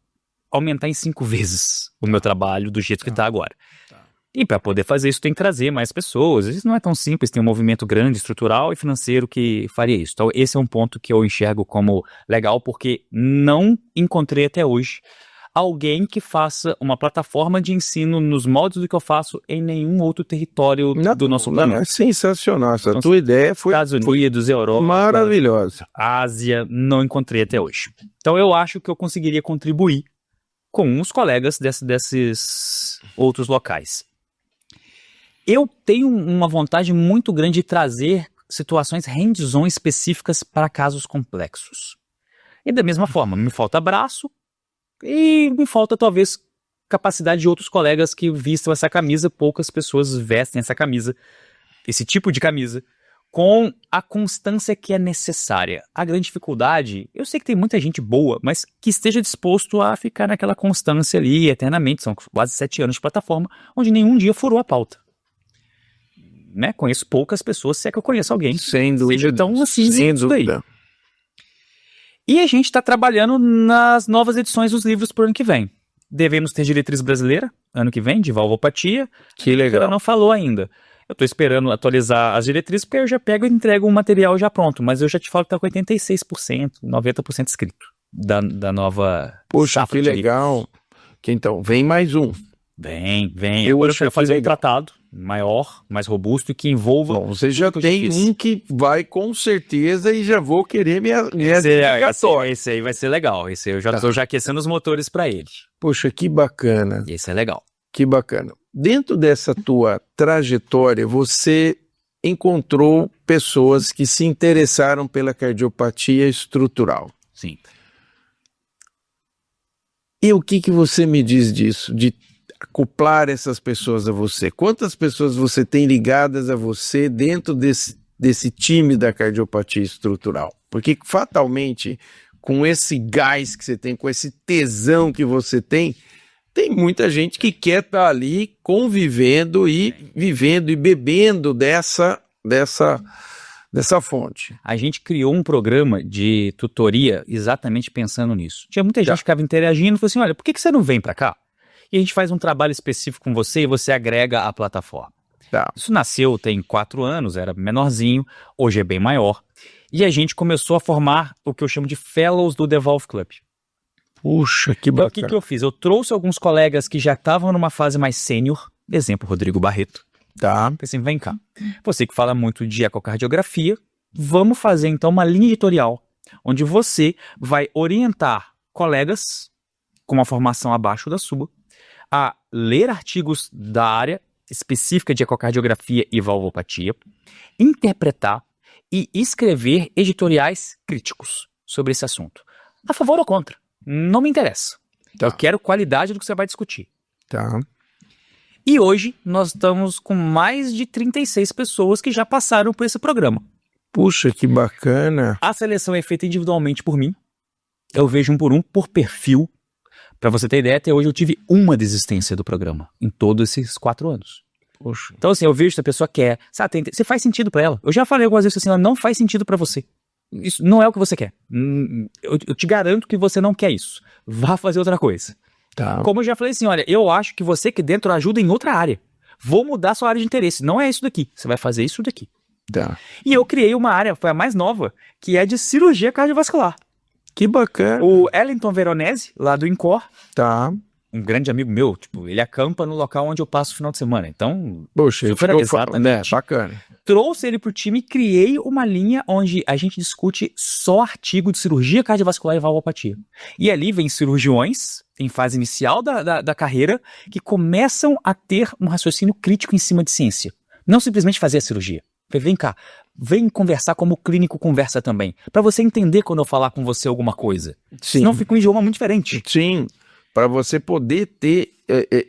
aumentar em 5 vezes o meu trabalho do jeito que está agora. Tá. E para poder fazer isso tem que trazer mais pessoas. Isso não é tão simples, tem um movimento grande, estrutural e financeiro que faria isso. Então esse é um ponto que eu enxergo como legal, porque não encontrei até hoje alguém que faça uma plataforma de ensino nos moldes do que eu faço em nenhum outro território do nosso planeta. É sensacional. Essa Então, tua ideia foi Estados Unidos, Europa, maravilhosa. Ásia, não encontrei até hoje. Então eu acho que eu conseguiria contribuir com os colegas desses outros locais. Eu tenho uma vontade muito grande de trazer situações hands-on específicas para casos complexos. E da mesma forma, me falta braço e me falta talvez capacidade de outros colegas que vistam essa camisa. Poucas pessoas vestem essa camisa, esse tipo de camisa, com a constância que é necessária. A grande dificuldade, eu sei que tem muita gente boa, mas que esteja disposto a ficar naquela constância ali eternamente. São quase 7 anos de plataforma, onde nenhum dia furou a pauta. Né? Conheço poucas pessoas, se é que eu conheço alguém. Sem dúvida. Então, assim, sem isso daí. dúvida. E a gente está trabalhando nas novas edições dos livros para o ano que vem. Devemos ter diretriz brasileira ano que vem, de valvopatia. Que legal. Ela não falou ainda. Eu estou esperando atualizar as diretrizes, porque eu já pego e entrego um material já pronto. Mas eu já te falo que está com 86%, 90% escrito da nova Poxa, safra que de legal. Que então, vem mais um. Vem. Eu Eu acho quero que fazer um legal. tratado maior, mais robusto e que envolva... Bom, você já tudo que eu tem disse. um que vai com certeza e já vou querer minha Esse aí vai ser legal. Esse eu já estou já aquecendo os motores para ele. Poxa, que bacana. Esse é legal. Que bacana. Dentro dessa tua trajetória, você encontrou pessoas que se interessaram pela cardiopatia estrutural. Sim. E o que você me diz disso? De acoplar essas pessoas a você? Quantas pessoas você tem ligadas a você dentro desse time da cardiopatia estrutural? Porque fatalmente, com esse gás que você tem, com esse tesão que você tem muita gente que quer estar ali convivendo e vivendo e bebendo dessa fonte. A gente criou um programa de tutoria exatamente pensando nisso. Tinha muita gente que ficava interagindo e falou assim, olha, por que você não vem para cá? E a gente faz um trabalho específico com você e você agrega a plataforma. Tá. Isso nasceu tem 4 anos, era menorzinho, hoje é bem maior. E a gente começou a formar o que eu chamo de Fellows do Devolve Club. Puxa, que Então, bacana. o que eu fiz? Eu trouxe alguns colegas que já estavam numa fase mais sênior, exemplo, Rodrigo Barreto. Tá. Falei assim, vem cá, você que fala muito de ecocardiografia, vamos fazer então uma linha editorial, onde você vai orientar colegas com uma formação abaixo da sua a ler artigos da área específica de ecocardiografia e valvopatia, interpretar e escrever editoriais críticos sobre esse assunto. A favor ou contra? Não me interessa. Tá. Eu quero qualidade do que você vai discutir. Tá. E hoje nós estamos com mais de 36 pessoas que já passaram por esse programa. Puxa, que bacana. A seleção é feita individualmente por mim. Eu vejo um por perfil. Para você ter ideia, até hoje eu tive uma desistência do programa em todos esses 4 anos. Poxa. Então assim, eu vejo se a pessoa quer, sabe, se faz sentido para ela. Eu já falei algumas vezes assim, ela não faz sentido para você. Isso não é o que você quer. Eu te garanto que você não quer isso. Vá fazer outra coisa. Tá. Como eu já falei assim, olha, eu acho que você aqui dentro ajuda em outra área. Vou mudar sua área de interesse. Não é isso daqui. Você vai fazer isso daqui. Tá. E eu criei uma área, foi a mais nova, que é de cirurgia cardiovascular. Que bacana. O Ellington Veronese, lá do INCOR, Tá. um grande amigo meu, tipo, ele acampa no local onde eu passo o final de semana. Então, Poxa, super exatamente. Bacana. Trouxe ele pro time e criei uma linha onde a gente discute só artigo de cirurgia cardiovascular e valvopatia. E ali vem cirurgiões, em fase inicial da carreira, que começam a ter um raciocínio crítico em cima de ciência. Não simplesmente fazer a cirurgia. Vem cá, vem conversar como o clínico conversa também, para você entender quando eu falar com você alguma coisa. Sim. Senão fica um idioma muito diferente. Sim, para você poder ter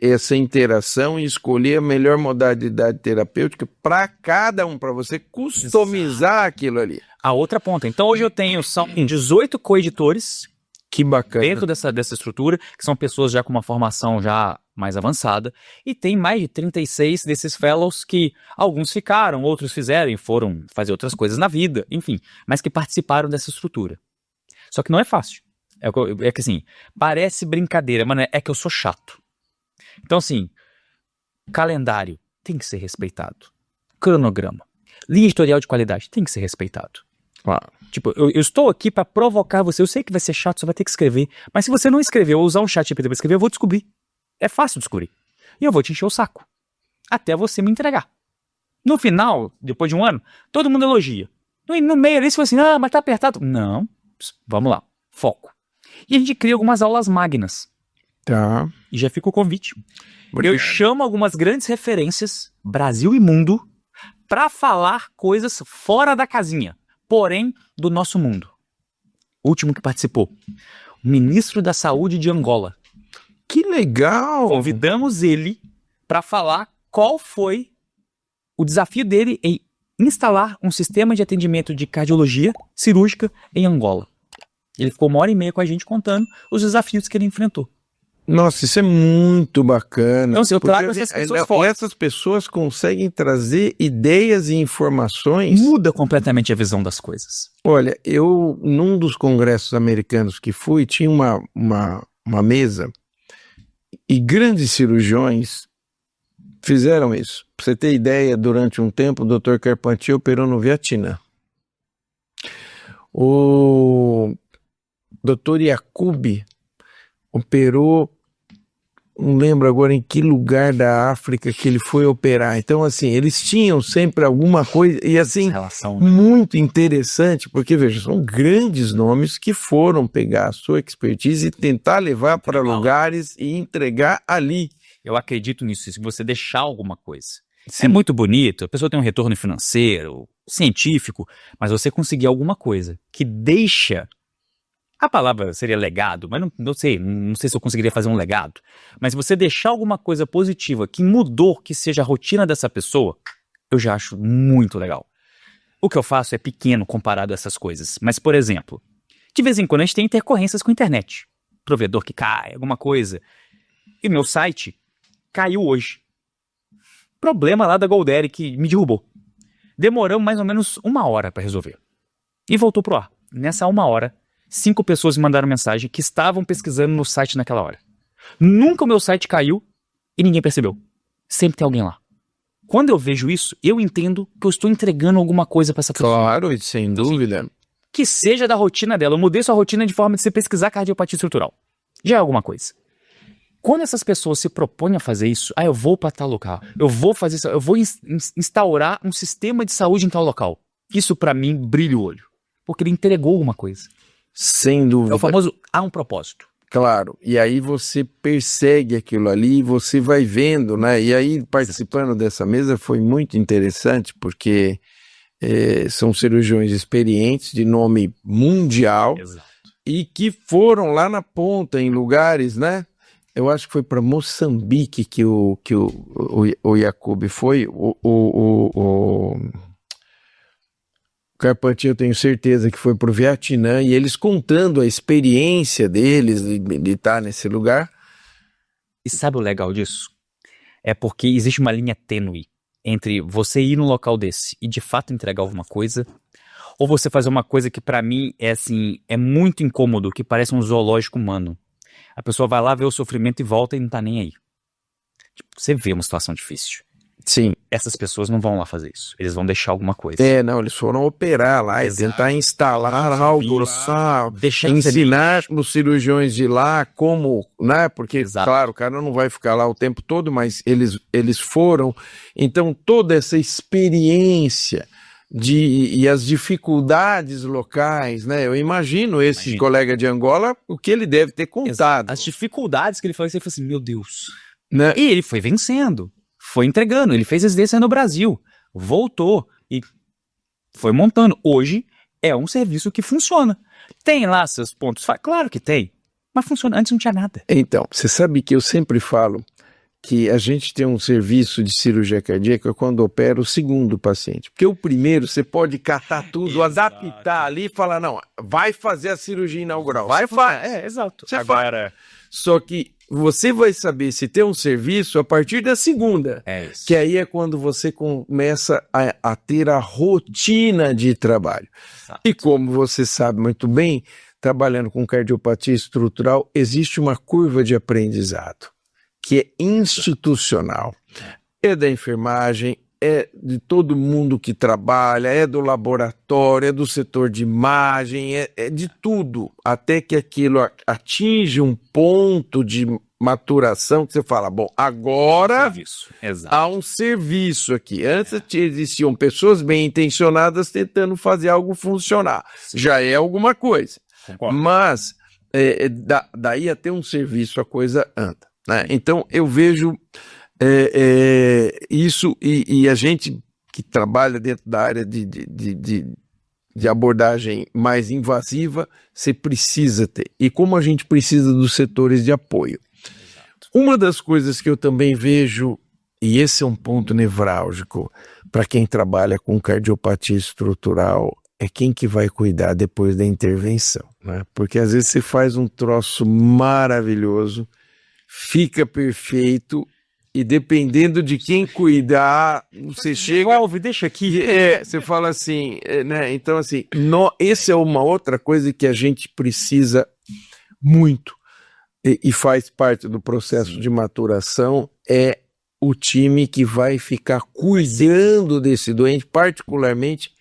essa interação e escolher a melhor modalidade terapêutica para cada um, para você customizar aquilo ali. A outra ponta. Então hoje eu tenho, são 18 coeditores Que bacana. dentro dessa estrutura, que são pessoas já com uma formação já mais avançada, e tem mais de 36 desses fellows que alguns ficaram, outros fizeram e foram fazer outras coisas na vida, enfim, mas que participaram dessa estrutura. Só que não é fácil. É que assim, parece brincadeira, mas é que eu sou chato. Então assim, calendário tem que ser respeitado. Cronograma. Linha editorial de qualidade tem que ser respeitado. Claro. Tipo, eu estou aqui para provocar você. Eu sei que vai ser chato, você vai ter que escrever. Mas se você não escrever ou usar um chat GPT para escrever, eu vou descobrir. É fácil descobrir. E eu vou te encher o saco. Até você me entregar. No final, depois de um ano, todo mundo elogia. No meio ali, você fala assim, mas tá apertado. Não, vamos lá, foco. E a gente cria algumas aulas magnas. Tá. E já fica o convite. Obrigado. Eu chamo algumas grandes referências, Brasil e mundo, para falar coisas fora da casinha, porém do nosso mundo. O último que participou, o ministro da Saúde de Angola. Que legal! Convidamos ele para falar qual foi o desafio dele em instalar um sistema de atendimento de cardiologia cirúrgica em Angola. Ele ficou 1h30 com a gente contando os desafios que ele enfrentou. Nossa, isso é muito bacana. Então, assim, eu trago Porque essas pessoas fortes. essas pessoas conseguem trazer ideias e informações. Muda completamente a visão das coisas. Olha, eu, num dos congressos americanos que fui, tinha uma mesa e grandes cirurgiões fizeram isso. Pra você ter ideia, durante um tempo, o Dr. Carpentier operou no Vietnã. O Dr. Yacoub operou, não lembro agora em que lugar da África que ele foi operar. Então, assim, eles tinham sempre alguma coisa, e assim, Relação, né? muito interessante, porque, veja, são grandes nomes que foram pegar a sua expertise e tentar levar para lugares e entregar ali. Eu acredito nisso, se você deixar alguma coisa. Sim. É muito bonito, a pessoa tem um retorno financeiro, científico, mas você conseguir alguma coisa que deixa... A palavra seria legado, mas não sei se eu conseguiria fazer um legado. Mas você deixar alguma coisa positiva que mudou, que seja a rotina dessa pessoa, eu já acho muito legal. O que eu faço é pequeno comparado a essas coisas. Mas, por exemplo, de vez em quando a gente tem intercorrências com a internet. Provedor que cai, alguma coisa. E meu site caiu hoje. Problema lá da Goldere que me derrubou. Demoramos mais ou menos 1 hora para resolver. E voltou pro ar. Nessa 1 hora, 5 pessoas me mandaram mensagem que estavam pesquisando no site naquela hora. Nunca o meu site caiu e ninguém percebeu. Sempre tem alguém lá. Quando eu vejo isso, eu entendo que eu estou entregando alguma coisa para essa pessoa. Claro, e sem dúvida. Que seja da rotina dela. Eu mudei sua rotina de forma de você pesquisar cardiopatia estrutural. Já é alguma coisa. Quando essas pessoas se propõem a fazer isso, eu vou para tal local, eu vou fazer isso, eu vou instaurar um sistema de saúde em tal local. Isso para mim brilha o olho. Porque ele entregou alguma coisa. Sem dúvida. É o famoso há um propósito. Claro, e aí você persegue aquilo ali, você vai vendo, né? E aí, participando dessa mesa foi muito interessante, porque são cirurgiões experientes, de nome mundial, Exato. e que foram lá na ponta, em lugares, né? Eu acho que foi para Moçambique que o Yacoub foi, o Carpentier, eu tenho certeza que foi para o Vietnã, e eles contando a experiência deles de estar nesse lugar. E sabe o legal disso? É porque existe uma linha tênue entre você ir num local desse e de fato entregar alguma coisa, ou você fazer uma coisa que pra mim é assim, é muito incômodo, que parece um zoológico humano. A pessoa vai lá, vê o sofrimento e volta e não tá nem aí. Tipo, você vê uma situação difícil. Sim. Essas pessoas não vão lá fazer isso. Eles vão deixar alguma coisa. Não, eles foram operar lá. Exato. E tentar instalar algo lá, Deixar ensinar os cirurgiões de lá como, né? Porque, Exato. claro, o cara não vai ficar lá o tempo todo, mas eles foram. Então, toda essa experiência e as dificuldades locais, né? Eu imagino esse colega de Angola, o que ele deve ter contado. As dificuldades que ele falou, você falou assim, meu Deus. Né? E ele foi vencendo. Foi entregando, ele fez residência no Brasil, voltou e foi montando. Hoje é um serviço que funciona. Tem lá seus pontos, claro que tem, mas funciona. Antes não tinha nada. Então, você sabe que eu sempre falo que a gente tem um serviço de cirurgia cardíaca quando opera o segundo paciente. Porque o primeiro você pode catar tudo, adaptar ali e falar, não, vai fazer a cirurgia inaugural. Vai fazer, exato. Você agora, só que você vai saber se tem um serviço a partir da segunda. É isso. Que aí é quando você começa a ter a rotina de trabalho. Exato. E como você sabe muito bem, trabalhando com cardiopatia estrutural, existe uma curva de aprendizado que é institucional. É da enfermagem, é de todo mundo que trabalha, é do laboratório, é do setor de imagem, é de tudo, até que aquilo atinge um ponto de maturação que você fala, bom, agora há um serviço aqui. Antes existiam pessoas bem intencionadas tentando fazer algo funcionar. Já é alguma coisa. Concordo. Mas daí a ter um serviço a coisa anda, né? Então eu vejo isso e a gente que trabalha dentro da área de abordagem mais invasiva, você precisa ter. E como a gente precisa dos setores de apoio. Uma das coisas que eu também vejo, e esse é um ponto nevrálgico para quem trabalha com cardiopatia estrutural, é quem que vai cuidar depois da intervenção, né? Porque às vezes você faz um troço maravilhoso, fica perfeito, e dependendo de quem cuidar, você chega... deixa aqui. Você fala assim, né? Então assim, essa é uma outra coisa que a gente precisa muito, e faz parte do processo de maturação, é o time que vai ficar cuidando desse doente, particularmente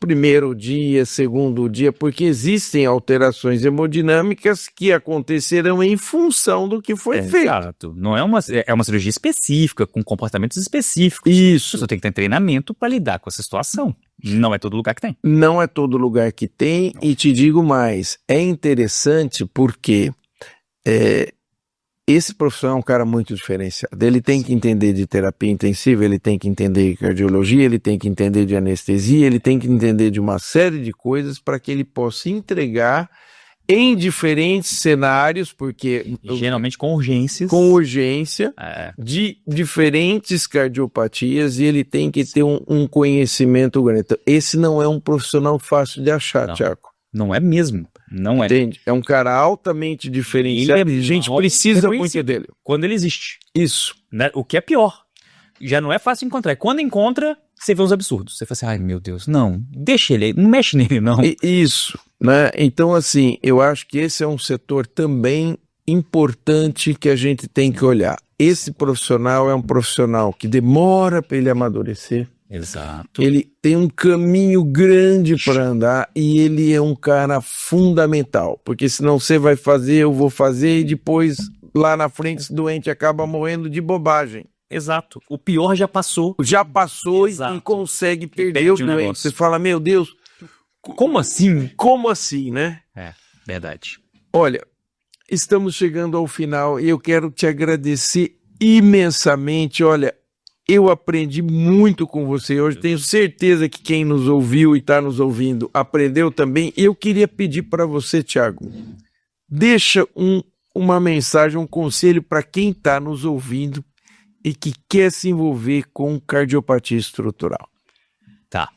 primeiro dia, segundo dia, porque existem alterações hemodinâmicas que acontecerão em função do que foi feito. Exato. Não é uma cirurgia específica, com comportamentos específicos. Isso. Você tem que ter treinamento para lidar com essa situação. Não é todo lugar que tem. Não é todo lugar que tem, e te digo mais, é interessante porque esse profissional é um cara muito diferenciado. Ele tem que entender de terapia intensiva, ele tem que entender de cardiologia, ele tem que entender de anestesia, ele tem que entender de uma série de coisas para que ele possa entregar em diferentes cenários, porque... Geralmente com urgências. Com urgência, de diferentes cardiopatias, e ele tem que ter um conhecimento grande. Então, esse não é um profissional fácil de achar, Tiago. Não é mesmo. Não é. Entende? É um cara altamente diferenciado e a gente precisa muito dele. Quando ele existe. Isso. Né? O que é pior. Já não é fácil encontrar. E quando encontra, você vê uns absurdos. Você fala assim, ai meu Deus, não, deixa ele aí, não mexe nele não. Isso, né? Então assim, eu acho que esse é um setor também importante que a gente tem que olhar. Esse profissional é um profissional que demora para ele amadurecer. Exato. Ele tem um caminho grande para andar e ele é um cara fundamental, porque senão você vai fazer, eu vou fazer e depois lá na frente esse doente acaba morrendo de bobagem. Exato. O pior já passou. Já passou. Exato. E consegue perder o doente. Você fala, meu Deus, como assim? Como assim, né? É, verdade. Olha, estamos chegando ao final e eu quero te agradecer imensamente. Olha, eu aprendi muito com você hoje, tenho certeza que quem nos ouviu e está nos ouvindo aprendeu também. E eu queria pedir para você, Tiago, deixa uma mensagem, um conselho para quem está nos ouvindo e que quer se envolver com cardiopatia estrutural. Tá.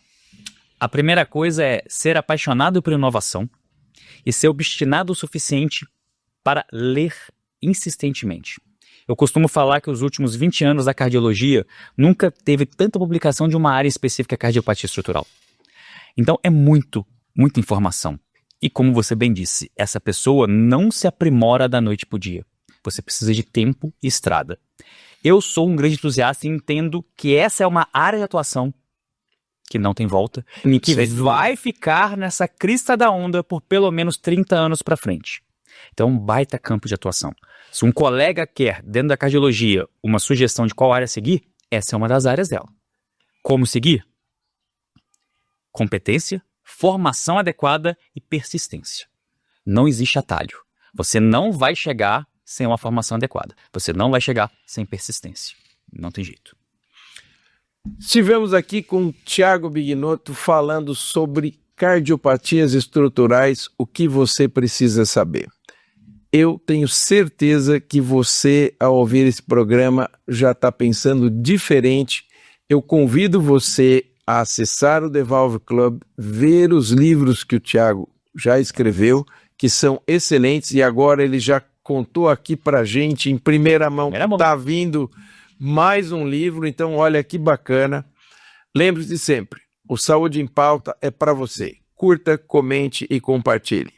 A primeira coisa é ser apaixonado por inovação e ser obstinado o suficiente para ler insistentemente. Eu costumo falar que os últimos 20 anos da cardiologia nunca teve tanta publicação de uma área específica cardiopatia estrutural. Então é muita informação. E como você bem disse, essa pessoa não se aprimora da noite para o dia. Você precisa de tempo e estrada. Eu sou um grande entusiasta e entendo que essa é uma área de atuação que não tem volta e que vai ficar nessa crista da onda por pelo menos 30 anos para frente. Então, um baita campo de atuação. Se um colega quer, dentro da cardiologia, uma sugestão de qual área seguir, essa é uma das áreas dela. Como seguir? Competência, formação adequada e persistência. Não existe atalho. Você não vai chegar sem uma formação adequada. Você não vai chegar sem persistência. Não tem jeito. Estivemos aqui com o Tiago Bignotto falando sobre cardiopatias estruturais, o que você precisa saber. Eu tenho certeza que você, ao ouvir esse programa, já está pensando diferente. Eu convido você a acessar o The Valve Club, ver os livros que o Tiago já escreveu, que são excelentes, e agora ele já contou aqui pra gente em primeira mão que está vindo mais um livro, então olha que bacana. Lembre-se sempre, o Saúde em Pauta é para você. Curta, comente e compartilhe.